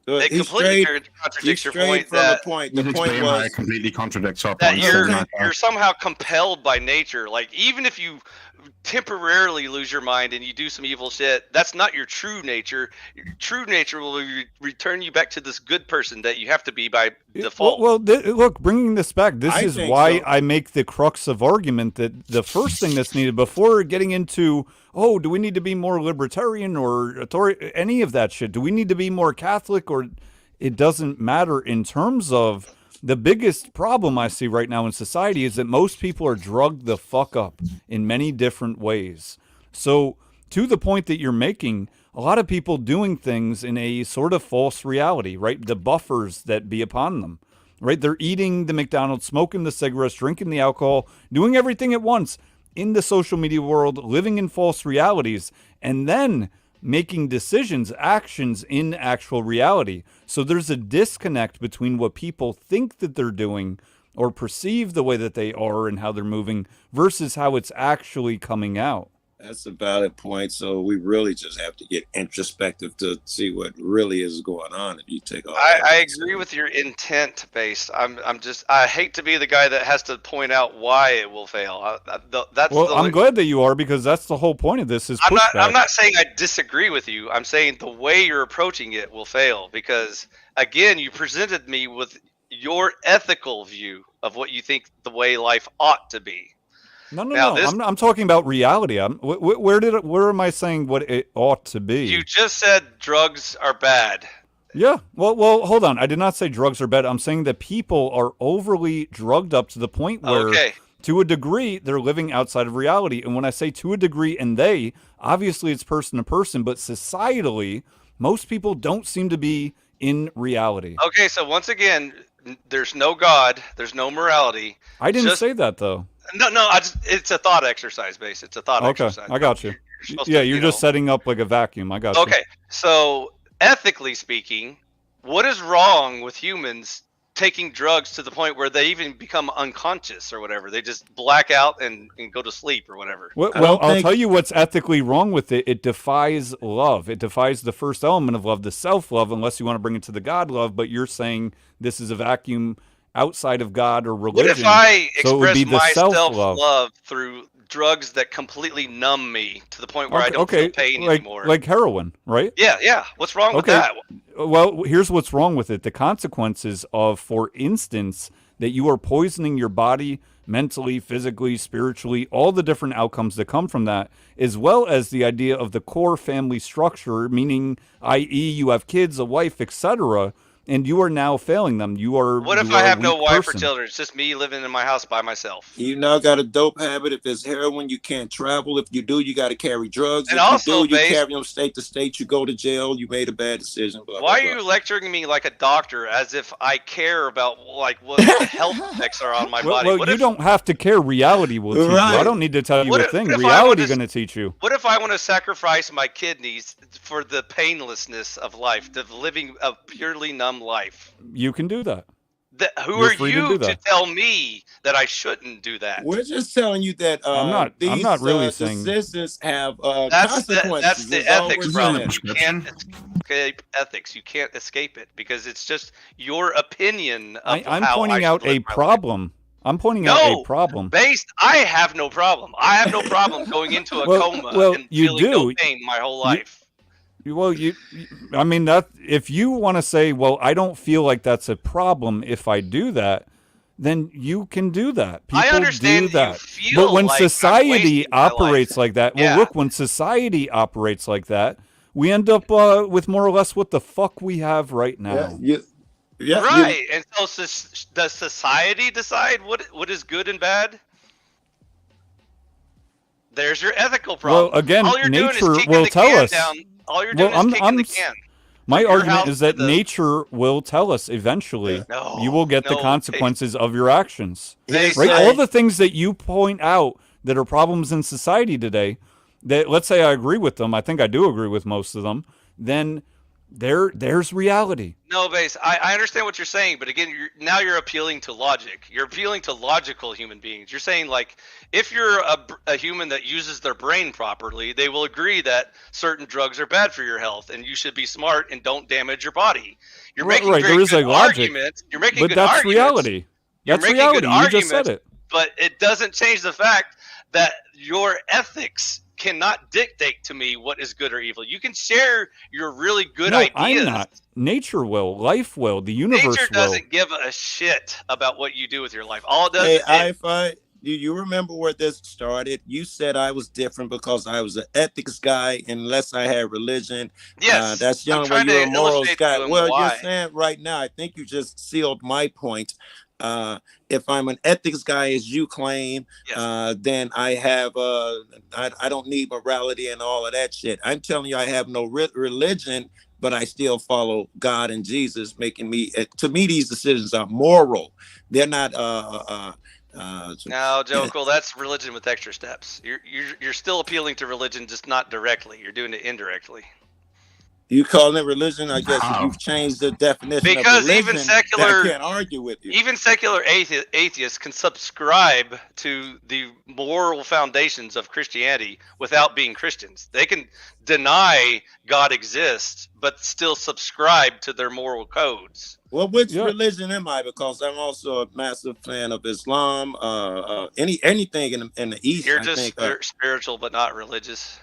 Speaker 3: It completely contradicts your point that
Speaker 1: The point was it completely contradicts our
Speaker 3: that
Speaker 1: point.
Speaker 3: you're somehow compelled by nature. Like, even if you temporarily lose your mind and you do some evil shit, that's not your true nature. Your true nature will return you back to this good person that you have to be by default.
Speaker 2: Well, look, bringing this back, this
Speaker 3: I
Speaker 2: is
Speaker 3: think
Speaker 2: why
Speaker 3: so.
Speaker 2: I make the crux of argument that the first thing that's needed before getting into, oh, do we need to be more libertarian or any of that shit? Do we need to be more Catholic? Or it doesn't matter in terms of the biggest problem I see right now in society is that most people are drugged the fuck up in many different ways. So to the point that you're making, a lot of people doing things in a sort of false reality, right? The buffers that be upon them, right? They're eating the McDonald's, smoking the cigarettes, drinking the alcohol, doing everything at once in the social media world, living in false realities, and then making decisions, actions in actual reality. So there's a disconnect between what people think that they're doing or perceive the way that they are and how they're moving versus how it's actually coming out.
Speaker 6: That's a valid point. So we really just have to get introspective to see what really is going on. If you take all
Speaker 3: I agree with your intent based. I hate to be the guy that has to point out why it will fail.
Speaker 2: I'm glad that you are, because that's the whole point of this is pushback.
Speaker 3: I'm not saying I disagree with you. I'm saying the way you're approaching it will fail because, again, you presented me with your ethical view of what you think the way life ought to be.
Speaker 2: No. I'm talking about reality. Where am I saying what it ought to be?
Speaker 3: You just said drugs are bad.
Speaker 2: Yeah. Well, hold on. I did not say drugs are bad. I'm saying that people are overly drugged up to the point where, to a degree, they're living outside of reality. And when I say to a degree and they, obviously it's person to person, but societally, most people don't seem to be in reality.
Speaker 3: Okay, so once again, there's no God, there's no morality.
Speaker 2: I didn't say that, though.
Speaker 3: No, it's a thought exercise base. It's a thought exercise.
Speaker 2: I got you. You're just setting up like a vacuum. I got you.
Speaker 3: Okay, so ethically speaking, what is wrong with humans taking drugs to the point where they even become unconscious or whatever? They just black out and go to sleep or whatever.
Speaker 2: Well, I'll tell you what's ethically wrong with it. It defies love. It defies the first element of love, the self-love, unless you want to bring it to the God love. But you're saying this is a vacuum outside of God or religion.
Speaker 3: What if I
Speaker 2: so
Speaker 3: express my
Speaker 2: self-love
Speaker 3: self-love through drugs that completely numb me to the point where I don't feel pain anymore?
Speaker 2: Like heroin, right?
Speaker 3: Yeah. What's wrong with that?
Speaker 2: Well, here's what's wrong with it. The consequences of, for instance, that you are poisoning your body mentally, physically, spiritually, all the different outcomes that come from that, as well as the idea of the core family structure, meaning, i.e., you have kids, a wife, etc., and you are now failing them.
Speaker 3: What if I have no wife or children? It's just me living in my house by myself.
Speaker 6: You now got a dope habit. If it's heroin, you can't travel. If you do, you got to carry drugs.
Speaker 3: And
Speaker 6: if
Speaker 3: also,
Speaker 6: you do, you carry them state to state. You go to jail. You made a bad decision. Blah,
Speaker 3: Why
Speaker 6: blah,
Speaker 3: are you lecturing me like a doctor as if I care about what the health effects are on my body?
Speaker 2: Well, you don't have to care. Reality will teach you. I don't need to tell you a thing. Reality is going to teach you.
Speaker 3: What if I want to sacrifice my kidneys for the painlessness of life, the living a purely numb life?
Speaker 2: You can do that.
Speaker 3: Who
Speaker 2: You're
Speaker 3: are
Speaker 2: free to
Speaker 3: you
Speaker 2: do
Speaker 3: to
Speaker 2: that.
Speaker 3: tell me that I shouldn't do that?
Speaker 6: We're just telling you that
Speaker 2: I'm not really saying
Speaker 6: decisions have
Speaker 3: That's
Speaker 6: consequences.
Speaker 3: the
Speaker 6: is all
Speaker 3: ethics
Speaker 6: we're
Speaker 3: problem.
Speaker 6: saying.
Speaker 3: You can't escape ethics. You can't escape it because it's just your opinion of
Speaker 2: I'm
Speaker 3: how
Speaker 2: pointing
Speaker 3: I
Speaker 2: out
Speaker 3: should
Speaker 2: a
Speaker 3: live my life.
Speaker 2: problem. I'm pointing out a problem.
Speaker 3: Based, I have no problem. I have no problem going into a coma and
Speaker 2: you
Speaker 3: feeling no
Speaker 2: do.
Speaker 3: pain my whole life.
Speaker 2: I mean, that if you want to say, well, I don't feel like that's a problem if I do that, then you can do that. People
Speaker 3: I understand
Speaker 2: do that.
Speaker 3: you feel
Speaker 2: But when
Speaker 3: like I'm
Speaker 2: society
Speaker 3: wasting my
Speaker 2: operates
Speaker 3: life.
Speaker 2: like that,
Speaker 3: Yeah.
Speaker 2: well, look, when society operates like that, we end up with more or less what the fuck we have right now.
Speaker 3: Right. And so does society decide what is good and bad? There's your ethical problem.
Speaker 2: Well, again,
Speaker 3: all you're doing
Speaker 2: nature
Speaker 3: is kicking
Speaker 2: will
Speaker 3: the
Speaker 2: tell
Speaker 3: can
Speaker 2: us.
Speaker 3: down. All you're doing
Speaker 2: Well,
Speaker 3: is kicking the can.
Speaker 2: My
Speaker 3: Your
Speaker 2: argument
Speaker 3: house
Speaker 2: is that
Speaker 3: to the-
Speaker 2: nature will tell us eventually.
Speaker 3: No,
Speaker 2: you will get the
Speaker 3: no,
Speaker 2: consequences of your actions.
Speaker 3: They
Speaker 2: Right?
Speaker 3: say-
Speaker 2: All the things that you point out that are problems in society today, that let's say I agree with them, I think I do agree with most of them, then there's reality.
Speaker 3: No, Base, I understand what you're saying, but again, now you're appealing to logic. You're appealing to logical human beings. You're saying, like, if you're a human that uses their brain properly, they will agree that certain drugs are bad for your health, and you should be smart and don't damage your body. You're making
Speaker 2: right,
Speaker 3: very
Speaker 2: there is
Speaker 3: good
Speaker 2: a logic,
Speaker 3: arguments. You're making
Speaker 2: but
Speaker 3: good
Speaker 2: that's
Speaker 3: arguments.
Speaker 2: reality.
Speaker 3: You're
Speaker 2: That's
Speaker 3: making
Speaker 2: reality.
Speaker 3: good
Speaker 2: You just said
Speaker 3: arguments,
Speaker 2: it.
Speaker 3: but it doesn't change the fact that your ethics cannot dictate to me what is good or evil. You can share your really good
Speaker 2: No,
Speaker 3: ideas.
Speaker 2: I'm not. Nature will, life will, the universe
Speaker 3: Nature
Speaker 2: will.
Speaker 3: doesn't give a shit about what you do with your life. All it does
Speaker 6: Hey,
Speaker 3: is
Speaker 6: you remember where this started? You said I was different because I was an ethics guy, unless I had religion.
Speaker 3: Yes,
Speaker 6: that's the
Speaker 3: I'm
Speaker 6: only way
Speaker 3: trying
Speaker 6: you're
Speaker 3: to
Speaker 6: a morals
Speaker 3: illustrate to
Speaker 6: guy.
Speaker 3: them
Speaker 6: Well,
Speaker 3: why.
Speaker 6: you're saying right now, I think you just sealed my point. If I'm an ethics guy, as you claim, then I have I don't need morality and all of that shit. I'm telling you, I have no religion, but I still follow God and Jesus, making me. To me, these decisions are moral. They're not.
Speaker 3: No, Jokel, that's religion with extra steps. You're still appealing to religion, just not directly. You're doing it indirectly.
Speaker 6: You call it religion? I guess if you've changed the definition
Speaker 3: Because
Speaker 6: of religion,
Speaker 3: even secular,
Speaker 6: I can't argue with you.
Speaker 3: Even secular atheists can subscribe to the moral foundations of Christianity without being Christians. They can deny God exists, but still subscribe to their moral codes.
Speaker 6: Well, which religion am I? Because I'm also a massive fan of Islam. Anything in the East.
Speaker 3: You're
Speaker 6: I
Speaker 3: just
Speaker 6: think,
Speaker 3: spiritual, but not religious.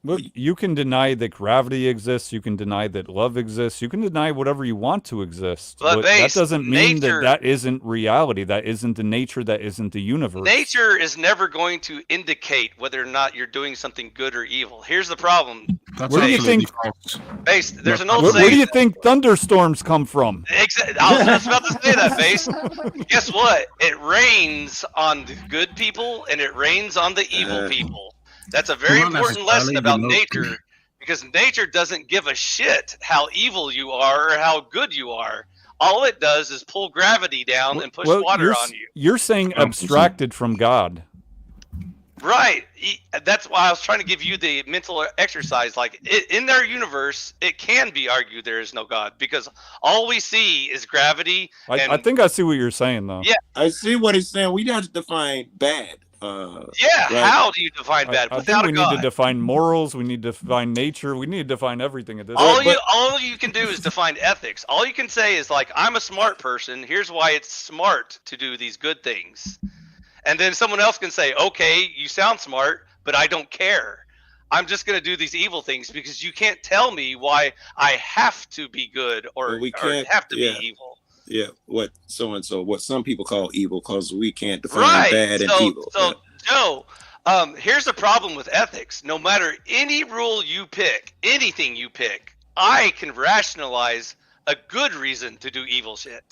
Speaker 2: Look, you can deny that gravity exists. You can deny that love exists. You can deny whatever you want to exist.
Speaker 3: But
Speaker 2: that doesn't mean
Speaker 3: nature-
Speaker 2: that isn't reality. That isn't the nature. That isn't the universe.
Speaker 3: Nature is never going to indicate whether or not you're doing something good or evil. Here's the problem.
Speaker 2: Where do you think?
Speaker 3: Base, there's an old
Speaker 2: Where
Speaker 3: saying.
Speaker 2: do you think thunderstorms come from?
Speaker 3: I was just about to say that, Base. Guess what? It rains on the good people and it rains on the evil people. That's a very important lesson about nature, because nature doesn't give a shit how evil you are or how good you are. All it does is pull gravity down and push water on you.
Speaker 2: You're saying abstracted from God.
Speaker 3: Right. That's why I was trying to give you the mental exercise. Like, in their universe, it can be argued there is no God, because all we see is gravity.
Speaker 2: I think I see what you're saying, though.
Speaker 3: Yeah.
Speaker 6: I see what he's saying. We have to define bad.
Speaker 3: How do you define bad?
Speaker 2: I
Speaker 3: Without
Speaker 2: think we
Speaker 3: a God.
Speaker 2: need to define morals. We need to define nature. We need to define everything at this
Speaker 3: All
Speaker 2: point.
Speaker 3: you can do is define ethics. All you can say is, like, I'm a smart person. Here's why it's smart to do these good things. And then someone else can say, okay, you sound smart, but I don't care. I'm just going to do these evil things because you can't tell me why I have to be good or have to be evil.
Speaker 6: Yeah, what so-and-so, what some people call evil, because we can't define bad and evil.
Speaker 3: So, Joe, here's the problem with ethics. No matter any rule you pick, anything you pick, I can rationalize a good reason to do evil shit.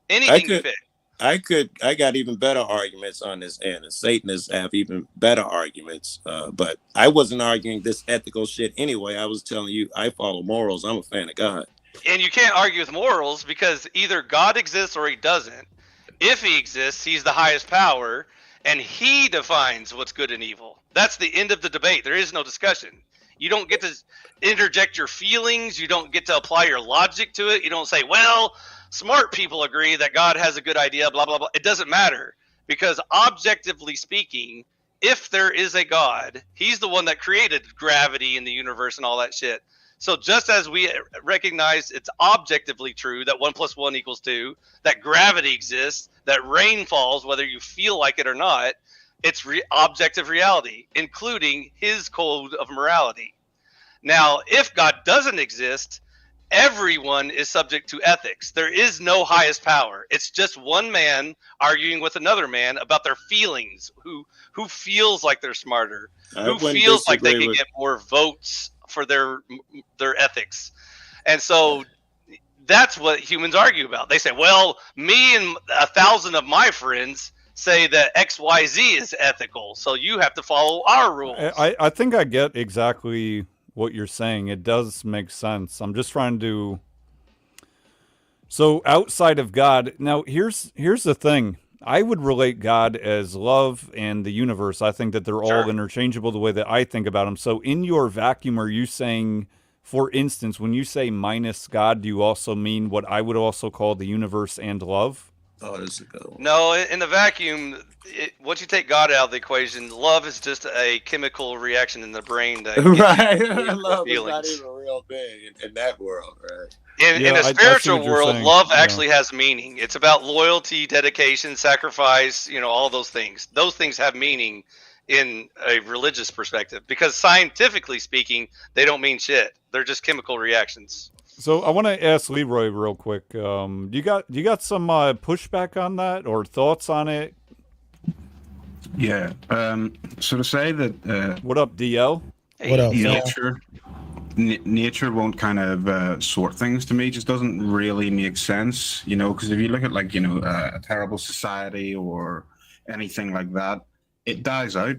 Speaker 3: Anything you pick.
Speaker 6: I got even better arguments on this end, and Satanists have even better arguments. But I wasn't arguing this ethical shit anyway. I was telling you I follow morals. I'm a fan of God.
Speaker 3: And you can't argue with morals because either God exists or he doesn't. If he exists, he's the highest power, and he defines what's good and evil. That's the end of the debate. There is no discussion. You don't get to interject your feelings. You don't get to apply your logic to it. You don't say, well, smart people agree that God has a good idea, blah, blah, blah. It doesn't matter, because objectively speaking, if there is a God, he's the one that created gravity in the universe and all that shit. So just as we recognize it's objectively true that 1 + 1 = 2, that gravity exists, that rain falls, whether you feel like it or not, it's objective reality, including his code of morality. Now, if God doesn't exist, everyone is subject to ethics. There is no highest power. It's just one man arguing with another man about their feelings, who feels like they're smarter, who feels like they can get more votes for their ethics. And so that's what humans argue about. They say, well, me and 1,000 of my friends say that XYZ is ethical, so you have to follow our rules.
Speaker 2: I think I get exactly what you're saying. It does make sense. I'm just trying to... So outside of God, now here's the thing. I would relate God as love and the universe. I think that they're all interchangeable the way that I think about them. So in your vacuum, are you saying, for instance, when you say minus God, do you also mean what I would also call the universe and love?
Speaker 6: Oh, that's a good one.
Speaker 3: No, in the vacuum, once you take God out of the equation, love is just a chemical reaction in the brain that
Speaker 6: right. Love is not even a real thing in that world, right?
Speaker 3: In a spiritual world, love actually has meaning. It's about loyalty, dedication, sacrifice, all those things. Those things have meaning in a religious perspective, because scientifically speaking, they don't mean shit. They're just chemical reactions.
Speaker 2: So I want to ask Leroy real quick. You got some pushback on that or thoughts on it?
Speaker 1: Yeah. So to say that.
Speaker 2: What up, DL?
Speaker 12: What up?
Speaker 1: Nature won't kind of sort things to me. Just doesn't really make sense, because if you look at a terrible society or anything like that, it dies out.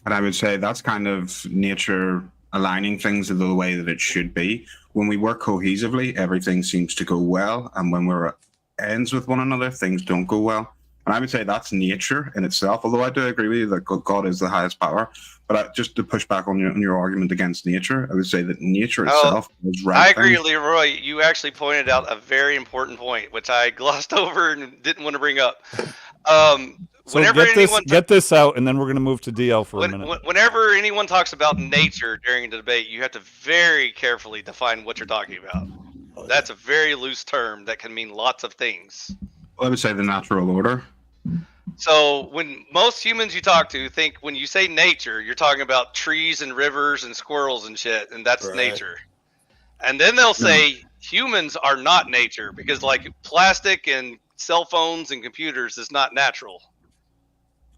Speaker 1: And I would say that's kind of nature aligning things the way that it should be. When we work cohesively, everything seems to go well. And when we're ends with one another, things don't go well. And I would say that's nature in itself, although I do agree with you that God is the highest power. But just to push back on your argument against nature, I would say that nature itself is right.
Speaker 3: I agree, Leroy. You actually pointed out a very important point, which I glossed over and didn't want to bring up.
Speaker 2: So get this out, and then we're going to move to DL for a minute.
Speaker 3: Whenever anyone talks about nature during the debate, you have to very carefully define what you're talking about. That's a very loose term that can mean lots of things.
Speaker 1: Well, I would say the natural order.
Speaker 3: So when most humans you talk to think when you say nature, you're talking about trees and rivers and squirrels and shit, and that's nature. And then they'll say humans are not nature because like plastic and cell phones and computers is not natural.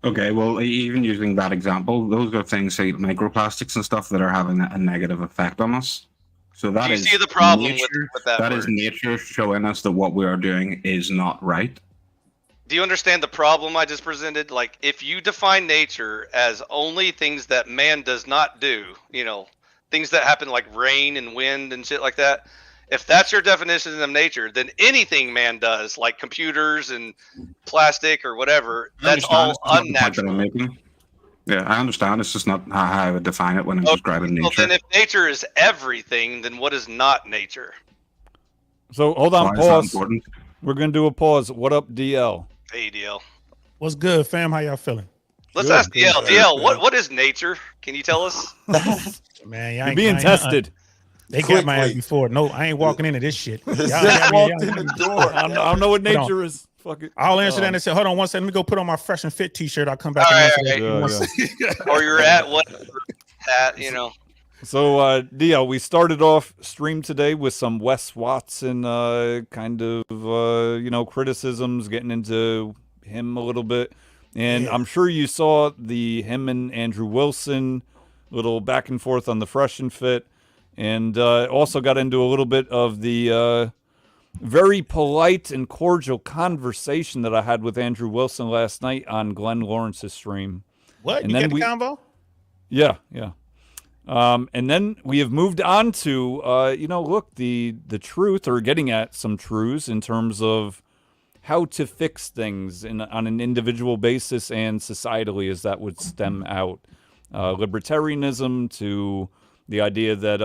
Speaker 1: Okay, well, even using that example, those are things, say, microplastics and stuff that are having a negative effect on us. So that is
Speaker 3: see the problem
Speaker 1: nature,
Speaker 3: with that
Speaker 1: is nature showing us that what we are doing is not right.
Speaker 3: Do you understand the problem I just presented? Like, if you define nature as only things that man does not do, things that happen like rain and wind and shit like that, if that's your definition of nature, then anything man does, like computers and plastic or whatever, that's all unnatural.
Speaker 1: Yeah, I understand. It's just not how I would define it when I'm describing nature.
Speaker 3: Well, then if nature is everything, then what is not nature?
Speaker 2: So hold on, pause. We're going to do a pause. What up, DL?
Speaker 3: Hey, DL.
Speaker 12: What's good, fam? How y'all feeling?
Speaker 3: Let's ask DL. DL, what is nature? Can you tell us?
Speaker 12: Man,
Speaker 2: you're being tested.
Speaker 12: They got my ass before. No, I ain't walking into this shit. Y'all
Speaker 2: walked in the door. I don't know what nature is. Fuck it.
Speaker 12: I'll answer that and say, hold on one second. Let me go put on my fresh and fit t-shirt. I'll come back and answer that.
Speaker 3: Or you're at what hat,
Speaker 2: So, DL, we started off stream today with some Wes Watson kind of, criticisms, getting into him a little bit. And I'm sure you saw him and Andrew Wilson little back and forth on the Fresh and Fit. And also got into a little bit of the very polite and cordial conversation that I had with Andrew Wilson last night on Glenn Lawrence's stream.
Speaker 12: What? And you get the convo?
Speaker 2: Yeah. And then we have moved on to, look, the truth, or getting at some truths in terms of how to fix things on an individual basis and societally as that would stem out. Libertarianism to The idea that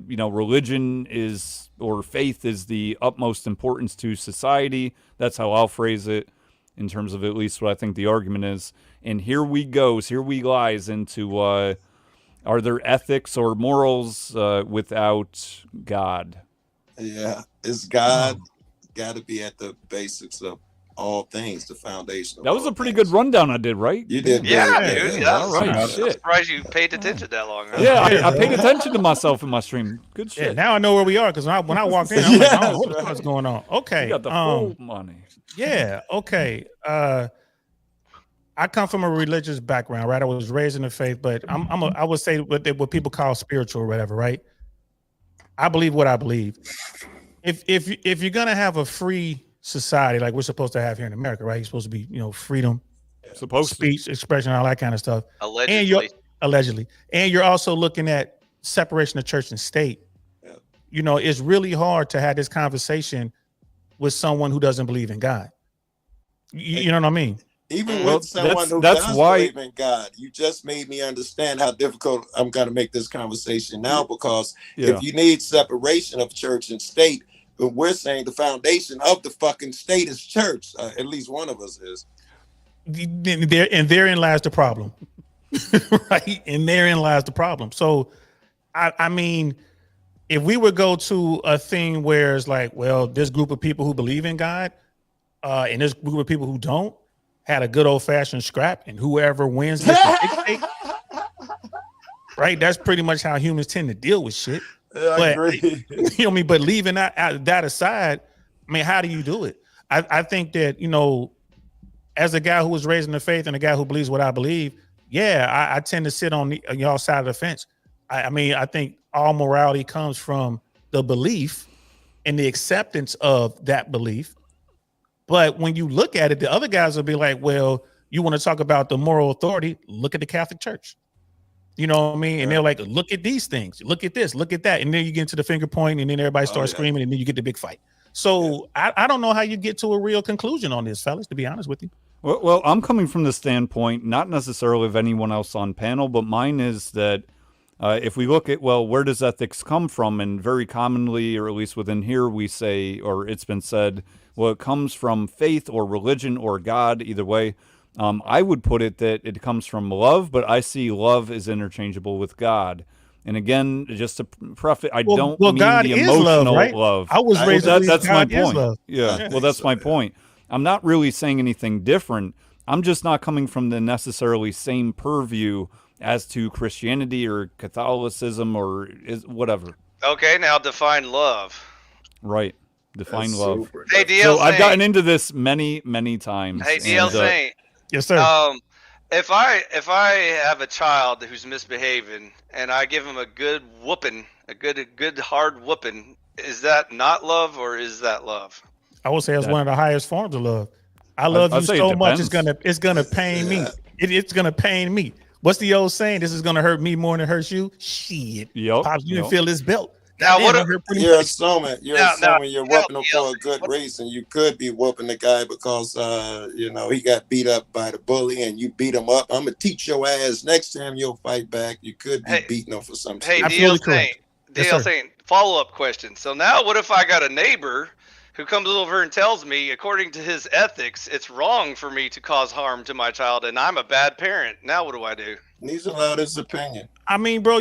Speaker 2: religion is, or faith is, the utmost importance to society. That's how I'll phrase it, in terms of at least what I think the argument is. And here we lies into are there ethics or morals without God?
Speaker 6: Yeah, it's God got to be at the basics of all things, the foundation.
Speaker 2: That was a pretty good rundown I did, right?
Speaker 6: You did.
Speaker 3: Yeah, dude. Yeah,
Speaker 2: all right.
Speaker 3: I'm surprised you paid attention that long. Huh?
Speaker 2: Yeah, I paid attention to myself in my stream. Good shit.
Speaker 12: Yeah, now I know where we are because when I walked in, I'm like, oh, what the fuck's going on? Okay.
Speaker 2: You got the full money.
Speaker 12: Yeah, okay. I come from a religious background, right? I was raised in the faith, but I would say what people call spiritual or whatever, right? I believe what I believe. If you're gonna have a free society like we're supposed to have here in America, right? You're supposed to be, freedom, speech, expression, all that kind of stuff.
Speaker 3: Allegedly.
Speaker 12: And you're also looking at separation of church and state. Yeah. It's really hard to have this conversation with someone who doesn't believe in God. You know what I mean?
Speaker 6: Even with someone who does believe in God, you just made me understand how difficult I'm going to make this conversation now, because if you need separation of church and state, but we're saying the foundation of the fucking state is church. At least one of us is.
Speaker 12: Therein lies the problem. Right? And therein lies the problem. So, I mean, if we would go to a thing where it's like, well, this group of people who believe in God and this group of people who don't had a good old fashioned scrap, and whoever wins this right? That's pretty much how humans tend to deal with shit.
Speaker 6: I agree.
Speaker 12: But leaving that aside, I mean, how do you do it? I think that, as a guy who was raised in the faith and a guy who believes what I believe, I tend to sit on y'all side of the fence. I think all morality comes from the belief and the acceptance of that belief. But when you look at it, the other guys will be like, well, you want to talk about the moral authority? Look at the Catholic Church. You know what I mean? And they're like, look at these things, look at this, look at that. And then you get into the finger point, and then everybody starts screaming, and then you get the big fight. So I don't know how you get to a real conclusion on this, fellas, to be honest with you.
Speaker 2: Well, I'm coming from the standpoint, not necessarily of anyone else on panel, but mine is that if we look at, where does ethics come from? And very commonly, or at least within here, we say, or it's been said, well, it comes from faith or religion or God, either way. I would put it that it comes from love, but I see love as interchangeable with God. And again, just to preface, I don't mean
Speaker 12: God
Speaker 2: the
Speaker 12: is
Speaker 2: emotional
Speaker 12: love, right?
Speaker 2: love.
Speaker 12: I was raised
Speaker 2: that's my
Speaker 12: God is
Speaker 2: point.
Speaker 12: love.
Speaker 2: Yeah, well, that's my point. I'm not really saying anything different. I'm just not coming from the necessarily same purview as to Christianity or Catholicism or whatever.
Speaker 3: Okay, now define love.
Speaker 2: Right. Define love.
Speaker 3: Super. Hey, DL
Speaker 2: so
Speaker 3: Saint.
Speaker 2: I've gotten into this many, many times.
Speaker 3: Hey, DL Saint.
Speaker 12: Yes, sir.
Speaker 3: If I have a child who's misbehaving and I give him a good whooping, a good hard whooping, is that not love, or is that love?
Speaker 12: I would say it's one of the highest forms of love. I love you so much, it's gonna pain me. It's gonna pain me. What's the old saying? This is gonna hurt me more than it hurts you. Shit. Pops, you didn't feel this belt.
Speaker 6: Now, you're assuming you're whooping him for a good reason. You could be whooping the guy because he got beat up by the bully, and you beat him up. I'm gonna teach your ass next time you'll fight back. You could be beating him for something.
Speaker 3: Hey, DL Saint, follow-up question. So now, what if I got a neighbor who comes over and tells me, according to his ethics, it's wrong for me to cause harm to my child, and I'm a bad parent? Now what do I do?
Speaker 6: He's allowed his opinion.
Speaker 12: I mean, bro,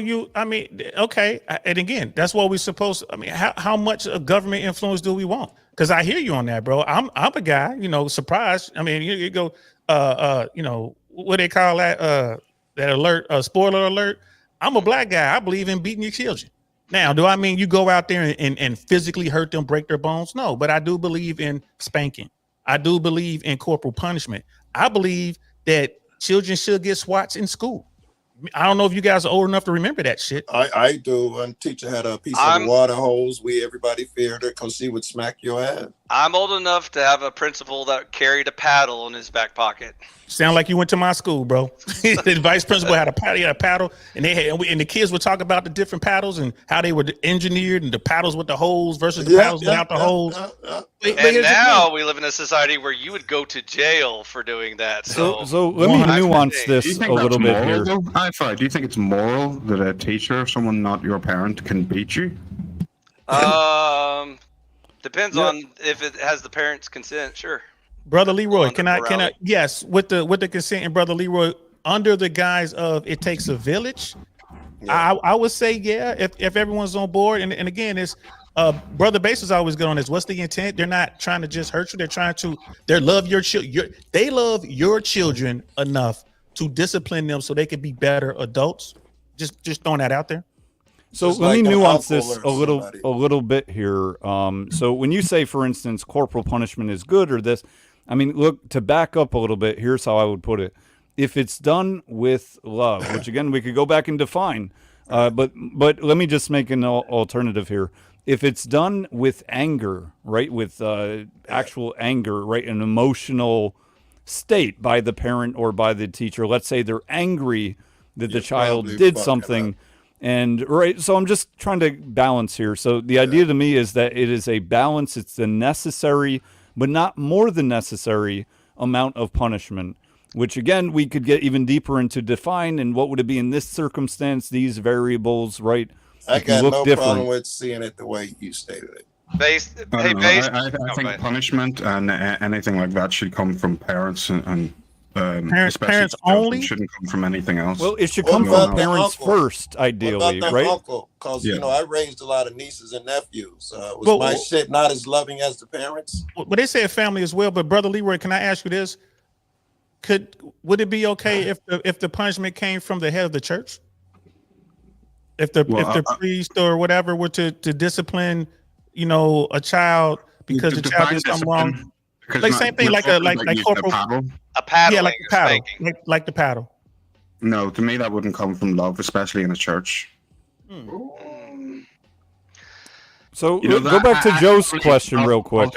Speaker 12: okay. And again, that's what we're supposed to, how much of government influence do we want? Because I hear you on that, bro. I'm a guy, surprised. I mean, you go, what they call that alert, spoiler alert. I'm a black guy. I believe in beating your children. Now, do I mean you go out there and physically hurt them, break their bones? No, but I do believe in spanking. I do believe in corporal punishment. I believe that children should get swats in school. I don't know if you guys are old enough to remember that shit.
Speaker 6: I do. One teacher had a piece of water hose. Everybody feared her because she would smack your ass.
Speaker 3: I'm old enough to have a principal that carried a paddle in his back pocket.
Speaker 12: Sound like you went to my school, bro. The vice principal had a paddle, and and the kids would talk about the different paddles and how they were engineered, and the paddles with the holes versus the paddles without the holes.
Speaker 3: And now we live in a society where you would go to jail for doing that. So
Speaker 2: let me nuance
Speaker 1: Do you
Speaker 2: this
Speaker 1: think
Speaker 2: a
Speaker 1: that's
Speaker 2: little bit
Speaker 1: moral,
Speaker 2: here.
Speaker 1: though? Sorry, do you think it's moral that a teacher, someone not your parent, can beat you?
Speaker 3: Depends on if it has the parents' consent. Sure.
Speaker 12: Brother Leroy, can I? Yes, with the consent, and Brother Leroy, under the guise of it takes a village, I would say if everyone's on board, and again, it's Brother Bass is always good on this. What's the intent? They're not trying to just hurt you. They love your children. They love your children enough to discipline them so they can be better adults. Just throwing that out there.
Speaker 2: So let me nuance this a little bit here. So when you say, for instance, corporal punishment is good or this, I mean, look, to back up a little bit, here's how I would put it. If it's done with love, which again, we could go back and define, but let me just make an alternative here. If it's done with anger, right, with actual anger, right, an emotional state by the parent or by the teacher, let's say they're angry that the child did something. And right, so I'm just trying to balance here. So the idea to me is that it is a balance. It's the necessary, but not more than necessary amount of punishment, which again, we could get even deeper into define and what would it be in this circumstance, these variables, right?
Speaker 6: I got no problem with seeing it the way you stated it.
Speaker 1: I think punishment and anything like that should come from parents and
Speaker 12: parents only
Speaker 1: shouldn't come from anything else.
Speaker 2: Well, it should come from parents first, ideally, right?
Speaker 6: Uncle, because you know I raised a lot of nieces and nephews. Was my shit not as loving as the parents?
Speaker 12: But they say family as well. But Brother Leroy, can I ask you this? Would it be okay if the punishment came from the head of the church? If the priest or whatever were to discipline, a child because the child did something wrong. Like same thing, like corporal,
Speaker 3: a paddle,
Speaker 12: like the paddle, like the paddle.
Speaker 1: No, to me that wouldn't come from love, especially in a church.
Speaker 2: So go back to Joe's question real quick.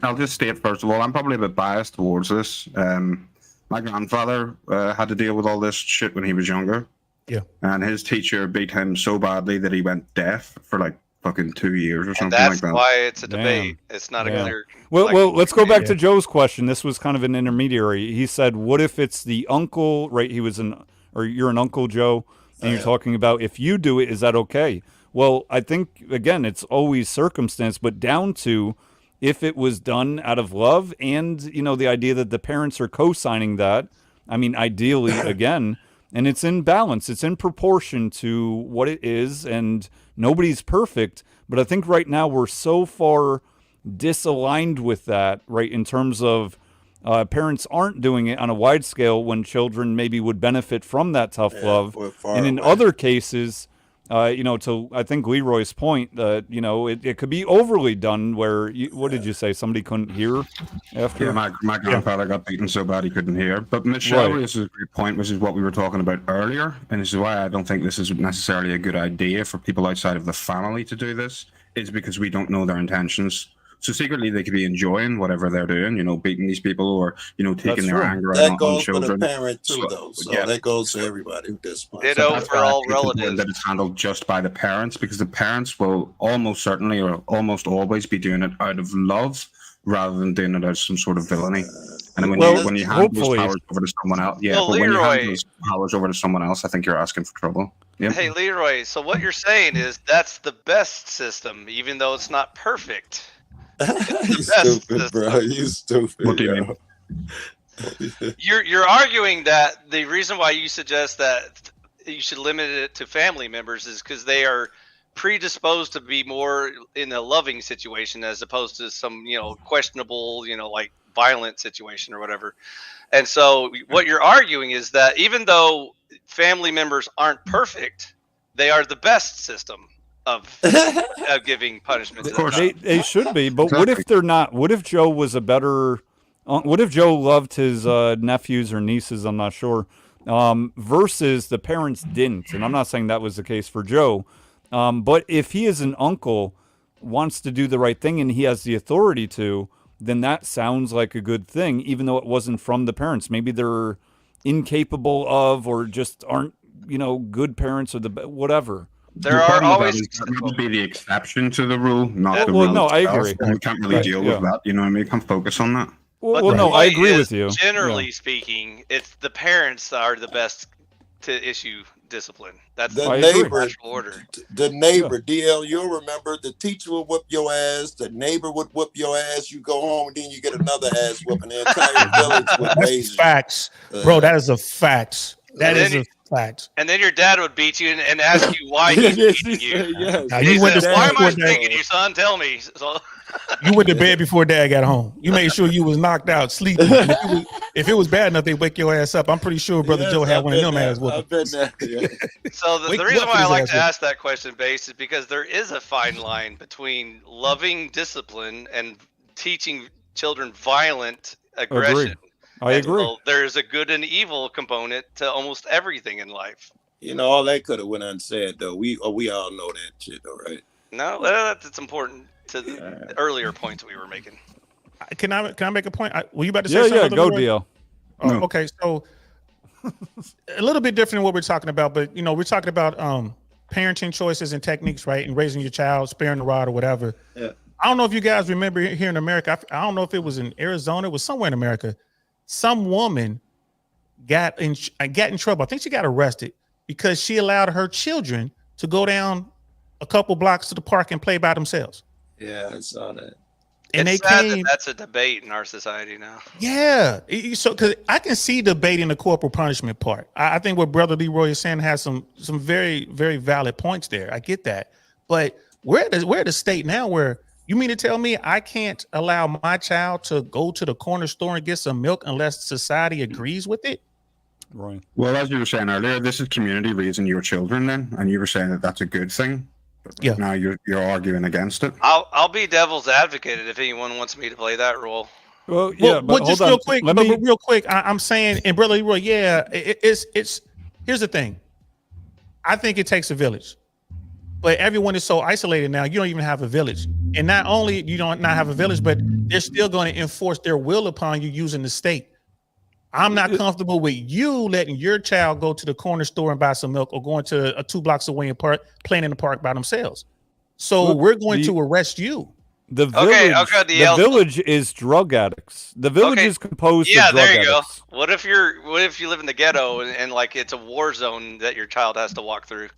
Speaker 1: I'll just state first of all, I'm probably a bit biased towards this. My grandfather had to deal with all this shit when he was younger.
Speaker 12: Yeah,
Speaker 1: and his teacher beat him so badly that he went deaf for like fucking 2 years or something
Speaker 3: like
Speaker 1: that.
Speaker 3: That's why it's a debate. It's not a clear.
Speaker 2: Well, let's go back to Joe's question. This was kind of an intermediary. He said, "What if it's the uncle? Right? You're an uncle, Joe, and you're talking about if you do it, is that okay?" Well, I think again, it's always circumstance, but down to if it was done out of love, and the idea that the parents are co-signing that. I mean, ideally, again. And it's in balance. It's in proportion to what it is, and nobody's perfect. But I think right now we're so far disaligned with that, right, in terms of parents aren't doing it on a wide scale when children maybe would benefit from that tough love. And in other cases, to I think Leroy's point that it could be overly done. Where what did you say? Somebody couldn't hear after.
Speaker 1: Yeah, my grandfather got beaten so bad he couldn't hear. But Michelle raises a great point, which is what we were talking about earlier, and this is why I don't think this is necessarily a good idea for people outside of the family to do this. Is because we don't know their intentions. So secretly they could be enjoying whatever they're doing, beating these people or taking their anger out on children.
Speaker 6: That goes for the parent too, though. So that goes to everybody who disciplines.
Speaker 3: Ditto for all relatives.
Speaker 1: That it's handled just by the parents, because the parents will almost certainly or almost always be doing it out of love rather than doing it out of some sort of villainy. And when you hand those powers over to someone else, when you hand those powers over to someone else, I think you're asking for trouble. Yep.
Speaker 3: Hey, Leroy. So what you're saying is that's the best system, even though it's not perfect.
Speaker 6: You stupid, bro. You stupid.
Speaker 1: What do you mean?
Speaker 3: You're arguing that the reason why you suggest that you should limit it to family members is because they are predisposed to be more in a loving situation as opposed to some questionable like violent situation or whatever. And so what you're arguing is that even though family members aren't perfect, they are the best system of giving punishment.
Speaker 2: Of course, they should be. But what if they're not? What if Joe was a better? What if Joe loved his nephews or nieces? I'm not sure. Versus the parents didn't, and I'm not saying that was the case for Joe. But if he is an uncle, wants to do the right thing and he has the authority to, then that sounds like a good thing, even though it wasn't from the parents. Maybe they're incapable of, or just aren't, good parents, or whatever.
Speaker 3: There are always
Speaker 1: that would be the exception to the rule, not the
Speaker 2: well,
Speaker 1: rule.
Speaker 2: no, I
Speaker 1: itself,
Speaker 2: agree.
Speaker 1: and we can't really deal with that. You know what I mean? Can't focus on that.
Speaker 2: Well, no, I agree with you.
Speaker 3: Generally speaking, it's the parents that are the best to issue discipline. That's
Speaker 6: The
Speaker 3: the
Speaker 6: neighbor,
Speaker 3: natural order.
Speaker 6: the neighbor, DL, you'll remember the teacher would whoop your ass, the neighbor would whoop your ass, you go home and then you get another ass whooping. The entire village would raise you.
Speaker 12: Facts, bro. That is a fact. That is a fact.
Speaker 3: And then your dad would beat you and ask you why he's beating you.
Speaker 12: Now,
Speaker 3: He
Speaker 12: you went
Speaker 3: says,
Speaker 12: to
Speaker 3: why am I
Speaker 12: before dad-
Speaker 3: spanking you, son? Tell me. So,
Speaker 12: You went to bed before dad got home. You made sure you was knocked out, sleeping. And if it was bad enough, they wake your ass up. I'm pretty sure Brother Joe had one of them ass whoopings.
Speaker 3: so the
Speaker 12: Wake
Speaker 3: reason
Speaker 12: up
Speaker 3: why I
Speaker 12: his
Speaker 3: like
Speaker 12: ass
Speaker 3: to
Speaker 12: up.
Speaker 3: ask that question, Base, is because there is a fine line between loving discipline and teaching children violent aggression.
Speaker 2: I
Speaker 3: And
Speaker 2: agree.
Speaker 3: so there's a good and evil component to almost everything in life.
Speaker 6: You know, all that could have went unsaid though. We all know that shit, though, right?
Speaker 3: No, that's important to the earlier points we were making.
Speaker 12: Can I make a point? Were you about to say
Speaker 2: Yeah,
Speaker 12: something?
Speaker 2: yeah,
Speaker 12: Brother
Speaker 2: go,
Speaker 12: Leroy?
Speaker 2: DL.
Speaker 12: Oh,
Speaker 1: No.
Speaker 12: okay, so a little bit different than what we're talking about, but we're talking about parenting choices and techniques, right? And raising your child, sparing the rod or whatever.
Speaker 6: Yeah.
Speaker 12: I don't know if you guys remember here in America. I don't know if it was in Arizona, it was somewhere in America. Some woman got in trouble. I think she got arrested because she allowed her children to go down a couple blocks to the park and play by themselves.
Speaker 6: Yeah, I saw that.
Speaker 12: And
Speaker 3: It's
Speaker 12: they
Speaker 3: sad
Speaker 12: came.
Speaker 3: that that's a debate in our society now.
Speaker 12: Yeah, so because I can see debating the corporal punishment part. I think what Brother Leroy is saying has some very, very valid points there. I get that, but we're at the state now where you mean to tell me I can't allow my child to go to the corner store and get some milk unless society agrees with it?
Speaker 2: Right.
Speaker 1: Well, as you were saying earlier, this is community raising your children, then, and you were saying that that's a good thing. But
Speaker 12: Yeah.
Speaker 1: Now you're arguing against it.
Speaker 3: I'll be devil's advocate if anyone wants me to play that role.
Speaker 2: Well, yeah,
Speaker 12: Well,
Speaker 2: but
Speaker 12: just
Speaker 2: hold on.
Speaker 12: real quick,
Speaker 2: Let
Speaker 12: but
Speaker 2: me.
Speaker 12: real quick, I'm saying, and Brother Leroy, yeah, it's here's the thing. I think it takes a village, but everyone is so isolated now. You don't even have a village, and not only you don't not have a village, but they're still going to enforce their will upon you using the state. I'm not comfortable with you letting your child go to the corner store and buy some milk, or going to 2 blocks away in park, playing in the park by themselves. So
Speaker 2: Look,
Speaker 12: we're going to arrest you.
Speaker 2: The
Speaker 3: Okay,
Speaker 2: village,
Speaker 3: okay,
Speaker 2: the
Speaker 3: DL.
Speaker 2: village is drug addicts. The village
Speaker 3: Okay,
Speaker 2: is composed
Speaker 3: Yeah,
Speaker 2: of drug
Speaker 3: there you
Speaker 2: addicts.
Speaker 3: go. What if you live in the ghetto and like it's a war zone that your child has to walk through?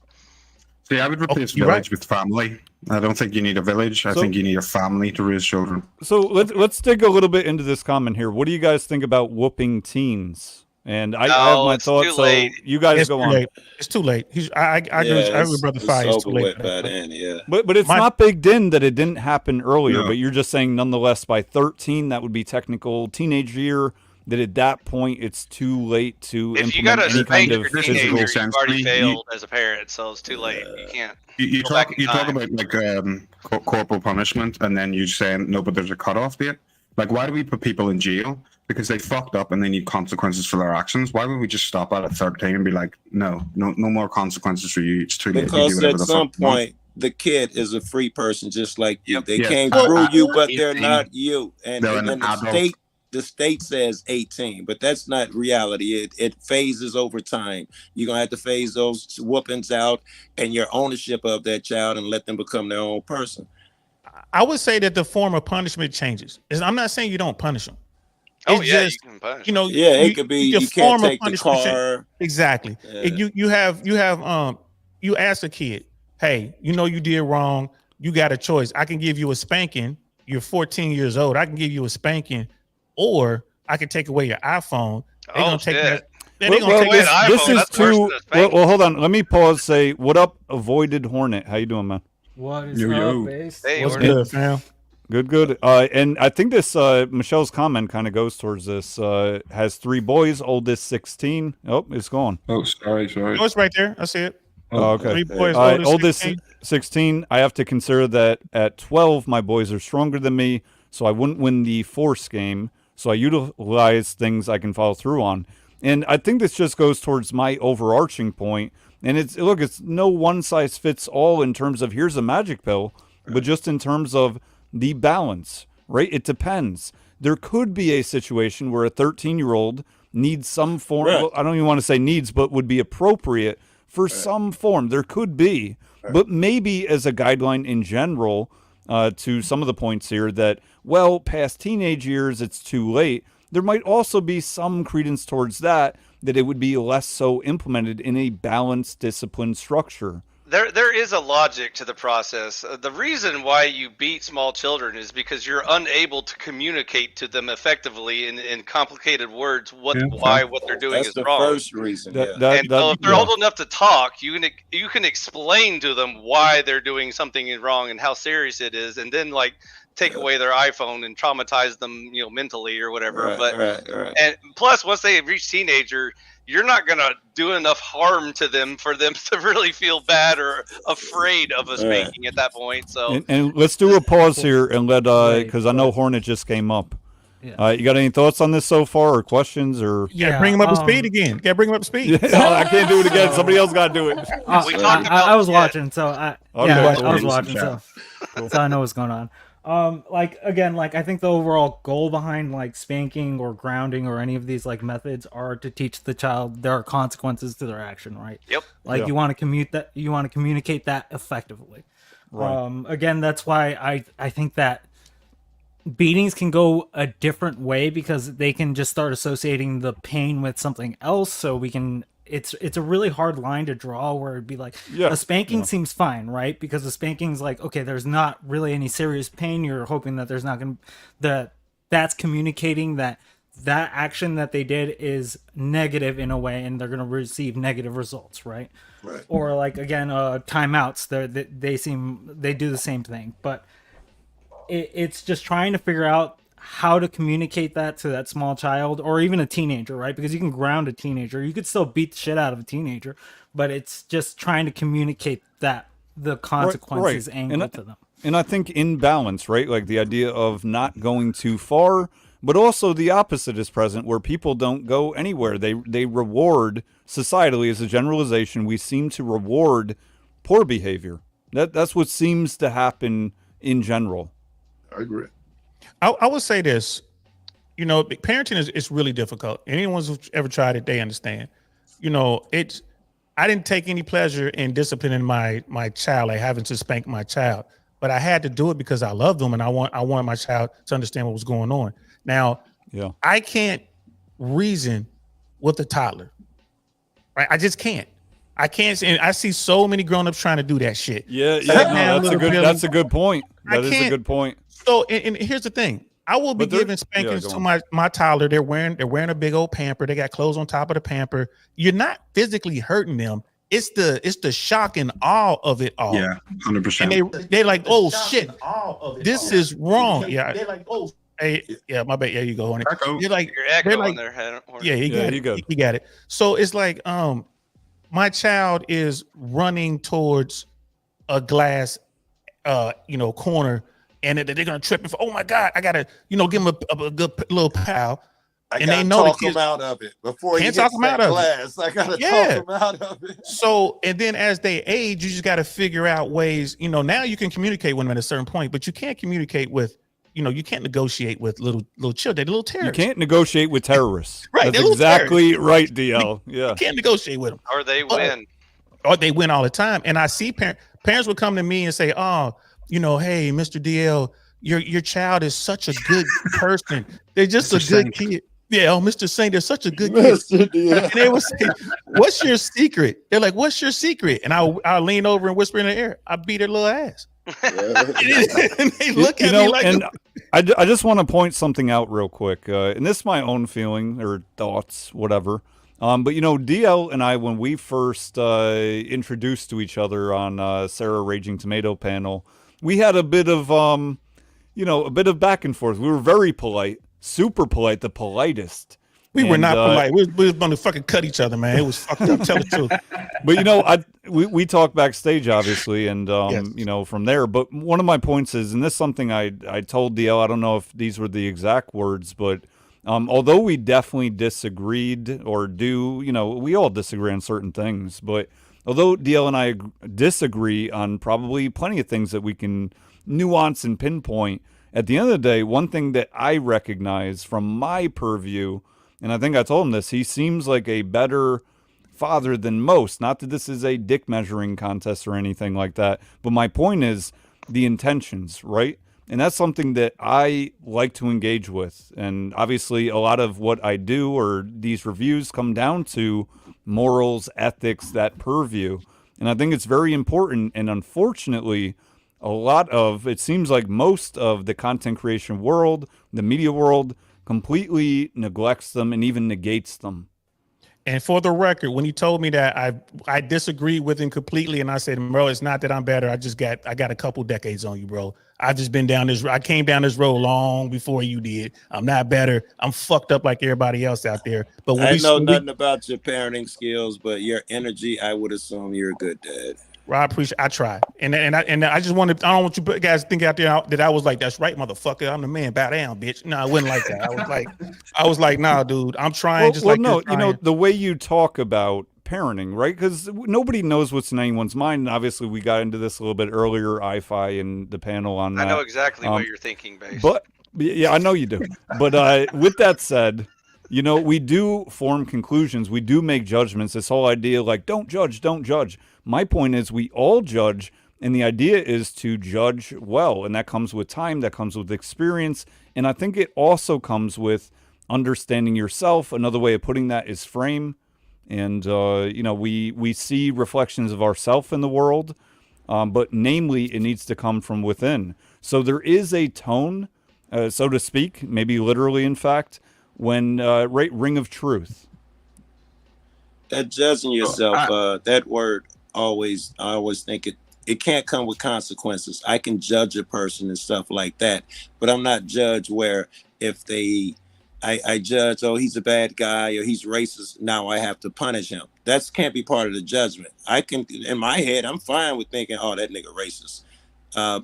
Speaker 1: See, I would replace
Speaker 12: you're
Speaker 1: village
Speaker 12: right.
Speaker 1: with family. I don't think you need a village. I
Speaker 2: So-
Speaker 1: think you need a family to raise children.
Speaker 2: So let's dig a little bit into this comment here. What do you guys think about whooping teens? And I have
Speaker 3: No,
Speaker 2: my
Speaker 3: it's
Speaker 2: thoughts.
Speaker 3: too
Speaker 2: So
Speaker 3: late.
Speaker 2: you guys
Speaker 12: It's
Speaker 2: go
Speaker 12: too
Speaker 2: on.
Speaker 12: late. It's too late. I agree with Brother Fire. It's too
Speaker 6: over
Speaker 12: late.
Speaker 6: with by then, yeah.
Speaker 2: But it's
Speaker 12: My-
Speaker 2: not baked in that it didn't happen earlier.
Speaker 1: No.
Speaker 2: But you're just saying, nonetheless, by 13, that would be technical teenage year. That at that point it's too late to
Speaker 3: If you
Speaker 2: implement
Speaker 3: gotta
Speaker 2: any
Speaker 3: spank
Speaker 2: kind
Speaker 3: your
Speaker 2: of
Speaker 1: this is
Speaker 3: teenager,
Speaker 2: physical.
Speaker 3: you've
Speaker 1: sense.
Speaker 3: already
Speaker 1: You-
Speaker 3: failed as a parent, so it's too late. You can't.
Speaker 1: You
Speaker 3: Go back
Speaker 1: talk
Speaker 3: in time.
Speaker 1: about like corporal punishment, and then you saying no, but there's a cutoff date. Like, why do we put people in jail because they fucked up and they need consequences for their actions? Why would we just stop at 13 and be like, no more consequences for you? It's too late. You do
Speaker 6: Because
Speaker 1: whatever
Speaker 6: at
Speaker 1: the
Speaker 6: some
Speaker 1: fuck you want.
Speaker 6: point, the kid is a free person just like you.
Speaker 3: Yep.
Speaker 6: They
Speaker 1: Yeah.
Speaker 6: came
Speaker 1: Well,
Speaker 6: through you, but they're
Speaker 1: 18.
Speaker 6: not you. And
Speaker 1: They're
Speaker 6: then
Speaker 1: an adult.
Speaker 6: the state says 18, but that's not reality. It phases over time. You're gonna have to phase those whoopings out and your ownership of that child and let them become their own person.
Speaker 12: I would say that the form of punishment changes. I'm not saying you don't punish them.
Speaker 3: Oh
Speaker 12: It's
Speaker 3: yeah,
Speaker 12: just,
Speaker 3: you can punish.
Speaker 12: you know,
Speaker 6: Yeah, it could be
Speaker 12: the
Speaker 6: you
Speaker 12: form
Speaker 6: can't
Speaker 12: of
Speaker 6: take the
Speaker 12: punishment change-
Speaker 6: car.
Speaker 12: Exactly.
Speaker 6: Yeah.
Speaker 12: You ask a kid, hey, you did wrong. You got a choice. I can give you a spanking. You're 14 years old. I can give you a spanking, or I can take away your iPhone. They're
Speaker 3: Oh,
Speaker 12: gonna take
Speaker 3: shit.
Speaker 12: that. They're gonna take
Speaker 3: this-
Speaker 12: that.
Speaker 2: this
Speaker 3: iPhone,
Speaker 2: is
Speaker 3: that's worse
Speaker 2: too.
Speaker 3: than a spanking.
Speaker 2: Well, hold on. Let me pause. Say, what up, Avoided Hornet? How you doing, man?
Speaker 13: What is
Speaker 1: Yo,
Speaker 13: up,
Speaker 1: yo.
Speaker 13: base?
Speaker 3: Hey,
Speaker 12: What's
Speaker 3: we're-
Speaker 12: good, fam?
Speaker 2: Good. And I think this Michelle's comment kind of goes towards this. Has 3 boys, oldest 16. Oh, it's gone.
Speaker 1: Oh, sorry.
Speaker 12: Oh, it's right there. I see it.
Speaker 2: Oh, okay.
Speaker 12: 3 boys,
Speaker 2: All right, oldest
Speaker 12: 16.
Speaker 2: 16. I have to consider that at 12, my boys are stronger than me, so I wouldn't win the force game. So I utilize things I can follow through on. And I think this just goes towards my overarching point. And it's no one size fits all in terms of here's a magic pill. but just in terms of the balance, right? It depends. There could be a situation where a 13-year-old needs some form.
Speaker 6: Right.
Speaker 2: Well, I don't even want to say needs, but would be appropriate for some form. There could be, but maybe as a guideline in general, to some of the points here that, well, past teenage years, it's too late. There might also be some credence towards that it would be less so implemented in a balanced, disciplined structure.
Speaker 3: There is a logic to the process. The reason why you beat small children is because you're unable to communicate to them effectively in complicated words what they're doing
Speaker 6: That's
Speaker 3: is
Speaker 6: the
Speaker 3: wrong.
Speaker 6: first reason.
Speaker 3: So if they're old enough to talk, you can explain to them why they're doing something wrong and how serious it is, and then like take away their iPhone and traumatize them, mentally or whatever.
Speaker 6: Right.
Speaker 3: And plus, once they reach teenager, you're not going to do enough harm to them for them to really feel bad or afraid of a spanking at that point. So,
Speaker 2: and let's do a pause here and let, because I know Hornet just came up.
Speaker 13: Yeah.
Speaker 2: You got any thoughts on this so far, or questions, or?
Speaker 12: Yeah, bring him up to speed again. Got to bring him up to speed.
Speaker 2: I can't do it again. Somebody else got to do it.
Speaker 13: I was watching, so I was watching, so I know what's going on. I think the overall goal behind like spanking or grounding or any of these like methods are to teach the child there are consequences to their action, right?
Speaker 3: Yep.
Speaker 13: You want to communicate that effectively.
Speaker 2: Right.
Speaker 13: Again, that's why I think that beatings can go a different way because they can just start associating the pain with something else. So we can. It's a really hard line to draw where it'd be like a spanking seems fine, right? Because the spanking's like, okay, there's not really any serious pain. You're hoping that there's not going to, that's communicating that action that they did is negative in a way and they're going to receive negative results, right?
Speaker 6: Right.
Speaker 13: Or like, again, timeouts, they do the same thing, but it's just trying to figure out how to communicate that to that small child or even a teenager, right? Because you can ground a teenager. You could still beat the shit out of a teenager, but it's just trying to communicate that the consequences angle to them.
Speaker 2: And I think in balance, right? Like the idea of not going too far, but also the opposite is present where people don't go anywhere. They reward societally as a generalization. We seem to reward poor behavior. That's what seems to happen in general.
Speaker 6: I agree.
Speaker 12: I would say this, parenting is really difficult. Anyone who's ever tried it, they understand. I didn't take any pleasure in disciplining my child, like having to spank my child, but I had to do it because I love them and I wanted my child to understand what was going on. Now, I can't reason with a toddler, right? I just can't. I can't. And I see so many grown-ups trying to do that shit.
Speaker 2: That's a good point. That is a good point.
Speaker 12: So, and here's the thing. I will be giving spankings to my toddler. They're wearing a big old pamper. They got clothes on top of the pamper. You're not physically hurting them. It's the shock and awe of it all.
Speaker 1: Yeah, 100%.
Speaker 12: And they're like, oh shit, this is wrong. Yeah. They're like, oh, hey, yeah, my bad. Yeah, you go on it. You're like,
Speaker 3: you're echoing there.
Speaker 12: Yeah, he got it. So it's like, my child is running towards a glass, corner. And they're gonna trip and oh my god, I gotta give him a good little pal.
Speaker 6: And they know talk him out of it before he hits that glass. I gotta talk him out of it.
Speaker 12: So and then as they age, you just gotta figure out ways. Now you can communicate with them at a certain point, but you can't communicate with. You can't negotiate with little children. They're little terrorists.
Speaker 2: You can't negotiate with terrorists.
Speaker 12: Right,
Speaker 2: that's exactly right, DL. Yeah,
Speaker 12: you can't negotiate with them,
Speaker 3: or they win.
Speaker 12: Or they win all the time. And I see parents would come to me and say, "Oh, hey, Mr. DL, your child is such a good person. They're just a good kid." Yeah, Mr. Saint, they're such a good kid. And they would say, "What's your secret?" They're like, "What's your secret?" And I'll lean over and whisper in their ear, "I beat her little ass." And they look at me like.
Speaker 2: And I just want to point something out real quick, and this is my own feeling or thoughts, whatever. But DL and I, when we first introduced to each other on Sarah Raging Tomato panel, we had a bit of back and forth. We were very polite, super polite, the politest.
Speaker 12: We were not polite. We was going to fucking cut each other, man. It was fucked up. Tell the truth.
Speaker 2: But we talked backstage, obviously, and from there. But one of my points is, and this is something I told DL. I don't know if these were the exact words, but although we definitely disagreed, or we all disagree on certain things, but although DL and I disagree on probably plenty of things that we can nuance and pinpoint, at the end of the day, one thing that I recognize from my purview, and I think I told him this, he seems like a better father than most. Not that this is a dick measuring contest or anything like that, but my point is the intentions, right? And that's something that I like to engage with. And obviously a lot of what I do or these reviews come down to morals, ethics, that purview. And I think it's very important. And unfortunately, a lot of, it seems like most of the content creation world, the media world, completely neglects them and even negates them.
Speaker 12: And for the record, when he told me that, I disagreed with him completely, and I said, bro, it's not that I'm better. I got a couple decades on you, bro. I've just been down this. I came down this road long before you did. I'm not better. I'm fucked up like everybody else out there. But when
Speaker 6: I know nothing about your parenting skills, but your energy, I would assume you're a good dad.
Speaker 12: Well, I appreciate. I try, and I just wanted. I don't want you guys to think out there that I was like, "That's right, motherfucker. I'm the man. Bow down, bitch." No, I wasn't like that. I was like, "Nah, dude. I'm trying."
Speaker 2: No, you know the way you talk about parenting, right? Because nobody knows what's in anyone's mind. And obviously, we got into this a little bit earlier, IFI and the panel on that.
Speaker 3: I know exactly what you're thinking, Base.
Speaker 2: But yeah, I know you do. But with that said, you know, we do form conclusions. We do make judgments. This whole idea, like, don't judge, don't judge. My point is we all judge, and the idea is to judge well, and that comes with time, that comes with experience, and I think it also comes with understanding yourself. Another way of putting that is frame, and you know, we see reflections of ourself in the world, but namely, it needs to come from within. So there is a tone, so to speak, maybe literally, in fact, when ring of truth.
Speaker 6: That judging yourself, that word. I always think it can't come with consequences. I can judge a person and stuff like that, but I'm not judged where if I judge, oh, he's a bad guy or he's racist, now I have to punish him. That can't be part of the judgment. I can, in my head, I'm fine with thinking, oh, that nigga racist.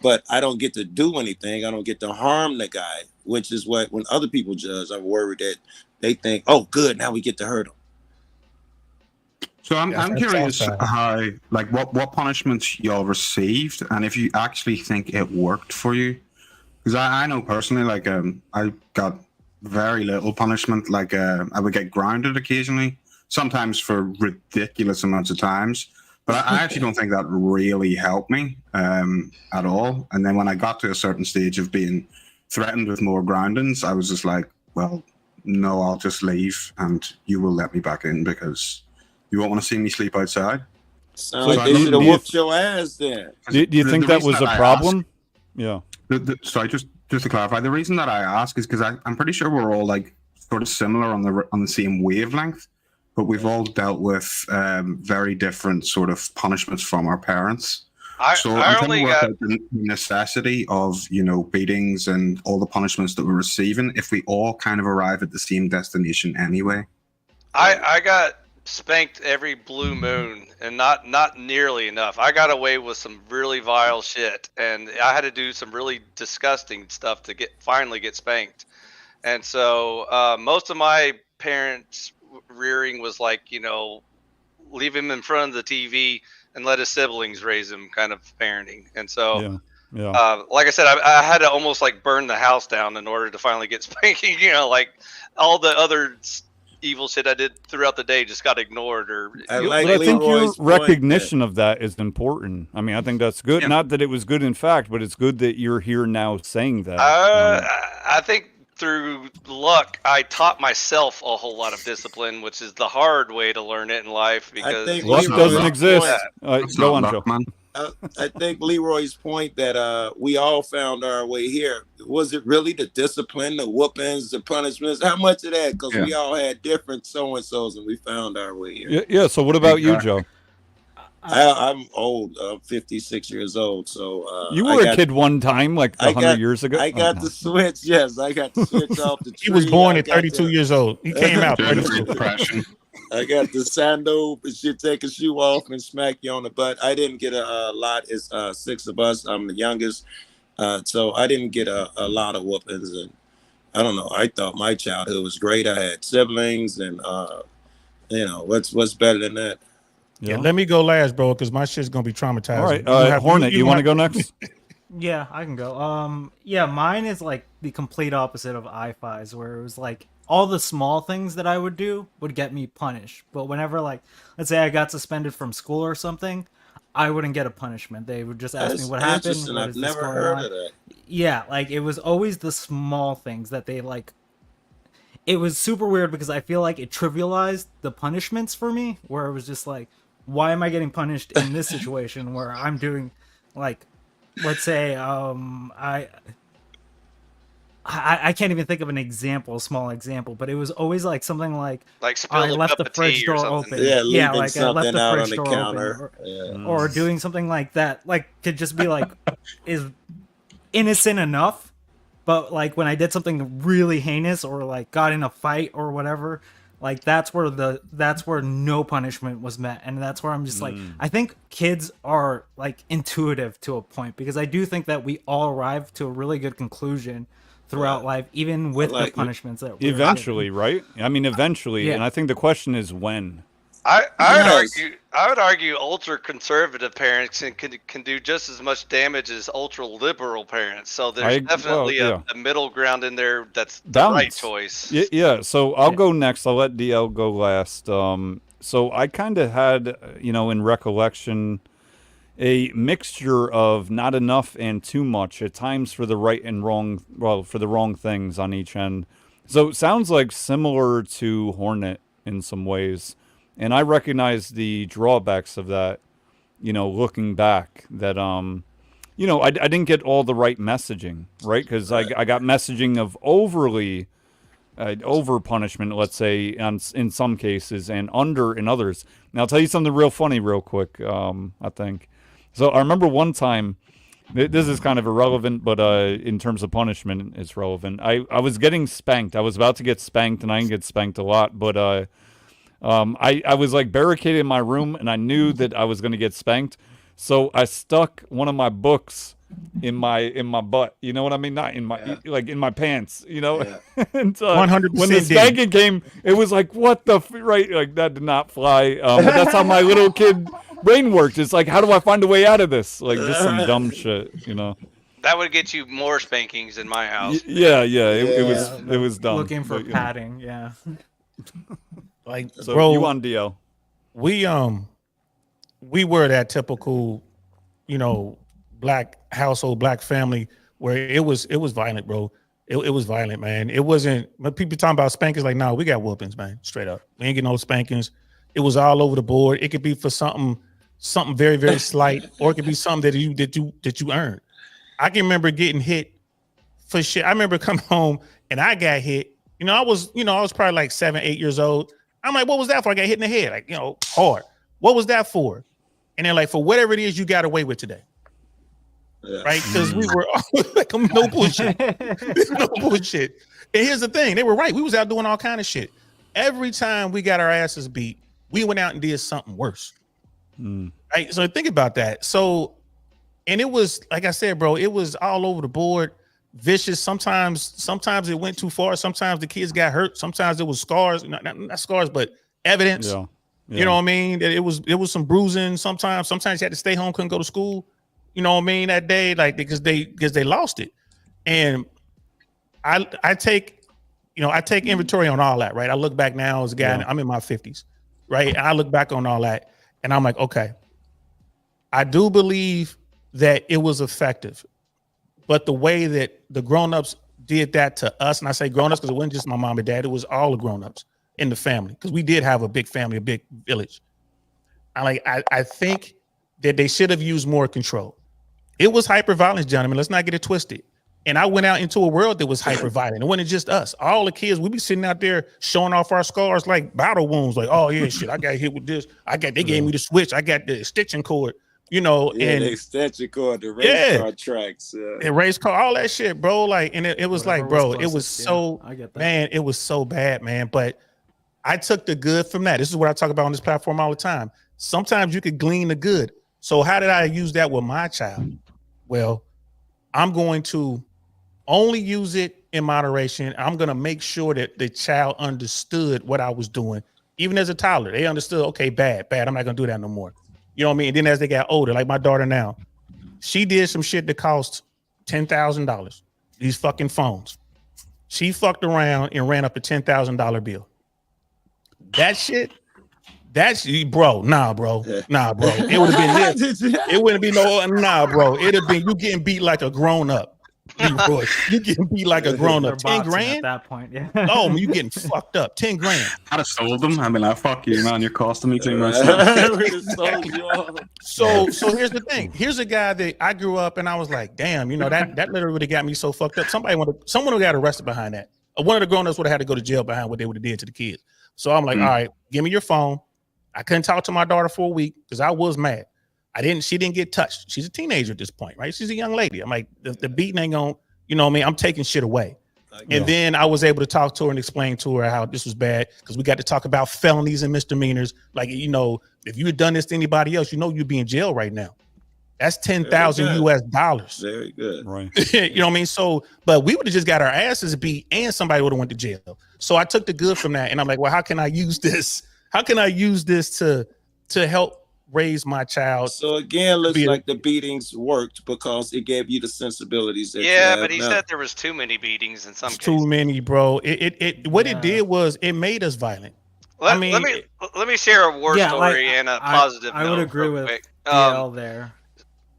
Speaker 6: But I don't get to do anything. I don't get to harm the guy, which is what, when other people judge, I'm worried that they think, oh, good, now we get to hurt him.
Speaker 1: So I'm curious how, like, what punishments y'all received, and if you actually think it worked for you. Because I know personally, like, I got very little punishment. Like, I would get grounded occasionally, sometimes for ridiculous amounts of times. But I actually don't think that really helped me at all. And then when I got to a certain stage of being threatened with more groundings, I was just like, well, no, I'll just leave, and you will let me back in because you won't want to see me sleep outside.
Speaker 6: Sounds like they should have whooped your ass then.
Speaker 2: Do you think that was a problem? Yeah.
Speaker 1: Sorry, just to clarify, the reason that I ask is because I'm pretty sure we're all like sort of similar on the same wavelength, but we've all dealt with very different sort of punishments from our parents. I'm trying to work out the necessity of, you know, beatings and all the punishments that we're receiving if we all kind of arrive at the same destination anyway.
Speaker 3: I got spanked every blue moon, and not nearly enough. I got away with some really vile shit, and I had to do some really disgusting stuff to finally get spanked. And so most of my parents' rearing was like, you know, leave him in front of the TV and let his siblings raise him kind of parenting. And so like I said, I had to almost like burn the house down in order to finally get spanking. You know, like all the other evil shit I did throughout the day just got ignored.
Speaker 2: I think your recognition of that is important. I mean, I think that's good. Yeah. Not that it was good in fact, but it's good that you're here now saying that.
Speaker 3: I think through luck, I taught myself a whole lot of discipline, which is the hard way to learn it in life because
Speaker 2: luck doesn't exist. Go on, Joe.
Speaker 6: I think Leroy's point that we all found our way here. Was it really the discipline, the whoopings, the punishments? How much of that? Because we all had different so-and-sos and we found our way here.
Speaker 2: Yeah. So what about you, Joe?
Speaker 6: I'm old. I'm 56 years old. So
Speaker 2: you were a kid one time, like 100 years ago.
Speaker 6: I got the switch. Yes, I got the switch off the tree.
Speaker 12: He was born at 32 years old. He came out 32.
Speaker 6: I got the sando, but she'd take a shoe off and smack you on the butt. I didn't get a lot. It's 6 of us. I'm the youngest. So I didn't get a lot of whoopings. And I don't know. I thought my childhood was great. I had siblings and, you know, what's better than that?
Speaker 12: Yeah, let me go last, bro, because my shit's gonna be traumatized.
Speaker 2: All right, Hornet, you want to go next?
Speaker 13: Yeah, I can go. Yeah, mine is like the complete opposite of iFi's, where it was like all the small things that I would do would get me punished. But whenever, like, let's say I got suspended from school or something, I wouldn't get a punishment. They would just ask me what happened. What
Speaker 6: I've never heard of that.
Speaker 13: Yeah, like it was always the small things that they like. It was super weird because I feel like it trivialized the punishments for me, where it was just like, why am I getting punished in this situation where I'm doing, like, let's say, I can't even think of an example, a small example, but it was always like something like I left the fridge door open.
Speaker 6: Yeah,
Speaker 13: like I left the
Speaker 6: out
Speaker 13: fridge
Speaker 6: on the
Speaker 13: door
Speaker 6: counter.
Speaker 13: open, or doing something like that. Like, could just be like, is innocent enough, but like when I did something really heinous or like got in a fight or whatever, like that's where no punishment was met, and that's where I'm just like, I think kids are like intuitive to a point, because I do think that we all arrive to a really good conclusion throughout life, even with the punishments that we're
Speaker 2: eventually, right? I mean, eventually,
Speaker 13: Yeah.
Speaker 2: and I think the question is when.
Speaker 3: I would argue ultra conservative parents can do just as much damage as ultra liberal parents. So there's definitely a middle ground in there that's the right choice.
Speaker 2: Yeah. So I'll go next. I'll let DL go last. So I kind of had, in recollection, a mixture of not enough and too much at times for the right and wrong, for the wrong things on each end. So it sounds like similar to Hornet in some ways. And I recognize the drawbacks of that, looking back, that, I didn't get all the right messaging, right? Because I got messaging of over punishment, let's say, in some cases, and under in others. Now, I'll tell you something real funny real quick, I think. So I remember one time, this is kind of irrelevant, but in terms of punishment, it's relevant. I was getting spanked. I was about to get spanked, and I didn't get spanked a lot, but I was like barricaded in my room, and I knew that I was going to get spanked. So I stuck one of my books in my butt. You know what I mean? Not in my like in my pants. And
Speaker 12: 100%
Speaker 2: when the spanking came, it was like, what the right? Like that did not fly. But that's how my little kid brain worked. It's like, how do I find a way out of this? Like just some dumb shit.
Speaker 3: That would get you more spankings in my house.
Speaker 2: It was dumb.
Speaker 13: Looking for padding. Yeah.
Speaker 12: Like,
Speaker 2: so
Speaker 12: bro,
Speaker 2: you on DL?
Speaker 12: We were that typical, black household, black family where it was violent, bro. It was violent, man. It wasn't. When people talking about spankings, like, no, we got whoopings, man. Straight up, we ain't getting no spankings. It was all over the board. It could be for something very, very slight, or it could be something that you earned. I can remember getting hit for shit. I remember coming home and I got hit. I was probably like 7, 8 years old. I'm like, what was that for? I got hit in the head, like, hard. What was that for? And they're like, for whatever it is you got away with today. Yeah. Right? Because we were like, no bullshit. No bullshit. And here's the thing, they were right. We was out doing all kind of shit. Every time we got our asses beat, we went out and did something worse. Right? So think about that. So, and it was, like I said, bro, it was all over the board. Vicious. Sometimes it went too far. Sometimes the kids got hurt. Sometimes it was scars, not scars, but evidence. Yeah. You know what I mean? That it was some bruising. Sometimes you had to stay home, couldn't go to school. You know what I mean? That day, like, because they lost it. And I take inventory on all that, right? I look back now as a guy, I'm in my 50s, right? And I look back on all that, and I'm like, okay, I do believe that it was effective. But the way that the grown-ups did that to us, and I say grown-ups because it wasn't just my mom and dad, it was all the grown-ups in the family, because we did have a big family, a big village. I think that they should have used more control. It was hyper-violence, gentlemen. Let's not get it twisted. And I went out into a world that was hyper-violent. It wasn't just us. All the kids, we be sitting out there showing off our scars like battle wounds. Like, oh, yeah, shit, I got hit with this. They gave me the switch. I got the stitching cord. And
Speaker 6: the extension cord, the race car tracks,
Speaker 12: the race car, all that shit, bro. Like, and it was like, bro, it was so,
Speaker 13: I get that.
Speaker 12: man, it was so bad, man. But I took the good from that. This is what I talk about on this platform all the time. Sometimes you could glean the good. So how did I use that with my child? Well, I'm going to only use it in moderation. I'm going to make sure that the child understood what I was doing. Even as a toddler, they understood, okay, bad. I'm not gonna do that no more. You know what I mean? And then as they got older, like my daughter now, she did some shit that cost $10,000. These fucking phones. She fucked around and ran up a $10,000 bill. That shit. That's bro. Nah, bro. It would have been this. It wouldn't be nah, bro. It'd have been you getting beat like a grown up. You getting beat like a grown up. 10 grand
Speaker 13: at that point. Yeah.
Speaker 12: Oh, you getting fucked up. 10 grand.
Speaker 14: I'd have sold them. I'd be like, fuck you, man. You're costing me too much.
Speaker 12: So here's the thing. Here's a guy that I grew up and I was like, damn, you know, that literally would have got me so fucked up. Someone would have got arrested behind that. One of the grown-ups would have had to go to jail behind what they would have did to the kids. So I'm like, all right, give me your phone. I couldn't talk to my daughter for a week because I was mad. She didn't get touched. She's a teenager at this point, right? She's a young lady. I'm like, the beating ain't gonna, you know what I mean? I'm taking shit away. And then I was able to talk to her and explain to her how this was bad because we got to talk about felonies and misdemeanors. Like, you know, if you had done this to anybody else, you know, you'd be in jail right now. That's $10,000 US.
Speaker 6: Very good.
Speaker 2: Right.
Speaker 12: You know what I mean? So, but we would have just got our asses beat and somebody would have went to jail. So I took the good from that and I'm like, well, how can I use this? How can I use this to help raise my child?
Speaker 6: So again, looks like the beatings worked because it gave you the sensibilities. That
Speaker 3: but he said there was too many beatings in some cases.
Speaker 12: Too many, bro. It did was it made us violent.
Speaker 3: Let me share a war story and a positive.
Speaker 13: I would agree with DL there.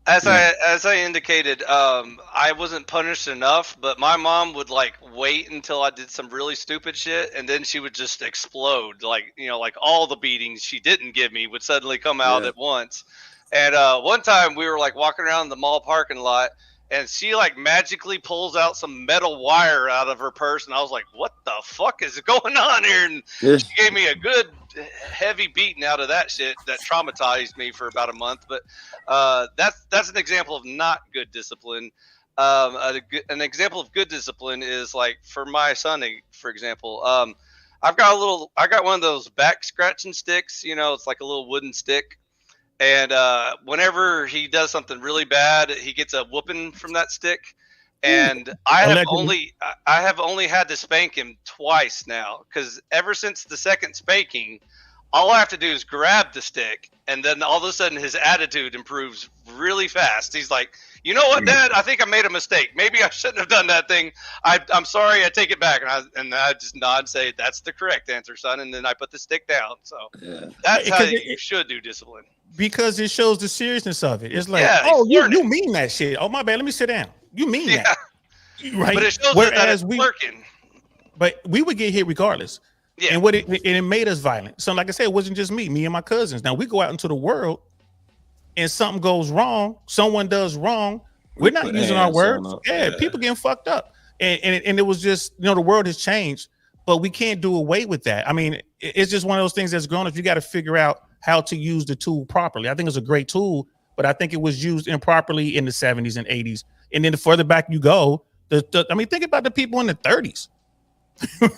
Speaker 3: As I indicated, I wasn't punished enough, but my mom would like wait until I did some really stupid shit, and then she would just explode. Like, you know, like all the beatings she didn't give me would suddenly come out at once. And one time we were like walking around the mall parking lot, and she like magically pulls out some metal wire out of her purse, and I was like, "What the fuck is going on here?" And she gave me a good heavy beating out of that shit that traumatized me for about a month. But that's an example of not good discipline. An example of good discipline is like for my son, for example. I got one of those back scratching sticks. You know, it's like a little wooden stick. And whenever he does something really bad, he gets a whooping from that stick. And I have only had to spank him twice now, because ever since the second spanking, all I have to do is grab the stick, and then all of a sudden his attitude improves really fast. He's like, "You know what, Dad? I think I made a mistake. Maybe I shouldn't have done that thing. I'm sorry. I take it back." And I just nod and say, "That's the correct answer, son." And then I put the stick down. So that's how you should do discipline.
Speaker 12: Because it shows the seriousness of it. It's like, oh, you mean that shit. Oh, my bad. Let me sit down. You mean that. Right? But it shows that it's working. But we would get hit regardless. Yeah. And it made us violent. So like I said, it wasn't just me and my cousins. Now we go out into the world and something goes wrong, someone does wrong. We're not using our words. People getting fucked up. And it was just, you know, the world has changed, but we can't do away with that. I mean, it's just one of those things that's grown up. You got to figure out how to use the tool properly. I think it's a great tool, but I think it was used improperly in the 70s and 80s. And then the further back you go, I mean, think about the people in the 30s.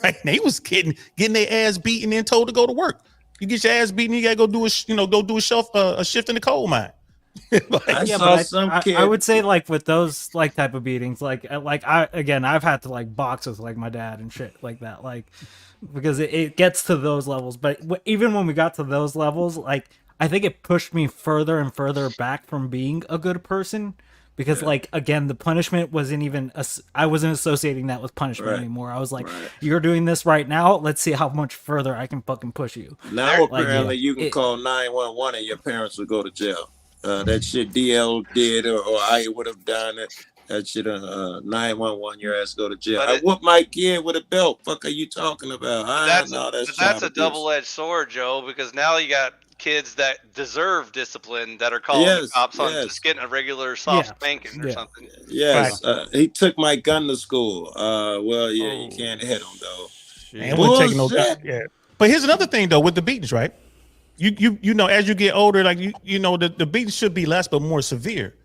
Speaker 12: Right? They was getting their ass beaten and told to go to work. You get your ass beaten, you gotta go do a shift in the coal mine.
Speaker 13: I would say like with those like type of beatings, like I've had to like box with like my dad and shit like that, like because it gets to those levels. But even when we got to those levels, like I think it pushed me further and further back from being a good person. Because, like, again, the punishment wasn't even, I wasn't associating that with punishment anymore. I was like, you're doing this right now. Let's see how much further I can fucking push you.
Speaker 6: Now, apparently, you can call 911 and your parents would go to jail. That shit DL did or I would have done it. That shit 911, your ass go to jail. I whooped my kid with a belt. Fuck are you talking about?
Speaker 3: That's a double-edged sword, Joe, because now you got kids that deserve discipline that are calling the cops on just getting a regular soft spanking or something.
Speaker 6: Yes, he took my gun to school. You can't hit him though.
Speaker 12: And we're taking no gun. Yeah. But here's another thing though with the beatings, right? You know, as you get older, like you know, the beatings should be less but more severe.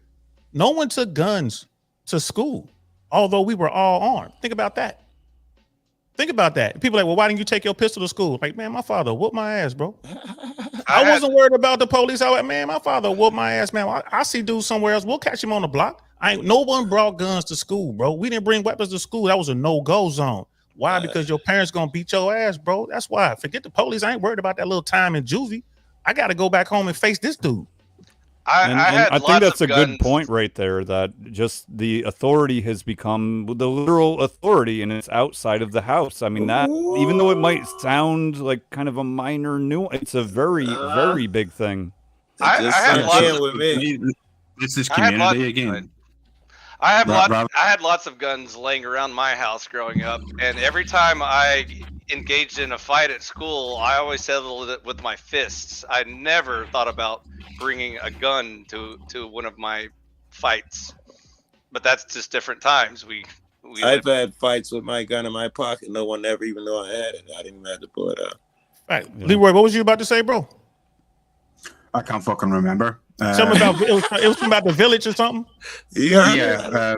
Speaker 12: No one took guns to school, although we were all armed. Think about that. People are like, well, why didn't you take your pistol to school? Like, man, my father whooped my ass, bro. I wasn't worried about the police. Man, my father whooped my ass, man. I see dudes somewhere else. We'll catch him on the block. No one brought guns to school, bro. We didn't bring weapons to school. That was a no-go zone. Why? Because your parents gonna beat your ass, bro. That's why. Forget the police. I ain't worried about that little time in juvie. I got to go back home and face this dude.
Speaker 2: I think that's a good point right there, that just the authority has become the literal authority and it's outside of the house. I mean, that, even though it might sound like kind of a minor nuance, it's a very, very big thing.
Speaker 6: I had lots
Speaker 14: with me. It's this community again.
Speaker 3: I had lots of guns laying around my house growing up, and every time I engaged in a fight at school, I always settled it with my fists. I never thought about bringing a gun to one of my fights, but that's just different times.
Speaker 6: I've had fights with my gun in my pocket. No one ever even knew I had it. I didn't even have to pull it out.
Speaker 12: All right, Leroy, what was you about to say, bro?
Speaker 1: I can't fucking remember.
Speaker 12: Something about it was something about the village or something.
Speaker 1: Yeah.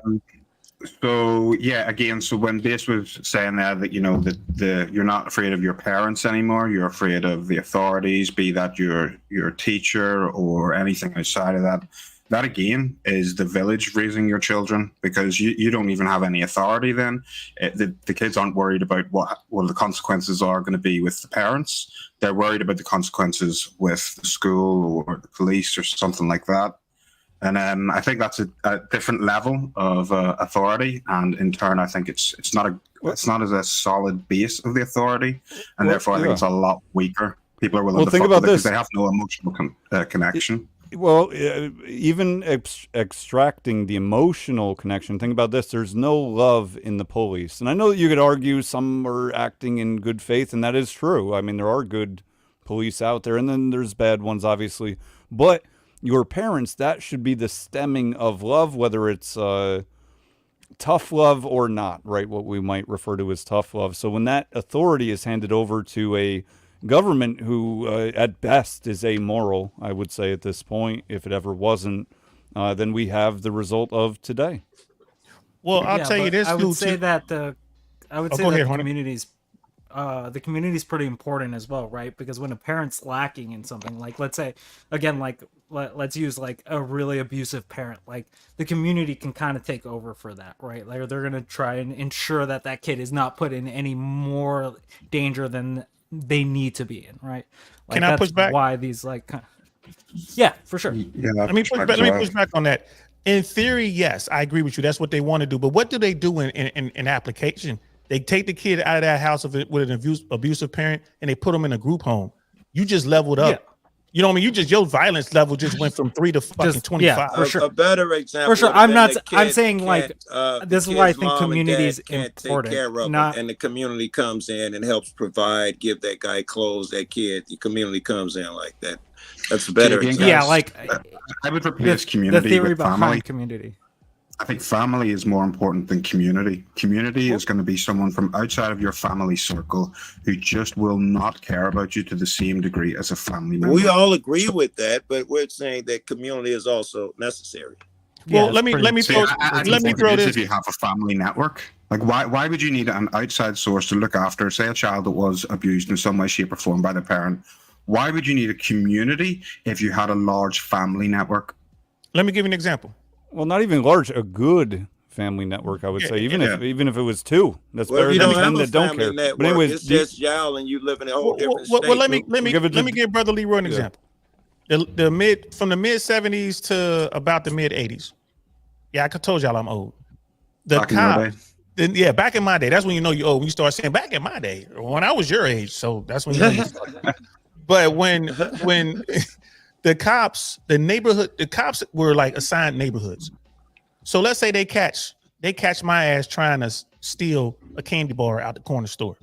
Speaker 1: So again, so when Base was saying that you know that you're not afraid of your parents anymore, you're afraid of the authorities, be that your teacher or anything outside of that. That again is the village raising your children, because you don't even have any authority then. The kids aren't worried about what the consequences are going to be with the parents. They're worried about the consequences with the school or the police or something like that. And I think that's a different level of authority, and in turn, I think it's not as a solid base of the authority, and therefore I think it's a lot weaker. People are willing to
Speaker 2: think
Speaker 1: fuck
Speaker 2: about
Speaker 1: with it because
Speaker 2: this.
Speaker 1: they have no emotional connection.
Speaker 2: Well, even extracting the emotional connection, think about this. There's no love in the police. And I know that you could argue some are acting in good faith, and that is true. I mean, there are good police out there, and then there's bad ones, obviously. But your parents, that should be the stemming of love, whether it's tough love or not, right? What we might refer to as tough love. So when that authority is handed over to a government who at best is amoral, I would say at this point, if it ever wasn't, then we have the result of today.
Speaker 12: Well, I'll tell you this.
Speaker 13: I would say that the community's pretty important as well, right? Because when a parent's lacking in something, like let's say again, like let's use like a really abusive parent, like the community can kind of take over for that, right? Like they're gonna try and ensure that that kid is not put in any more danger than they need to be in, right? Like,
Speaker 12: Can I push back?
Speaker 13: Why these yeah, for sure.
Speaker 1: Yeah,
Speaker 12: let me push back on that. In theory, yes, I agree with you. That's what they want to do. But what do they do in application? They take the kid out of that house with an abusive parent and they put them in a group home. You just leveled up. Yeah. You know what I mean? Your violence level just went from 3 to fucking 25.
Speaker 13: Yeah, for sure.
Speaker 6: A better example.
Speaker 13: For sure. I'm saying like this is why I think community is important.
Speaker 6: Take care of
Speaker 13: not,
Speaker 6: and the community comes in and helps provide, give that guy clothes, that kid. The community comes in like that. That's a better example.
Speaker 13: Yeah, like
Speaker 1: I would replace community
Speaker 13: the theory
Speaker 1: with
Speaker 13: behind
Speaker 1: family.
Speaker 13: Community.
Speaker 1: I think family is more important than community. Community is going to be someone from outside of your family circle who just will not care about you to the same degree as a family member.
Speaker 6: We all agree with that, but we're saying that community is also necessary.
Speaker 12: Well, let me throw this.
Speaker 1: If you have a family network, like why would you need an outside source to look after, say, a child that was abused in some way, shape, or form by their parent? Why would you need a community if you had a large family network?
Speaker 12: Let me give you an example.
Speaker 2: Well, not even large, a good family network, I would say. Even if it was 2, that's better than 10 that don't care.
Speaker 6: Network.
Speaker 2: But anyways,
Speaker 6: it's just y'all and you live in a whole different state.
Speaker 12: Well, let me give Brother Leroy an example. From the mid 70s to about the mid 80s. Yeah, I told y'all I'm old.
Speaker 1: Back
Speaker 12: in my day. That's when you know you're old. When you start saying back in my day, when I was your age. So that's when you know you start. But when the cops were like assigned neighborhoods. So let's say they catch my ass trying to steal a candy bar out the corner store.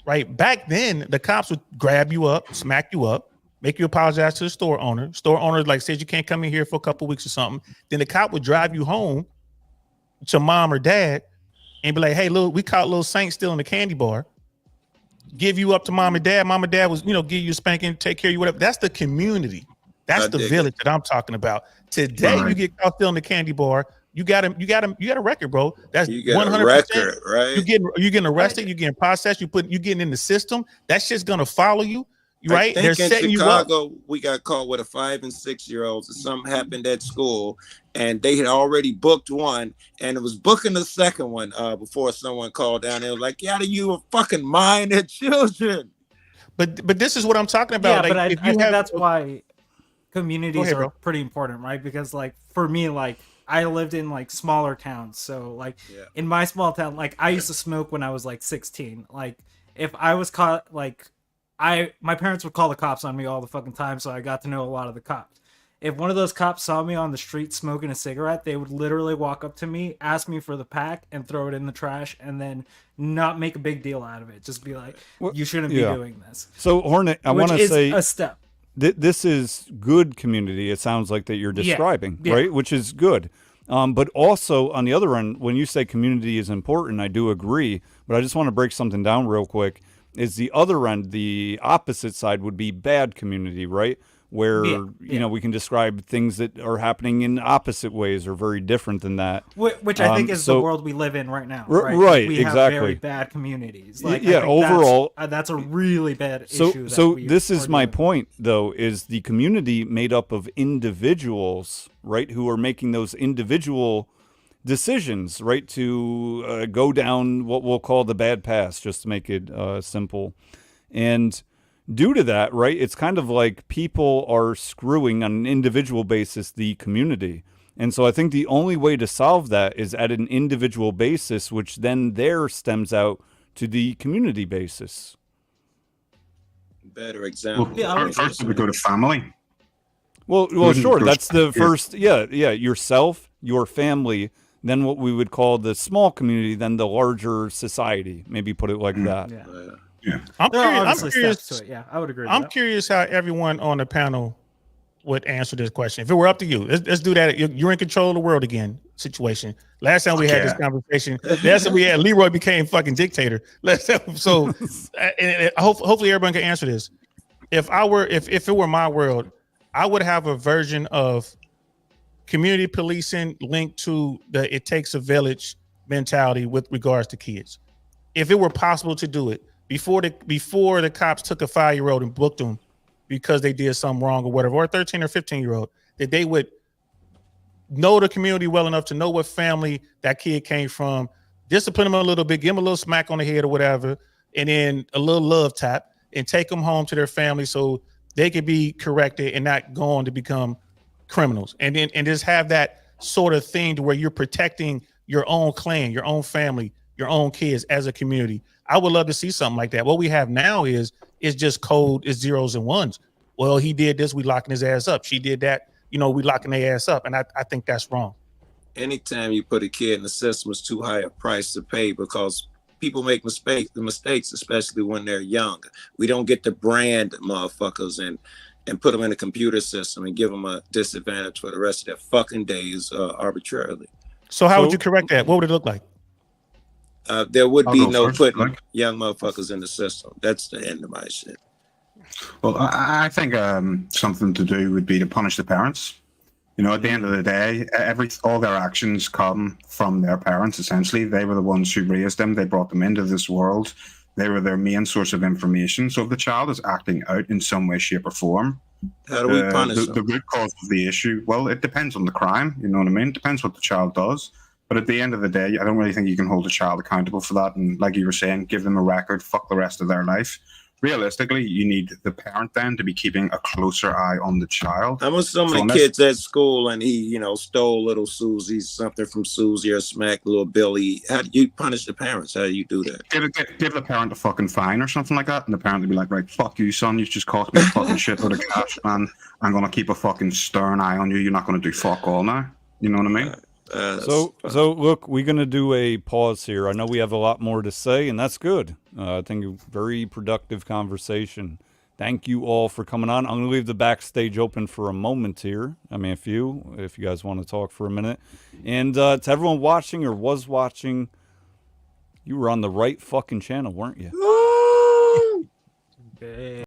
Speaker 12: Right? Back then, the cops would grab you up, smack you up, make you apologize to the store owner. Store owner like says you can't come in here for a couple of weeks or something. Then the cop would drive you home to mom or dad and be like, hey, look, we caught little Saint stealing the candy bar. Give you up to mom and dad. Mom and dad was, give you a spanking, take care of you, whatever. That's the community. That's the village that I'm talking about. Today, you get caught stealing the candy bar. You got a record, bro. That's 100%. Record, right? You're getting arrested. You're getting processed. You're getting in the system. That shit's gonna follow you. right?
Speaker 6: I
Speaker 12: They're
Speaker 6: think in
Speaker 12: setting you up.
Speaker 6: Chicago, we got caught with a 5 and 6 year olds. Something happened at school, and they had already booked one, and it was booking the second one before someone called down. They was like, "Yeah, you a fucking mind at children."
Speaker 12: But this is what I'm talking about.
Speaker 13: Yeah,
Speaker 12: like,
Speaker 13: but I
Speaker 12: if you
Speaker 13: think
Speaker 12: have,
Speaker 13: that's why communities
Speaker 12: ahead,
Speaker 13: are
Speaker 12: bro.
Speaker 13: pretty important, right? Because like for me, like I lived in like smaller towns, so like in my small town, like I used to smoke when I was like 16. Like if I was caught, like my parents would call the cops on me all the fucking time, so I got to know a lot of the cops. If one of those cops saw me on the street smoking a cigarette, they would literally walk up to me, ask me for the pack, and throw it in the trash, and then not make a big deal out of it. Just be like, "You shouldn't be doing this."
Speaker 2: So Hornet, I want to say
Speaker 13: a step.
Speaker 2: This is good community. It sounds like that you're describing, right? Which is good. But also on the other end, when you say community is important, I do agree. But I just want to break something down real quick. Is the other end, the opposite side would be bad community, right? Where, you know, we can describe things that are happening in opposite ways or very different than that.
Speaker 13: Which I think is the world we live in right now. Right,
Speaker 2: right,
Speaker 13: we
Speaker 2: exactly.
Speaker 13: have very bad communities. Like,
Speaker 2: yeah,
Speaker 13: I think
Speaker 2: overall.
Speaker 13: that's a really bad issue.
Speaker 2: So this is my point, though, is the community made up of individuals, right, who are making those individual decisions, right, to go down what we'll call the bad path, just to make it simple. And due to that, right, it's kind of like people are screwing on an individual basis the community. And so I think the only way to solve that is at an individual basis, which then there stems out to the community basis.
Speaker 6: Better example.
Speaker 1: First we go to family.
Speaker 2: Well, sure. That's the first. Yeah. Yourself, your family, then what we would call the small community, then the larger society. Maybe put it like that.
Speaker 1: Yeah.
Speaker 12: I'm curious.
Speaker 13: To it. Yeah, I would agree.
Speaker 12: I'm curious how everyone on the panel would answer this question. If it were up to you, let's do that. You're in control of the world again situation. Last time we had this conversation, last time we had Leroy became fucking dictator. Hopefully everyone can answer this. If it were my world, I would have a version of community policing linked to the "it takes a village" mentality with regards to kids. If it were possible to do it before the cops took a 5-year-old and booked them because they did something wrong or whatever, or a 13 or 15-year-old, that they would know the community well enough to know what family that kid came from, discipline them a little bit, give them a little smack on the head or whatever, and then a little love tap, and take them home to their family so they could be corrected and not go on to become criminals. And just have that sort of thing to where you're protecting your own clan, your own family, your own kids as a community. I would love to see something like that. What we have now is just code, is zeros and ones. Well, he did this, we locking his ass up. She did that, we locking their ass up. And I think that's wrong.
Speaker 6: Anytime you put a kid in the system, it's too high a price to pay because people make mistakes, especially when they're young. We don't get to brand motherfuckers and put them in a computer system and give them a disadvantage for the rest of their fucking days arbitrarily.
Speaker 12: So how would you correct that? What would it look like?
Speaker 6: There would be no putting young motherfuckers in the system. That's the end of my shit.
Speaker 1: Well, I think something to do would be to punish the parents. At the end of the day, all their actions come from their parents, essentially. They were the ones who raised them. They brought them into this world. They were their main source of information. So if the child is acting out in some way, shape, or form,
Speaker 6: how do we punish them?
Speaker 1: The root cause of the issue, well, it depends on the crime. You know what I mean? It depends what the child does. But at the end of the day, I don't really think you can hold a child accountable for that. And like you were saying, give them a record, fuck the rest of their life. Realistically, you need the parent then to be keeping a closer eye on the child.
Speaker 6: I'm with so many kids at school and he, stole little Susie, something from Susie, or smacked little Billy. How do you punish the parents? How do you do that?
Speaker 1: Give the parent a fucking fine or something like that. And the parent would be like, right, fuck you, son. You just cost me a fucking shitload of cash, man. I'm going to keep a fucking stern eye on you. You're not going to do fuck all now. You know what I mean?
Speaker 2: So look, we're going to do a pause here. I know we have a lot more to say, and that's good. I think a very productive conversation. Thank you all for coming on. I'm going to leave the backstage open for a moment here. I mean, if you guys want to talk for a minute. And to everyone watching or was watching, you were on the right fucking channel, weren't you?